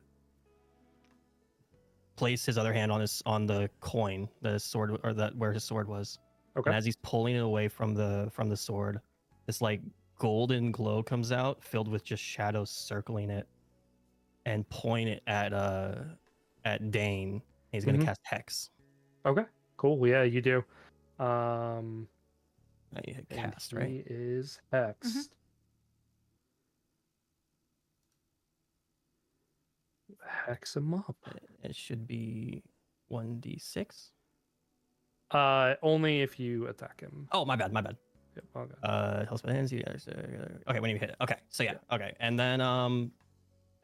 place his other hand on the coin, the sword, or that where his sword was. Okay. And as he's pulling it away from the sword, this like golden glow comes out, filled with just shadows circling it, and point it at Dane. He's gonna Mhm. cast Hex. Okay. Cool. Yeah, you do. And You hit he cast, right? is hexed. Hex him up. It should be 1d6. Only if you attack him. Oh, my bad. Yep, all good. Tell us what ends. Okay, when you hit it. Okay, so yeah. Okay, and then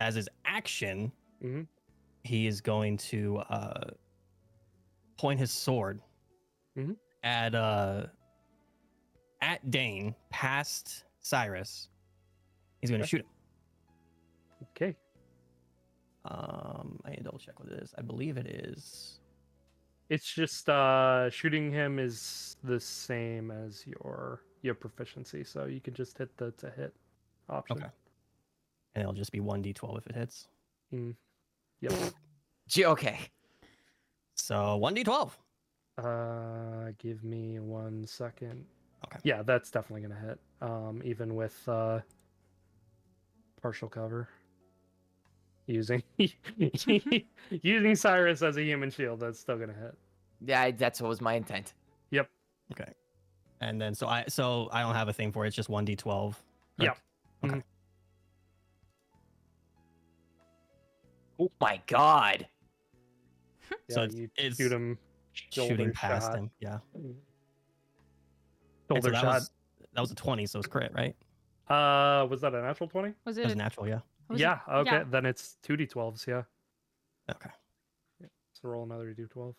as his action, Mhm. he is going to point his sword Mhm. at Dane past Cyrus. He's going to Okay. shoot him. Okay. I need to double check what it is. I believe it is. It's just shooting him is the same as your proficiency, so you can just hit the to hit option. Okay. And it'll just be 1d12 if it hits. Yep. Okay. So 1d12. Give me 1 second. Okay. Yeah, that's definitely gonna hit. Even with partial cover. Using using Cyrus as a human shield, that's still gonna hit. Yeah, that's what was my intent. Yep. Okay. And then so I don't have a thing for it. It's just 1d12. Yep. Okay. Mhm. Oh my god. So Yeah, it's, you it's shoot him. shooting shoulder past shot. him. Yeah. And Shoulder so that shot. was a 20, so it's crit, right? Was that a natural 20? Was That it? was natural, yeah. Was Yeah. It, Okay. yeah. Then it's 2d12s. Yeah. Okay. So roll another d12.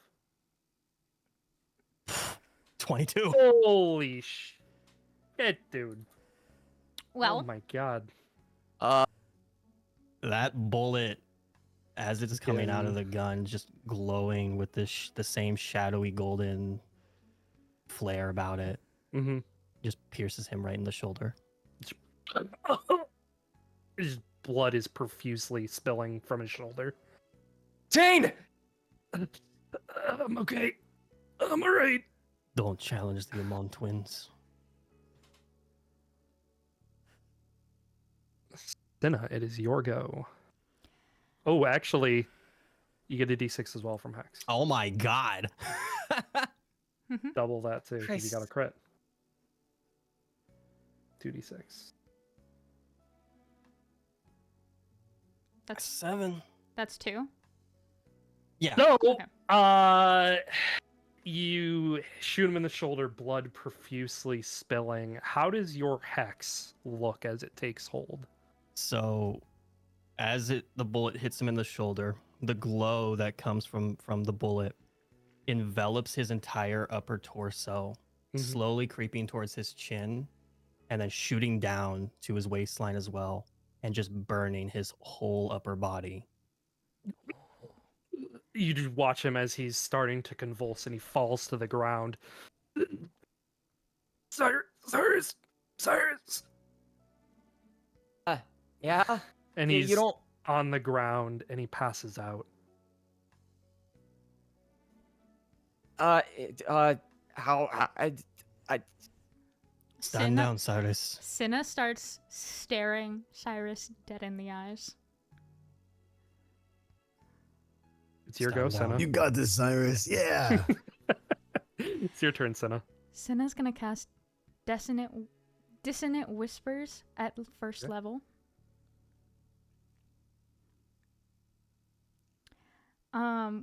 22. Holy shit, dude! Oh Well, my god. That bullet, as it's coming out of Again. the gun, just glowing with this the same shadowy golden flare about it, Mm-hmm. just pierces him right in the shoulder. His blood is profusely spilling from his shoulder. Jane! I'm okay. I'm alright. Don't challenge the Amon twins. Dinah, it is your go. Oh, actually, you get a d6 as well from Hex. Oh my god. Double that too, because you got a Christ. crit. 2d6. that's 7. that's 2. Yeah. No. Okay. You shoot him in the shoulder, blood profusely spilling. How does your hex look as it takes hold? So as the bullet hits him in the shoulder, the glow that comes from the bullet envelops his entire upper torso, Mhm. slowly creeping towards his chin and then shooting down to his waistline as well and just burning his whole upper body. You just watch him as he's starting to convulse and he falls to the ground. Cyrus! Yeah? And You he's don't... on the ground and he passes out. How... I... Stand down, Cyrus. Cinna starts staring Cyrus dead in the eyes. It's your Stand go, down. Senna. You got this, Cyrus. Yeah. It's your turn, Senna. Cinna's gonna cast dissonant whispers at first Okay. level.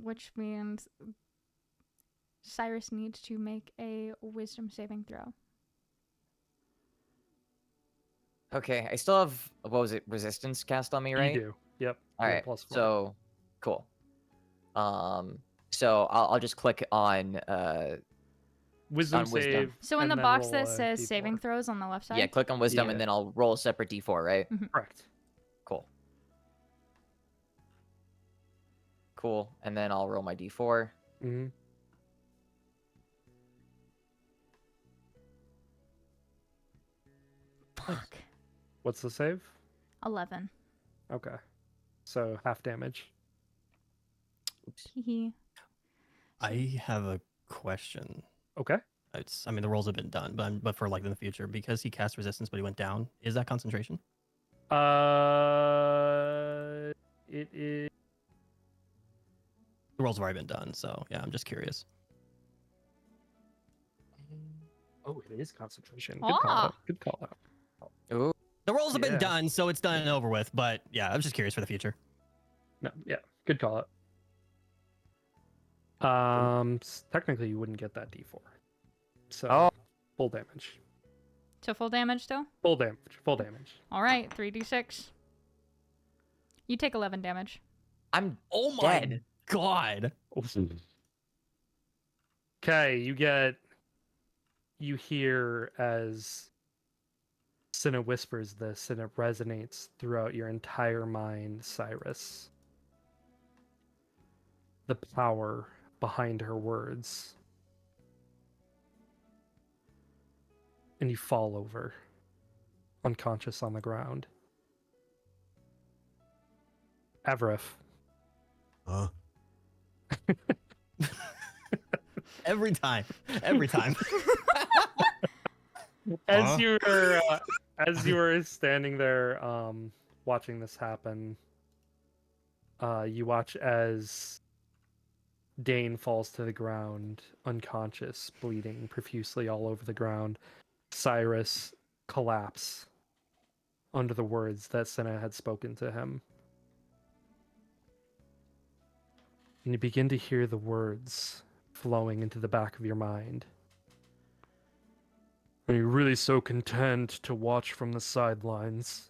Which means Cyrus needs to make a wisdom saving throw. Okay, I still have... What was it? Resistance cast on me, right? You do. Yep. All you have right. +4. So, cool. So I'll just click on Wisdom on wisdom. save. So in and the then box roll that a says D4. saving throws on the left side. Yeah, click on wisdom Yeah. and then I'll roll a separate d4, right? Correct. Cool. Cool. And then I'll roll my d4. Mm-hmm. Fuck. What's the save? 11. Okay. So half damage. Oops. Hee. I have a question. Okay. I mean, the rolls have been done, but for like in the future, because he cast resistance, but he went down. Is that concentration? It is. The rolls have already been done, so yeah, I'm just curious. Oh, it is concentration. Good call Ah. out. Good call out. Ooh. The rolls have Yeah. been done, so it's done and over with. But yeah, I'm just curious for the future. No, yeah, good call out. Technically you wouldn't get that D4. So Oh. full damage. So full damage still? Full damage. Full damage. All right, 3d6. You take 11 damage. I'm Oh my dead. god! Okay, you hear as Cinna whispers this and it resonates throughout your entire mind, Cyrus. The power behind her words. And you fall over, unconscious on the ground. Avrif. Huh? Every time, every time. As Huh? you were standing there, watching this happen, you watch as Dane falls to the ground, unconscious, bleeding profusely all over the ground. Cyrus collapse under the words that Senna had spoken to him. And you begin to hear the words flowing into the back of your mind. Are you really so content to watch from the sidelines?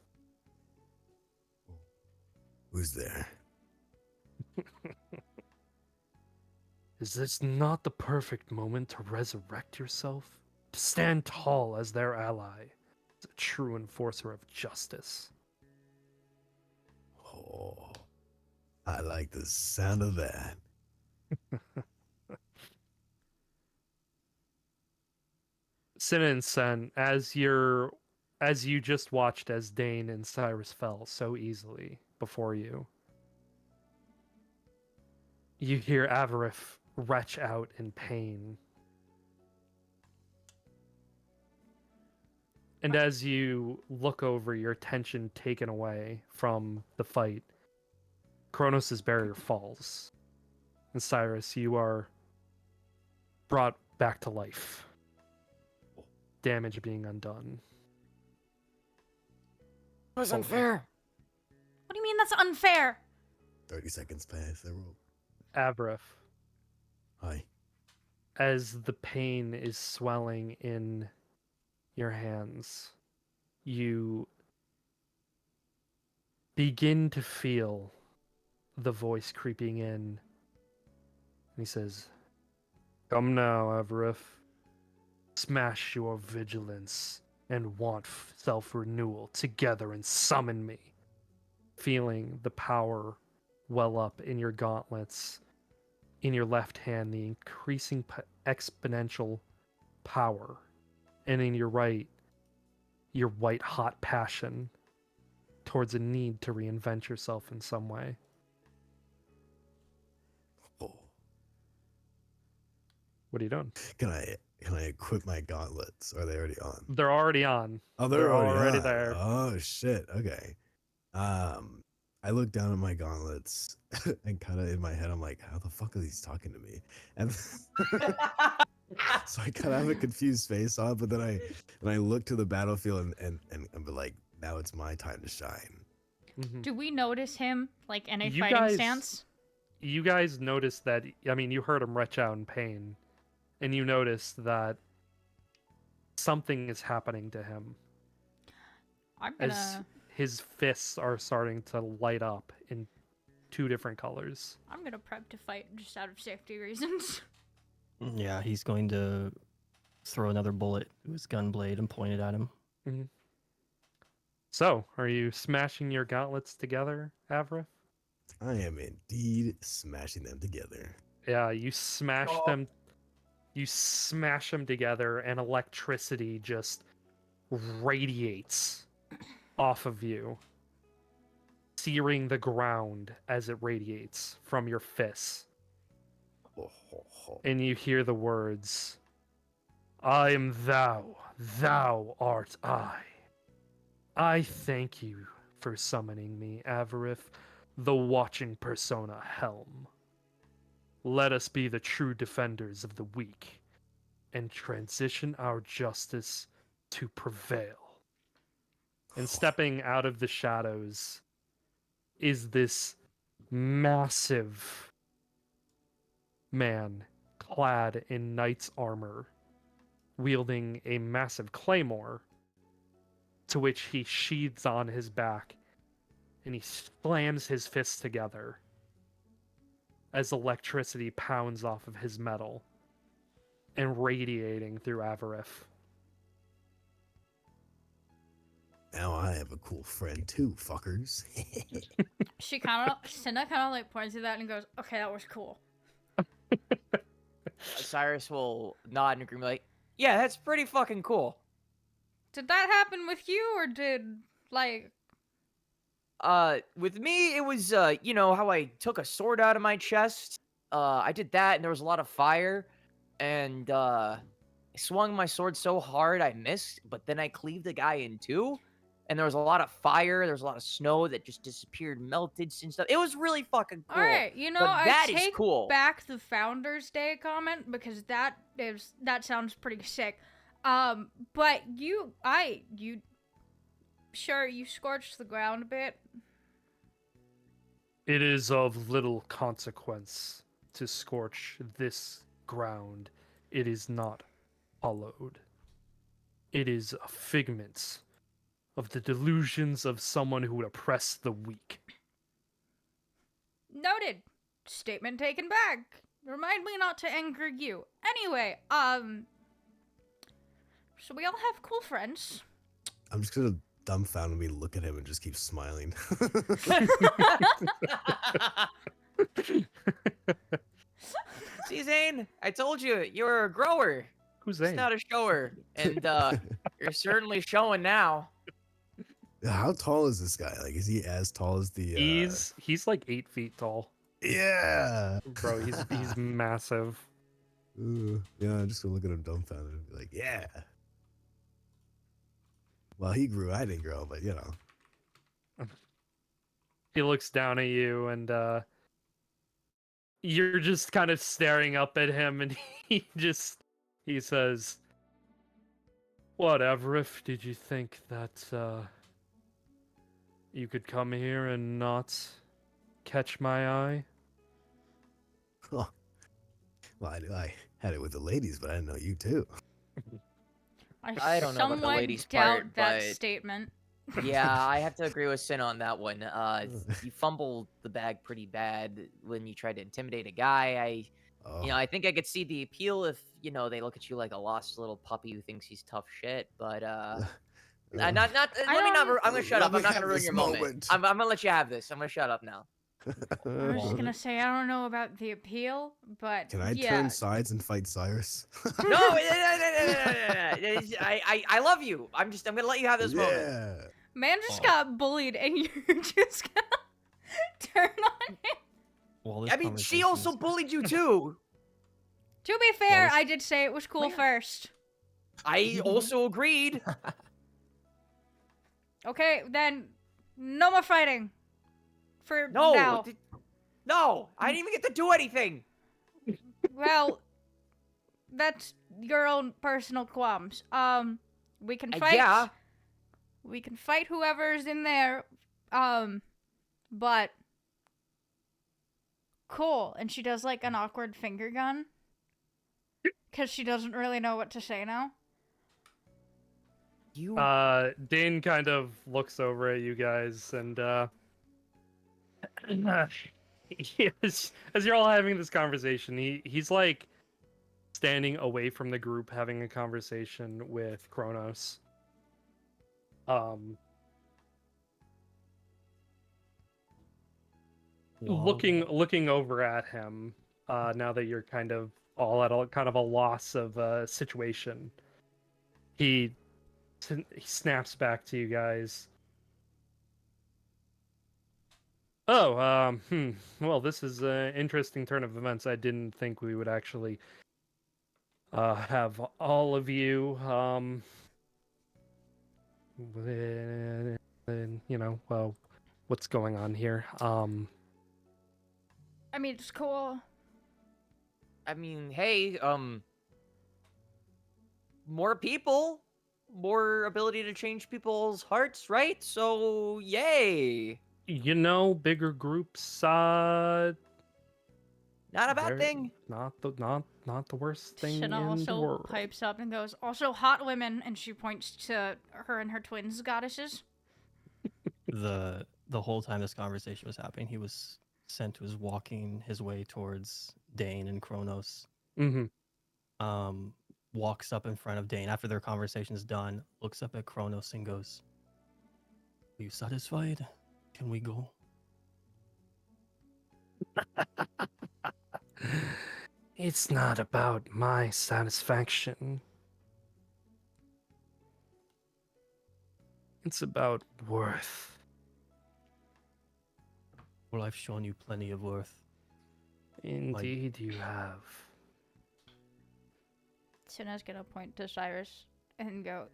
Who's there? Is this not the perfect moment to resurrect yourself? To stand tall as their ally, as a true enforcer of justice? Oh, I like the sound of that. Sin and Sen, as you just watched as Dane and Cyrus fell so easily before you, you hear Avarif retch out in pain. And as you look over, your attention taken away from the fight, Kronos' barrier falls. And Cyrus, you are brought back to life. Damage being undone. It was unfair. What do you mean that's unfair? 30 seconds past the rope. Avarif, Hi. as the pain is swelling in your hands, you begin to feel the voice creeping in. And he says, "Come now, Avarif. Smash your vigilance and want self-renewal together and summon me." Feeling the power well up in your gauntlets, in your left hand, the increasing exponential power, and in your right, your white hot passion towards a need to reinvent yourself in some way. Oh. What are you doing? Can I equip my gauntlets? Are they already on? They're already on. Oh, they're already on. there. Oh shit. Okay. I look down at my gauntlets and kind of in my head, I'm like, how the fuck are these talking to me? And so I kind of have a confused face on, but then I look to the battlefield and be like, now it's my time to shine. Mhm. Do we notice him, like, in a You fighting guys- stance? You guys noticed that, I mean, you heard him retch out in pain, and you noticed that something is happening to him I'm as gonna... his fists are starting to light up in two different colors. I'm gonna prep to fight just out of safety reasons. Yeah, he's going to throw another bullet to his gun blade and point it at him. So, are you smashing your gauntlets together, Avrith? I am indeed smashing them together. Yeah, you smash them. You smash them together, and electricity just radiates off of you, searing the ground as it radiates from your fists. Ho, ho, ho. And you hear the words, "I am thou, thou art I. I thank you for summoning me, Avarith, the watching persona Helm. Let us be the true defenders of the weak, and transition our justice to prevail." And stepping out of the shadows is this massive man clad in knight's armor, wielding a massive claymore, to which he sheathes on his back, and he slams his fists together as electricity pounds off of his metal and radiating through Avarith. Now I have a cool friend too, fuckers. Cinna kind of like points at that and goes, "Okay, that was cool." Cyrus will nod and agree, like, yeah, that's pretty fucking cool. Did that happen with you, or did, like... With me, it was, you know, how I took a sword out of my chest. I did that, and there was a lot of fire, and, I swung my sword so hard I missed, but then I cleaved the guy in two, and there was a lot of fire, there was a lot of snow that just disappeared, melted and stuff. It was really fucking cool. Alright, you know, but I that is take cool. back the Founders Day comment, because that sounds pretty sick. But you sure, you scorched the ground a bit. It is of little consequence, to scorch this ground. It is not hallowed. It is a figment of the delusions of someone who would oppress the weak. Noted. Statement taken back. Remind me not to anger you. Anyway, so we all have cool friends. I'm just gonna dumbfoundedly look at him and just keep smiling. See, Zane, I told you, you're a grower. Who's It's Zane? not a shower. And you're certainly showing now. How tall is this guy? Like, is he as tall as the? He's like 8 feet tall, Yeah. bro. He's massive. Yeah, I'm just gonna look at him dumbfounded and be like, yeah. Well, he grew. I didn't grow, but you know. He looks down at you, and you're just kind of staring up at him, and he says, "Whatever. If did you think that you could come here and not catch my eye?" Oh. Well, I had it with the ladies, but I didn't know you too. I don't know about the somewhat ladies doubt part, that but- statement. Yeah, I have to agree with Sin on that one. You fumbled the bag pretty bad when you tried to intimidate a guy. Oh. I think I could see the appeal if, they look at you like a lost little puppy who thinks he's tough shit, but I'm gonna shut up. I'm not gonna ruin your moment. I'm gonna let you have this. I'm gonna shut up now. I was just gonna say, I don't know about the appeal, but Can I yeah. turn sides and fight Cyrus? No, I love you. I'm gonna let you have this moment. Yeah. Man just got bullied, and you're just gonna turn on him. Well, this I mean, she conversation also is- bullied you too. To be fair, this- I did say it was cool first. I also agreed. Okay, then no more fighting. For No, now. no, I didn't even get to do anything. Well, that's your own personal qualms. We can fight. Yeah. We can fight whoever's in there. But cool. And she does like an awkward finger gun. Because she doesn't really know what to say now. You. Dane kind of looks over at you guys, and as you're all having this conversation, he's like standing away from the group, having a conversation with Kronos. Looking over at him, now that you're kind of all at kind of a loss of situation, he snaps back to you guys. Oh, well, this is an interesting turn of events. I didn't think we would actually have all of you, well, what's going on here? I mean, it's cool. I mean, hey, more people, more ability to change people's hearts, right? So, yay! Bigger groups, not Not a bad thing. Not the worst thing Shana in the also world. pipes up and goes, also hot women, and she points to her and her twins goddesses. The whole time this conversation was happening, he was walking his way towards Dane and Kronos. Mm-hmm. Walks up in front of Dane after their conversation's done, looks up at Kronos and goes, "Are you satisfied? Can we go?" It's not about my satisfaction. It's about worth. Well, I've shown you plenty of worth. Indeed, you have. Sina's gonna point to Cyrus and go,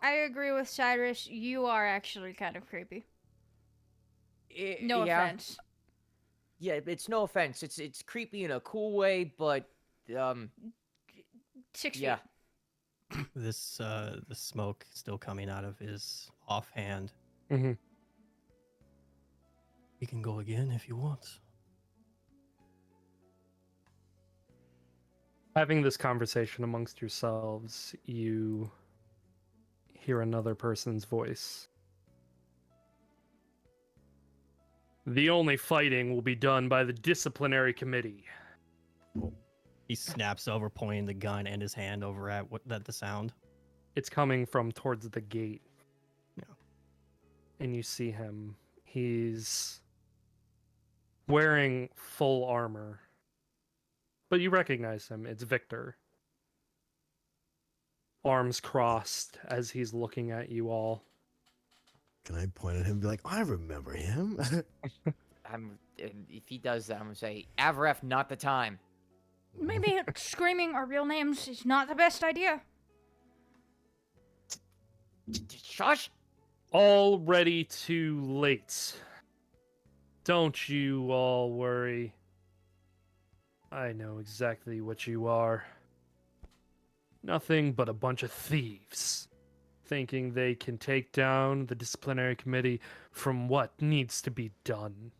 I agree with Cyrus. You are actually kind of creepy. No yeah. offense. Yeah, it's no offense. It's creepy in a cool way, but 6 yeah. feet. This the smoke still coming out of his offhand. Mm-hmm. We can go again if you want. Having this conversation amongst yourselves, you hear another person's voice. The only fighting will be done by the disciplinary committee. He snaps over, pointing the gun and his hand over at the sound. It's coming from towards the gate. Yeah. And you see him. He's wearing full armor. But you recognize him. It's Victor. Arms crossed as he's looking at you all. Can I point at him and be like, I remember him? If he does that, I'm gonna say, Avref, not the time. Maybe screaming our real names is not the best idea. Shush! Already too late. Don't you all worry. I know exactly what you are. Nothing but a bunch of thieves. Thinking they can take down the disciplinary committee from what needs to be done.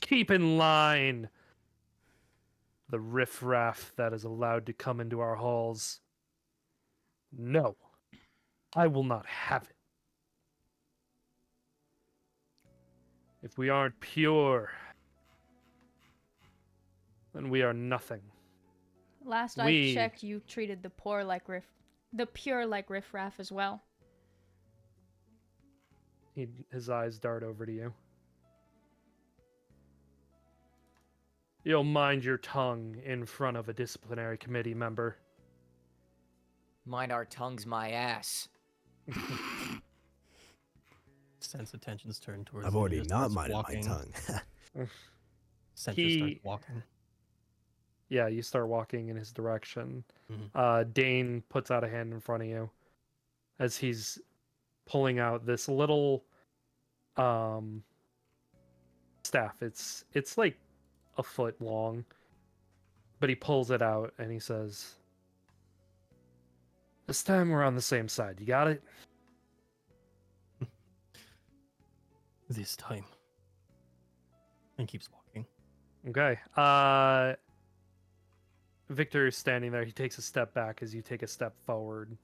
Keep in line. The riffraff that is allowed to come into our halls. No. I will not have it. If we aren't pure, then we are nothing. Last We- I checked, you treated the pure like riffraff as well. His eyes dart over to you. You'll mind your tongue in front of a disciplinary committee member. Mind our tongues, my ass. Sense attention's turned towards I've him, he already just not starts minded my walking. tongue. Sent He- just starts walking. Yeah, you start walking in his direction. Mhm. Dane puts out a hand in front of you as he's pulling out this little staff. It's like a foot long, but he pulls it out and he says, "This time we're on the same side. You got it?" This time. And keeps walking. Okay. Victor is standing there. He takes a step back as you take a step forward.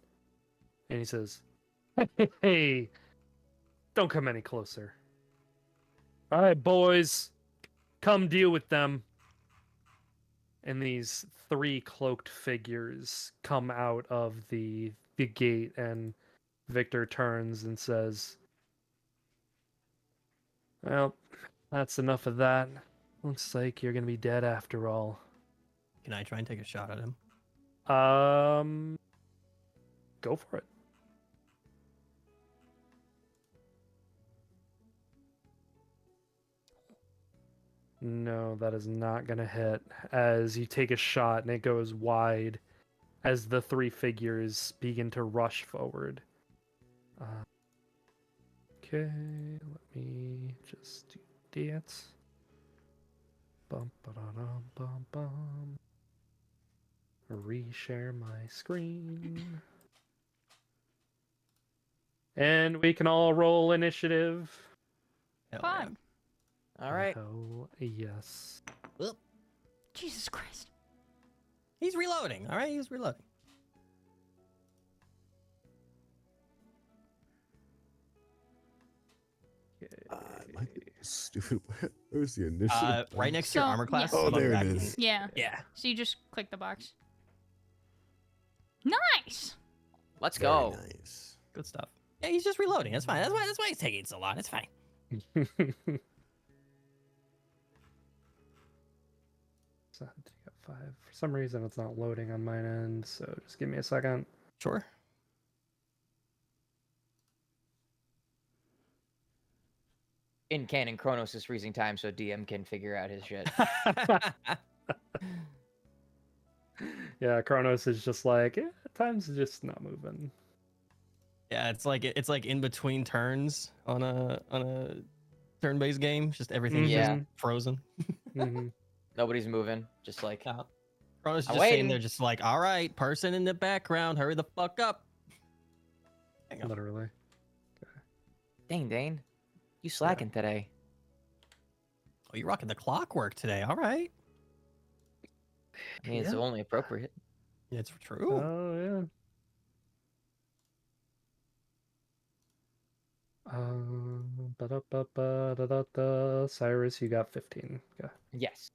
And he says, Hey, don't come any closer. All right, boys, come deal with them." And these three cloaked figures come out of the gate, and Victor turns and says, "Well, that's enough of that. Looks like you're gonna be dead after all." Can I try and take a shot at him? Go for it. No, that is not gonna hit. As you take a shot and it goes wide, as the three figures begin to rush forward. Okay, let me just do dance. Bum ba da dum bum bum. Reshare my screen. And we can all roll initiative. Hell yeah. Fun. All right. Hell yes. Jesus Christ. He's reloading. All right, he's reloading. My stupid. Where's the initiative? Right next to your So, armor class. yeah. Oh, above the there it back is. button. Yeah. Yeah. So you just click the box. Nice. Let's Very go. nice. Good stuff. Yeah, he's just reloading. That's fine. That's why he's taking so long. It's fine. So, you got 5. For some reason, it's not loading on mine end, so just give me a second. Sure. In canon, Kronos is freezing time, so DM can figure out his shit. Yeah, Kronos is just like, time's just not moving. Yeah, it's like in between turns on a turn-based game. Just everything's Yeah. just frozen. Mhm. Nobody's moving. Just like, Kronos is I'm just sitting waiting. there, just like, all right, person in the background, hurry the fuck up. Hang on. Literally. dang, Dane. You slacking today. Oh, you're rocking the clockwork today. All right. I mean, it's Yeah. only appropriate. Yeah, it's true. Oh yeah. Ba-da-ba-ba-da-da-da. Cyrus, you got 15. Okay. Yes.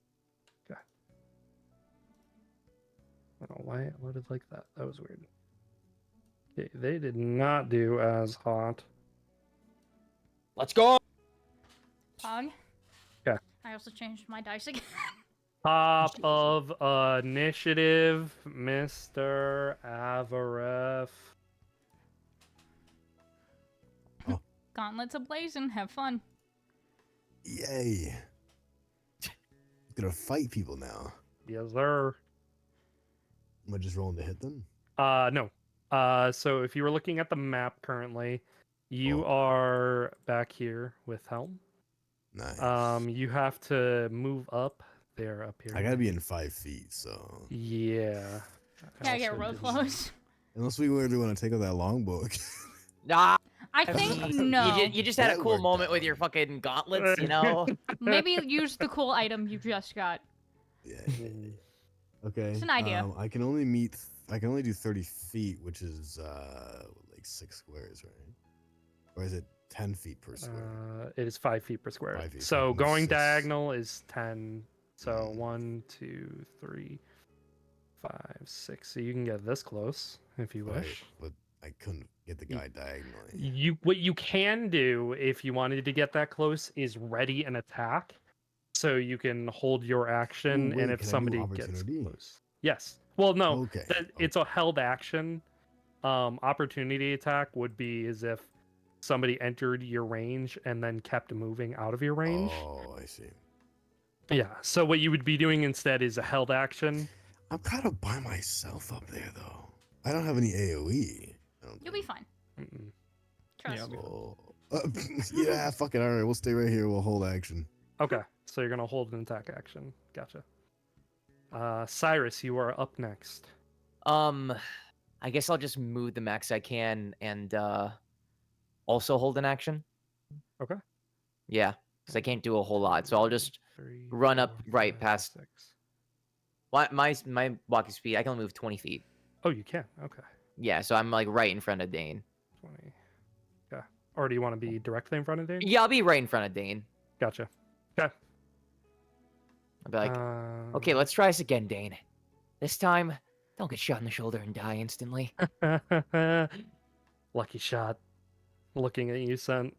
I don't know why it loaded like that. That was weird. Okay, they did not do as hot. Let's go. Pog. Okay. I also changed my dice again. Top of initiative, Mr. Avaref. Gauntlets ablazing. Have fun. Yay. Gonna fight people now. Yes, sir. Am I just rolling to hit them? No. So if you were looking at the map currently, you Oh. are back here with Helm. Nice. You have to move up. They're up here. I gotta be in 5 feet, so. Yeah. Gotta get Also real didn't- close. Unless we really want to take out that longbow. Nah. I think no. You just had a That cool worked moment with out. your fucking gauntlets, you know? Maybe use the cool item you just got. Yeah. Okay. It's an idea. I can only do 30 feet, which is like 6 squares, right? Or is it 10 feet per square? It is 5 feet per square. 5 feet, So fucking going 6. diagonal is 10. So 1, 2, 3, 5, 6. So you can get this close if you Right, wish. but I couldn't get the guy diagonally. What you can do if you wanted to get that close is ready an attack, so you can hold your action, Ooh, wait, and if can I do somebody gets opportunity? close, yes. Well, no, Okay. it's a held action. Opportunity attack would be as if somebody entered your range and then kept moving out of your range. Oh, I see. Yeah. So what you would be doing instead is a held action. I'm kind of by myself up there, though. I don't have any AoE. You'll be fine. Mm-mm. Trust. Yeah, fuck it. All right, we'll stay right here. We'll hold action. Okay. So you're gonna hold an attack action. Gotcha. Cyrus, you are up next. I guess I'll just move the max I can and also hold an action. Okay. Yeah, because I can't do a whole lot, so I'll just 3, run up 4, right 5, past- 6. my walking speed. I can only move 20 feet. Oh, you can. Okay. Yeah, so I'm like right in front of Dane. 20. Okay. Or do you want to be directly in front of Dane? Yeah, I'll be right in front of Dane. Gotcha. Okay. I'll be like, okay, let's try this again, Dane. This time, don't get shot in the shoulder and die instantly. Lucky shot. Looking at you, Sent.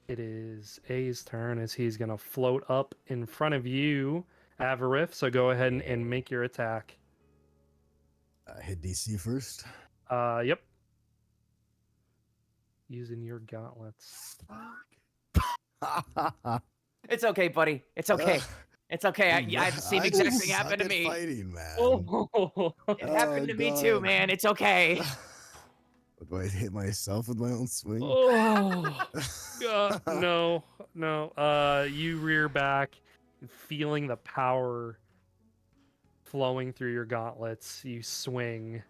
It is A's turn as he's gonna float up in front of you, Avarif. So go ahead and make your attack. Hit DC first. Yep. Using your gauntlets. It's okay, buddy. It's okay. It's okay. I had the same exact thing happen to me. Fighting, man. Oh, It happened Oh, to me too, God. man. It's okay. Do I hit myself with my own swing? oh. God, no. You rear back, feeling the power flowing through your gauntlets. You swing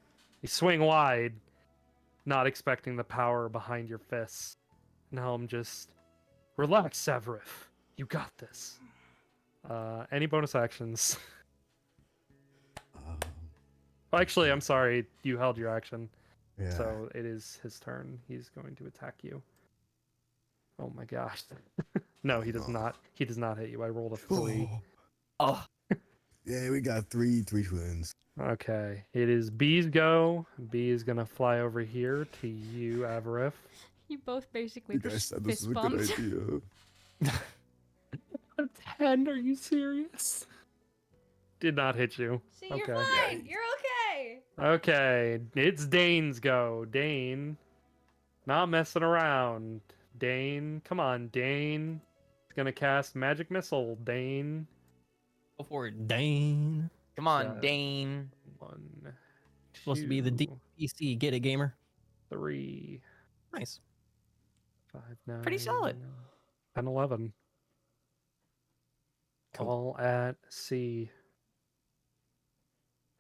wide, not expecting the power behind your fists. Now I'm just relax, Severith. You got this. Any bonus actions? Actually, I'm sorry. You held your action. Yeah. So it is his turn. He's going to attack you. Oh my gosh. No, he does not. He does not hit you. I rolled a 3. Oh, Yeah, we got three twins. Okay. It is B's go. B is going to fly over here to you, Avarif. You both basically You guys just said this fist is a good bumped. idea. A 10? Are you serious? Did not hit you. See, you're Okay. fine. You're okay. Okay. It's Dane's go. Dane. Not messing around. Dane. Come on, Dane. He's going to cast Magic Missile. Dane. Go for it, Dane. come on, Yeah. Dane. 1, Supposed to be the 2, DC. Get it, gamer. 3, Nice. 5, 9. Pretty solid. 10, 11. Cool. All at sea.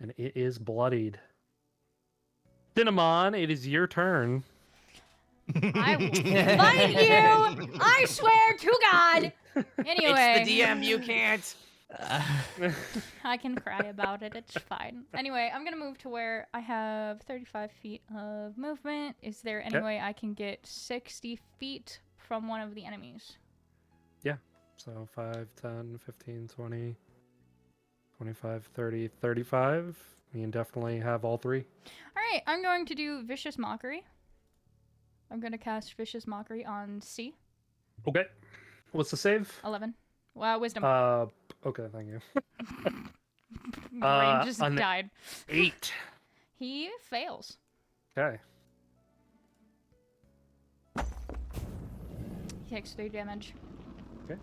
And it is bloodied. Cinnamon, it is your turn. I will fight you. I swear to God. Anyway. It's the DM. You can't. I can cry about it. It's fine. Anyway, I'm gonna move to where I have 35 feet of movement. Is there any Okay. way I can get 60 feet from one of the enemies? So 5, 10, 15, 20, 25, 30, 35. You can definitely have all three. All right, I'm going to do Vicious Mockery. I'm gonna cast Vicious Mockery on C. Okay. What's the save? 11. Wisdom. Okay, thank you. Brain just on the died. 8. He fails. Okay. He takes 3 damage. Okay.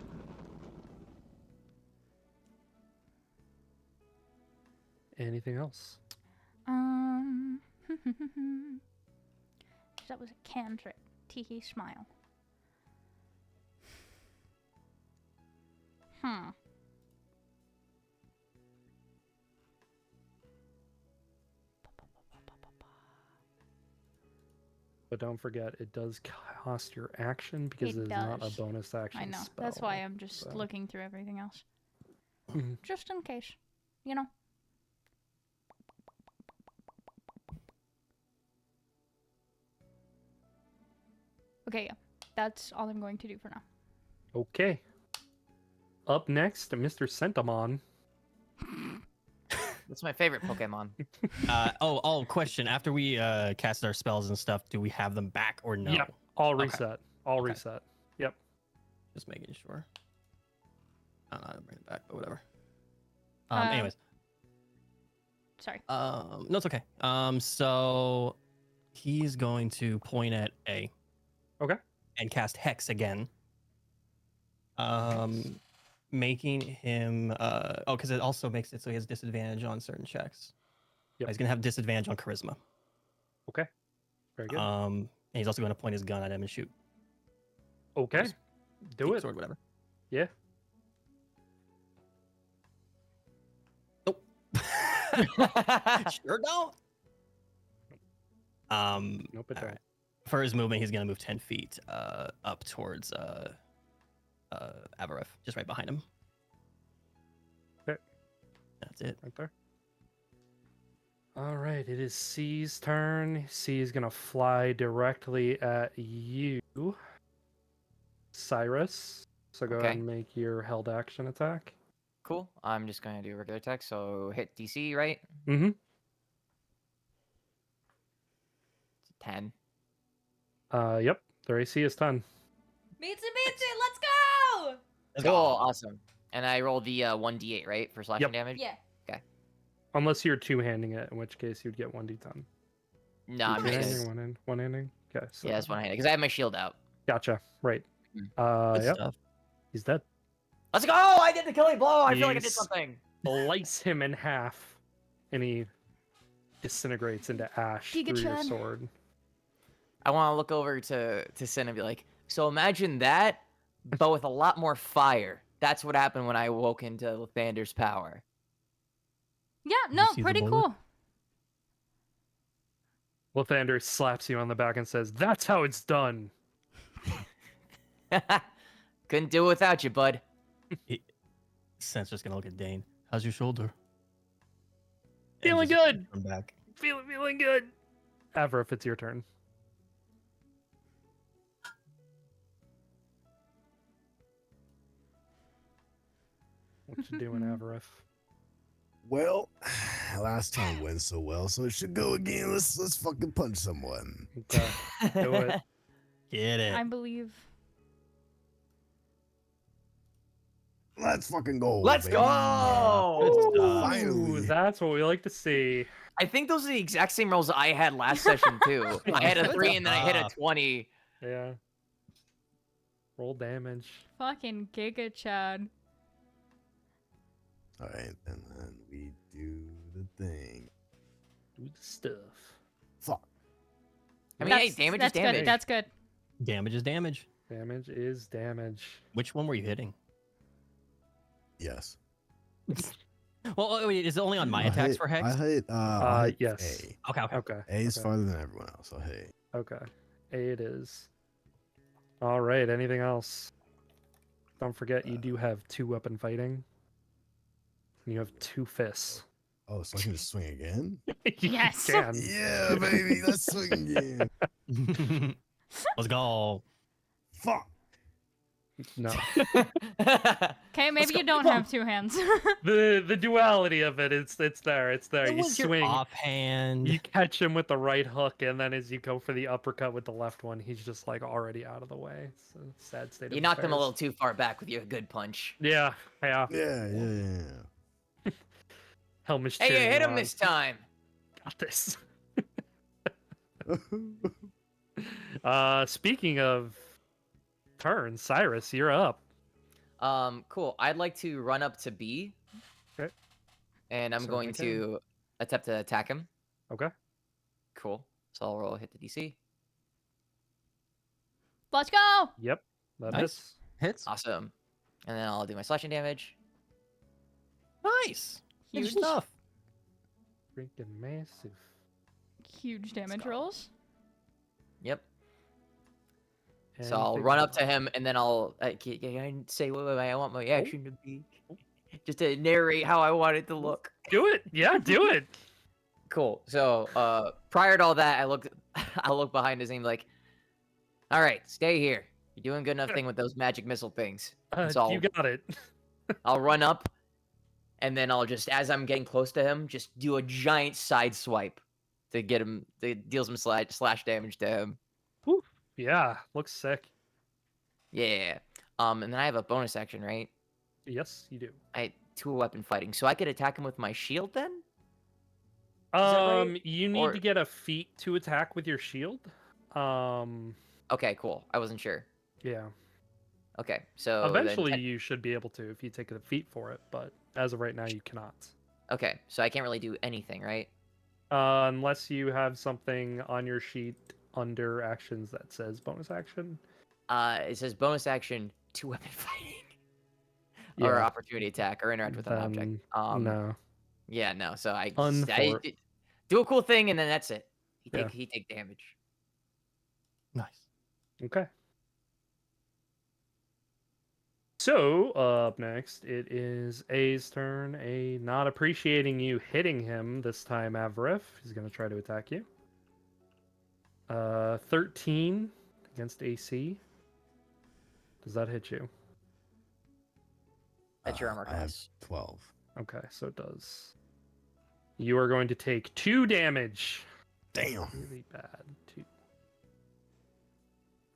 Anything else? That was a cantrip. Teehee smile. But don't forget, it does cost your action because It it is not a does. bonus action I know. spell. That's why I'm just so. looking through everything else. Mhm. Just in case. You know? Okay, yeah. That's all I'm going to do for now. Okay. Up next, Mr. Sentamon. That's my favorite Pokemon. Question. After we cast our spells and stuff, do we have them back or no? Yep. All Okay. reset. All Okay. reset. Yep. Just making sure. I don't know how to bring it back, but whatever. Uh, Anyways. Sorry. No, it's okay. So he's going to point at A. Okay. And cast Hex again. Making him because it also makes it so he has disadvantage on certain checks. Yep. He's gonna have disadvantage on charisma. Okay. Very good. And he's also gonna point his gun at him and shoot. Okay. Just Do deep it. sword, whatever. Yeah. Nope. Sure don't. Nope, it all don't. right. For his movement, he's gonna move 10 feet up towards Avaref, just right behind him. Okay. That's it. Right there. All right, it is C's turn. C is gonna fly directly at you, Cyrus. So go ahead Okay. and make your held action attack. Cool. I'm just gonna do a regular attack, so hit DC, right? Mm-hmm. 10. Yep. Their AC is 10. Beats it, let's go! Let's Cool, go. awesome. And I rolled the 1d8, right, for slashing Yep. damage? Yeah. Unless you're two-handing it, in which case you'd get 1d10. No, I'm just Two-handing, gonna... one-handing? Okay, so... Yeah, that's one handed, because I have my shield out. Gotcha. Right. Good Yep. stuff. He's dead. Let's go! I did the killing blow! I feel like I did Yes. something! Slice him in half, and he disintegrates into ash through your Giga-chan. sword. I want to look over to Sin and be like, so imagine that, but with a lot more fire. That's what happened when I woke into Lathander's power. Yeah, you no, see the pretty bullet? cool. Lathander slaps you on the back and says, "That's how it's done." Couldn't do it without you, bud. Sen's just gonna look at Dane. How's your shoulder? And Feeling just good. Come back. Feeling good. Avaref, it's your turn. What you doing, Avaref? Well, last time went so well, so it should go again. Let's fucking punch someone. Okay. Do it. Get it. I believe. Let's fucking go. Let's baby. go! Good stuff. Finally. Ooh, that's what we like to see. I think those are the exact same rolls I had last session, too. I had a 3 and then I hit a 20. Yeah. Roll damage. Fucking Giga Chad. All right, and then we do the thing. Do the stuff. Fuck. I mean, hey, damage is that's damage. Good. That's good. Damage is damage. Damage is damage. Which one were you hitting? Yes. Well, wait, is it only on my attacks for Hex? I hit. I hit yes. A. Okay. Okay. A is okay. farther than everyone else. So hey. Okay. A it is. All right. Anything else? Don't forget, you do have 2-weapon fighting. You have 2 fists. Oh, so I can just swing again? You Yes. can. Yeah, baby, let's swing again. Let's go. Fuck. No. Okay, maybe you don't have 2 hands. The duality of it, it's there. It's there. It You was your swing. offhand. You catch him with the right hook, and then as you go for the uppercut with the left one, he's just like already out of the way. It's a sad state of You knocked him a affairs. little too far back with your good punch. Yeah, yeah. Yeah. Helmish Hey, you cheering hit you him on. this time. Got this. Speaking of turns, Cyrus, you're up. Cool. I'd like to run up to B. Okay. And I'm Certainly going can. to attempt to attack him. Okay. Cool. So I'll roll hit the DC. Let's go! Yep. That Nice. hits. Hits. Awesome. And then I'll do my slashing damage. Nice. Good Huge. stuff. Freaking massive. Huge damage go. rolls. Yep. So I'll run up to him, and then I'll say what I want my action to be, just to narrate how I want it to look. Do it. Yeah, do it. Cool. So prior to all that, I look behind his name like, all right, stay here. You're doing good enough thing with those magic missile things. So You got it. I'll run up, and then I'll just, as I'm getting close to him, just do a giant side swipe to get him, to deal some slash damage to him. Whew. Yeah, looks sick. Yeah. And then I have a bonus action, right? Yes, you do. I tool weapon fighting, so I could attack him with my shield then. that right? You need Or- to get a feat to attack with your shield. Okay, cool. I wasn't sure. Yeah. Okay, so then Eventually, you should be able to if you take a feat for it, but as of right now, you cannot. okay, so I can't really do anything, right? Unless you have something on your sheet under actions that says bonus action. It says bonus action to weapon fighting, or Yeah, opportunity attack, or interact with an object. then no. Yeah, no. So I Unfor- do a cool thing, and then that's it. He Yeah. take damage. Nice. Okay. So, up next, it is A's turn. A not appreciating you hitting him this time, Avarif. He's going to try to attack you. 13 against AC. Does that hit you? That's your armor I have class. 12. Okay, so it does. You are going to take 2 damage. Damn. Really bad. 2.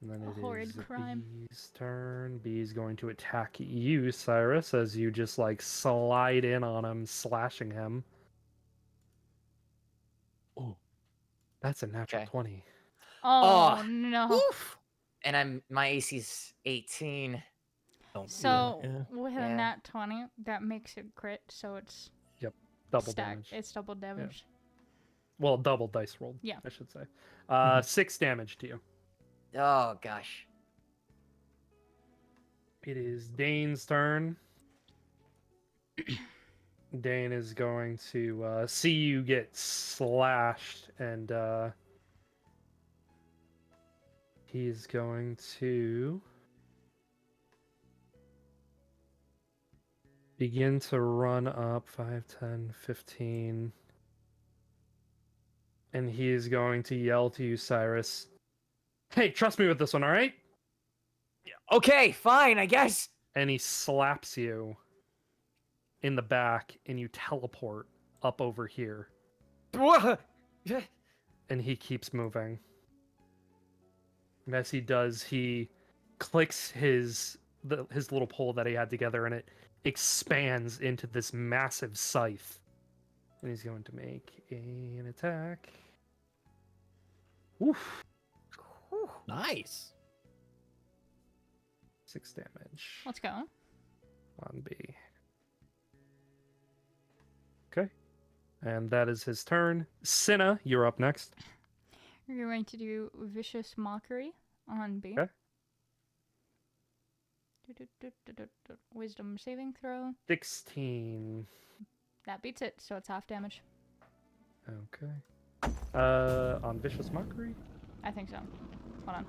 And then A it horrid is crime. B's turn. B's going to attack you, Cyrus, as you just like slide in on him, slashing him. Oh, that's a natural Okay. 20. Oh, Oh, no. Oof. And my AC's 18. Don't So, yeah. with a Yeah. nat 20, that makes it crit, so it's Double stacked. damage. It's double damage. Well, double dice rolled. Yeah. I should say. 6 damage to you. Oh gosh. It is Dane's turn. Dane is going to see you get slashed, and he's going to begin to run up 5, 10, 15. And he is going to yell to you, Cyrus. Hey, trust me with this one, all right? Okay, fine, I guess. And he slaps you in the back, and you teleport up over here. And he keeps moving. And as he does, he clicks his little pole that he had together, and it expands into this massive scythe. And he's going to make an attack. Oof. Nice. 6 damage Let's go. on B. Okay. And that is his turn. Cinna, you're up next. You're going to do Vicious Mockery on B. Okay. Wisdom saving throw. 16. That beats it, so it's half damage. Okay. On Vicious Mockery? I think so. Hold on.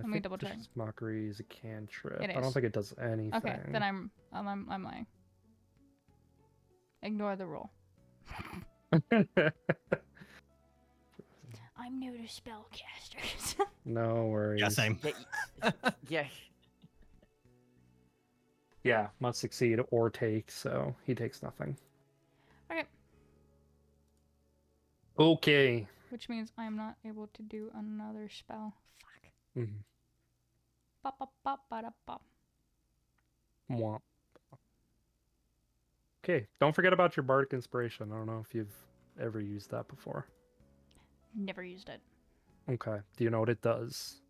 I me think double check. Vicious Mockery is a cantrip. It I don't is. think it does anything. Okay, then I'm lying. Ignore the roll. I'm new to spellcasters. No worries. Yeah, same. Yeah. Yeah, must succeed or take, so he takes nothing. Okay. Okay. Which means I am not able to do another spell. Fuck. Mhm. Bop, bop, bop, ba, bop. Mwah. Okay, don't forget about your bardic inspiration. I don't know if you've ever used that before. Never used it. Okay, do you know what it does?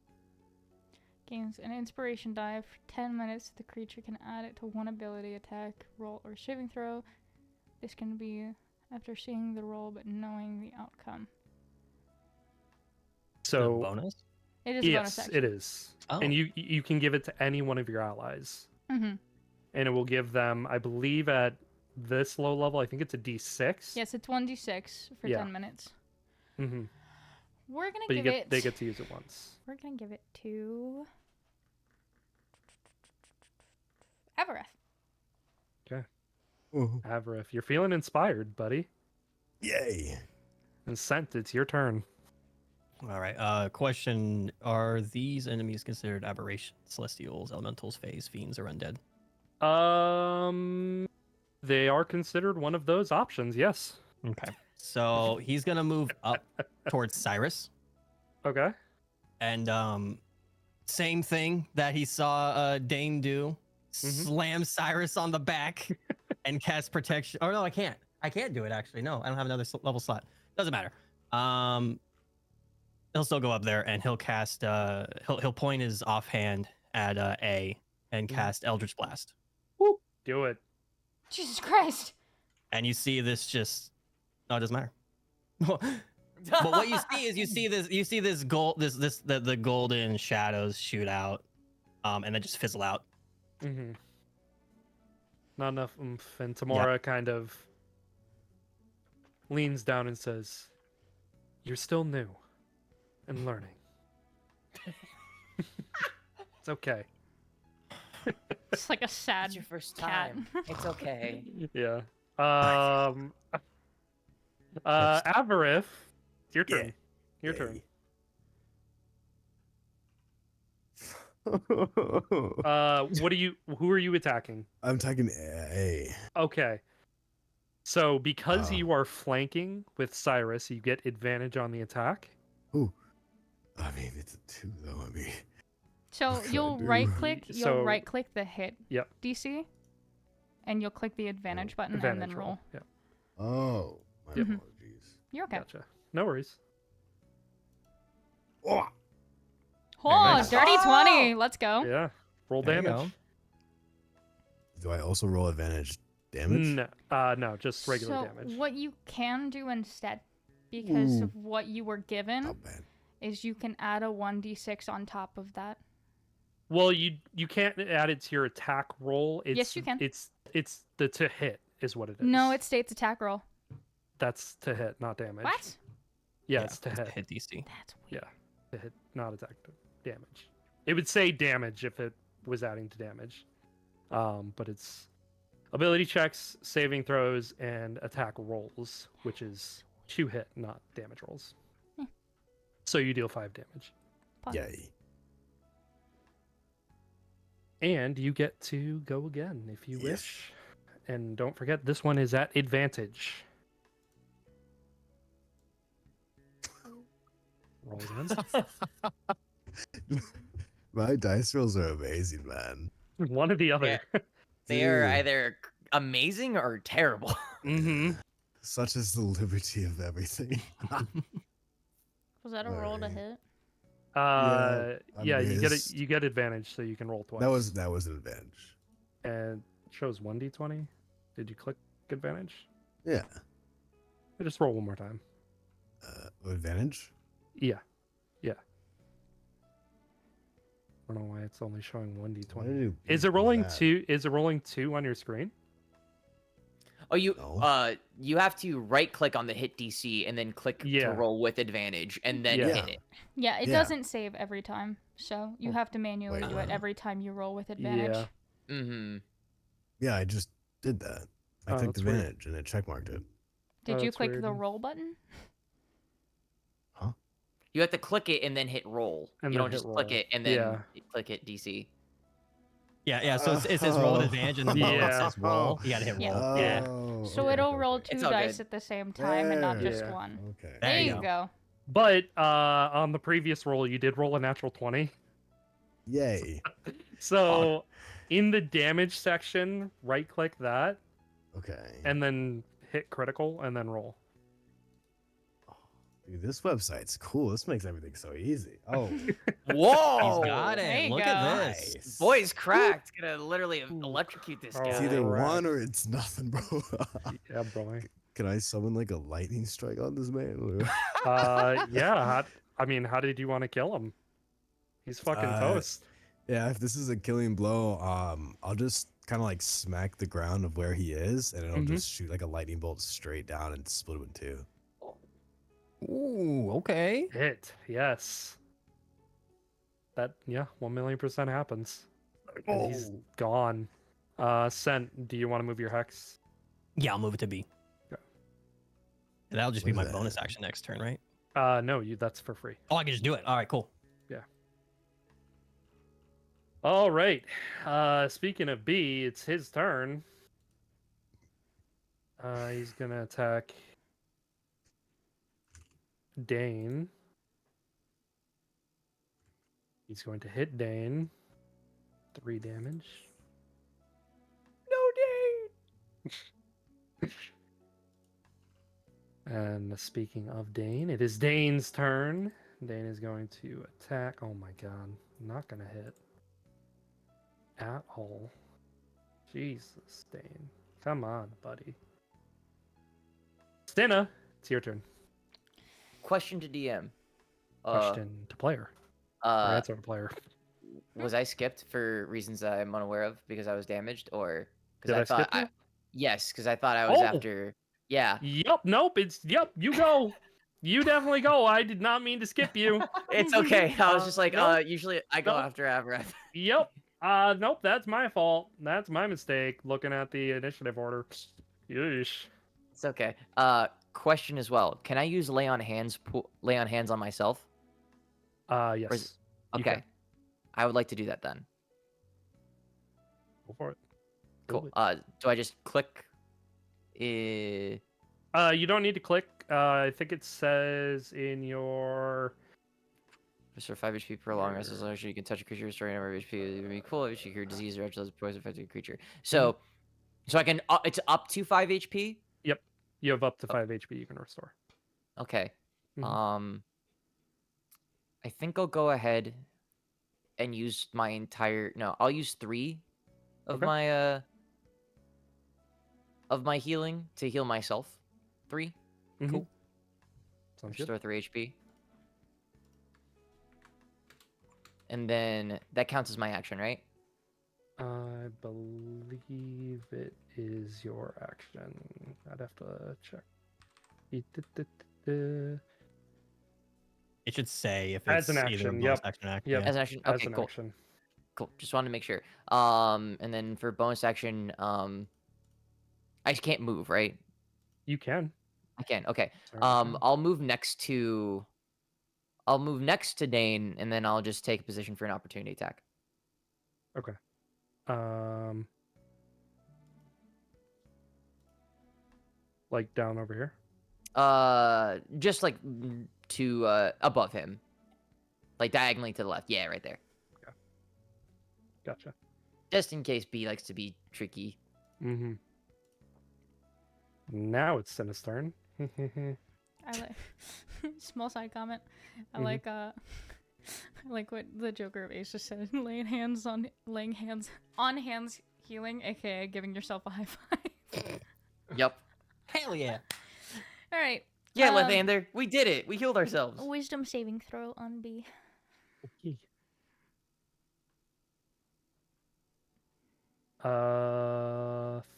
Gains an inspiration die for 10 minutes. The creature can add it to one ability, attack, roll, or saving throw. This can be after seeing the roll but knowing the outcome. So bonus. It is a bonus yes, action. it is, Oh. and you can give it to any one of your allies, Mm-hmm. and it will give them, I believe, at this low level, I think it's a D6. Yes, it's 1d6 for Yeah. 10 minutes. Mm-hmm. We're gonna But give it. they get to use it once. We're gonna give it to Avareth. Ooh. Avarith, you're feeling inspired, buddy. Yay. And Scent, it's your turn. All right. Question: Are these enemies considered aberrations, celestials, elementals, fays, fiends, or undead? They are considered one of those options. Yes. Okay. So he's gonna move up towards Cyrus, Okay. and same thing that he saw Dane do: slam Cyrus on the back and cast protection. Oh no, I can't. I can't do it actually. No, I don't have another level slot. Doesn't matter. He'll still go up there and he'll cast. He'll point his offhand at A and cast Eldritch Blast. Woo. Do it. Jesus Christ! And you see this just. No, it doesn't matter. But what you see is you see this gold the golden shadows shoot out, and then just fizzle out. Mm-hmm. Not enough oomph. And Tamora kind of leans down and says, "You're still new and learning. It's okay." It's like a sad It's your first cat. time. It's okay. Yeah. Avarith, it's your turn. Your turn. Who are you attacking? I'm taking A. Okay. So because Oh. you are flanking with Cyrus, you get advantage on the attack. Ooh. I mean, it's a 2 though. I mean, So What can I you'll do? right click. You'll So- right click the hit Yep. DC, and you'll click the advantage button Advantage and then roll. Yeah. oh, my Mhm. apologies. You're okay. Gotcha. No worries. Oh, Oh, Nice. dirty 20. Let's go. Yeah. Roll There you damage. do I also roll advantage damage? No, just regular So damage. what you can do instead, because Ooh. of what you were given, Not bad. is you can add a 1d6 on top of that. Well, you can't add it to your attack roll. It's, Yes, you can. It's the to hit is what it is. No, it states attack roll. That's to hit, not damage. What? Yeah, it's to hit. Hit DC. That's weird. Yeah, to hit, not attack damage. It would say damage if it was adding to damage. But it's ability checks, saving throws, and attack rolls, which is to hit, not damage rolls. Hmm. So you deal 5 damage. Fun. Yay. And you get to go again if you Yes. wish. And don't forget, this one is at advantage. Roll again. My dice rolls are amazing, man. One or the other. They are Dude, either amazing or terrible. Mm-hmm. Such is the liberty of everything. Was that a roll to Alright. hit? I Yeah, missed. you get advantage, so you can roll twice. That was an advantage. And it shows 1d20. Did you click advantage? Yeah. Just roll one more time. Advantage? Yeah. I don't know why it's only showing 1d20. Is it rolling two? Is it rolling 2 on your screen? Oh, you No. you have to right click on the hit DC and then click Yeah. to roll with advantage and then Yeah. hit it. Yeah, it Yeah. doesn't save every time, so you have to manually Wait, do it what? every time you roll with advantage. Yeah. Mm-hmm. Yeah, I just did that. I clicked that's weird. advantage and it checkmarked it. Did you that's click the weird. roll button? Huh? You have to click it and then hit roll. And You then don't hit just click roll. it and then Yeah. click it DC. Yeah. So it says roll with advantage, and then below it Yeah. says roll. You gotta hit Yeah. roll. Yeah. So okay, it'll okay, roll okay. 2 all dice good. at the same time and not just Yeah. one. Okay. There There you you go. go. But on the previous roll, you did roll a natural 20. Yay. So in the damage section, right click that Okay. and then hit critical and then roll. Dude, this website's cool. This makes everything so easy. Oh, Whoa! He's got There it. you Look go. at this. nice. Boy's cracked. Gonna literally Ooh. electrocute this Oh. guy. It's either Alright. one or it's nothing, bro. Yeah, boy. Can I summon like a lightning strike on this man? Yeah. How did you want to kill him? He's fucking toast. Yeah, if this is a killing blow, I'll just kind of like smack the ground of where he is, and it'll Mhm. just shoot like a lightning bolt straight down and split him in two. Ooh, okay. Hit. Yes. That 1,000,000% happens. And he's gone. Sent, do you want to move your hex? Yeah, I'll move it to B. Okay. And that'll just What be is my that? bonus action next turn, right? No, that's for free. Oh, I can just do it. All right, cool. All right. Speaking of B, it's his turn. He's gonna attack Dane. He's going to hit Dane. 3 damage. No, Dane. And speaking of Dane, it is Dane's turn. Dane is going to attack. Oh my god. Not gonna hit. At all. Jesus, Dane. Come on, buddy. Stina, it's your turn. Question to DM. Question to player. Or answer to player. Was I skipped for reasons that I'm unaware of because I was damaged, or because Did I thought skip you? yes, because I thought I was Oh! after. Yeah, Yep, nope, you go. You definitely go. I did not mean to skip you. it's okay. I was just like, Nope. usually I go Nope. after Avrath. Yep. Nope, that's my fault. That's my mistake looking at the initiative order. Yeesh. It's okay. Question as well. Can I use lay on hands on myself? Yes. is- you Okay. can. I would like to do that then. Go for it. Do Cool. it. Do I just click? You don't need to click. I think it says in your Restore 5 HP per long rest as long as you can touch a creature restoring number of HP. It would be cool if you cure disease or actual poison affecting a creature. So, I can. It's up to 5 HP. Yep. You have up to 5 HP you can restore. Okay. Mhm. I think I'll go ahead and use my entire. No, I'll use 3 of Okay. my healing to heal myself. 3. Mhm. Cool. Sounds good. Restore 3 HP. And then that counts as my action, right? I believe it is your action. I'd have to check. It should say if As it's an either action, bonus yep. action or action. Yep. Yeah. As an action. As Okay, an cool. action. Cool. Just wanted to make sure. And then for bonus action, I just can't move, right? You can. I can. Okay. Certainly can. I'll move next to Dane, and then I'll just take a position for an opportunity attack. Okay. Like down over here. Just like to above him, like diagonally to the left. Yeah, right there. Gotcha. Just in case B likes to be tricky. Mm-hmm. Now it's Cinna's turn. I like small side comment. I Mhm. like I like what the Joker of Ace just said. laying hands on hands healing, aka giving yourself a high five. Yep. Hell yeah. All right. Yeah, Um, Lathander, we did it. We healed ourselves. Wisdom saving throw on B. Okay.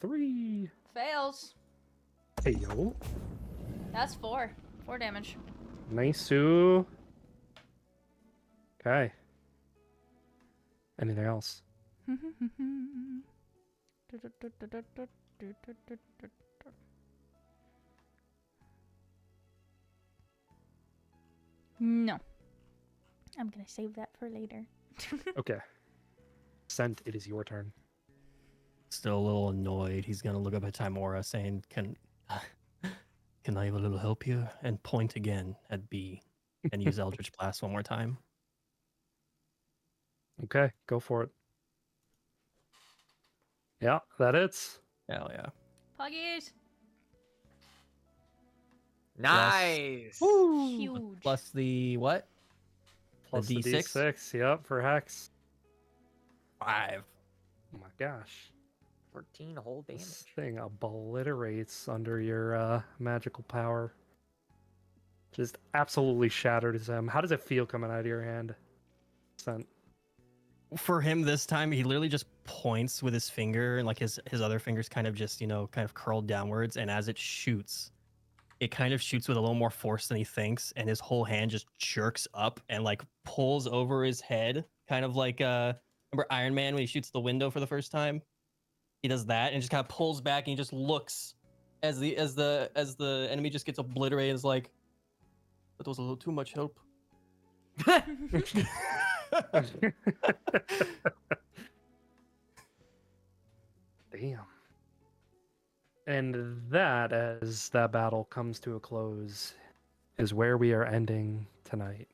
3. Fails. Hey yo. That's 4. 4 damage. Nice. Okay. Anything else? No. I'm gonna save that for later. Okay. Scent, it is your turn. Still a little annoyed. He's gonna look up at Timora saying, can I have a little help here? And point again at B and use Eldritch Blast one more time. Okay, go for it. Yeah, that hits. Hell yeah. Puggies! Nice. Huge. Plus the what? Plus the D6? D6. Yep, for Hex. 5. Oh my gosh. 14 whole damage. This thing obliterates under your magical power. Just absolutely shatters him. How does it feel coming out of your hand? Scent. For him this time, he literally just points with his finger, and like his other fingers kind of just, kind of curled downwards, and as it shoots, it kind of shoots with a little more force than he thinks, and his whole hand just jerks up and like pulls over his head, kind of like remember Iron Man when he shoots the window for the first time? He does that and just kind of pulls back and he just looks as the enemy just gets obliterated. And is like, that was a little too much help. Damn. And that, as that battle comes to a close, is where we are ending tonight.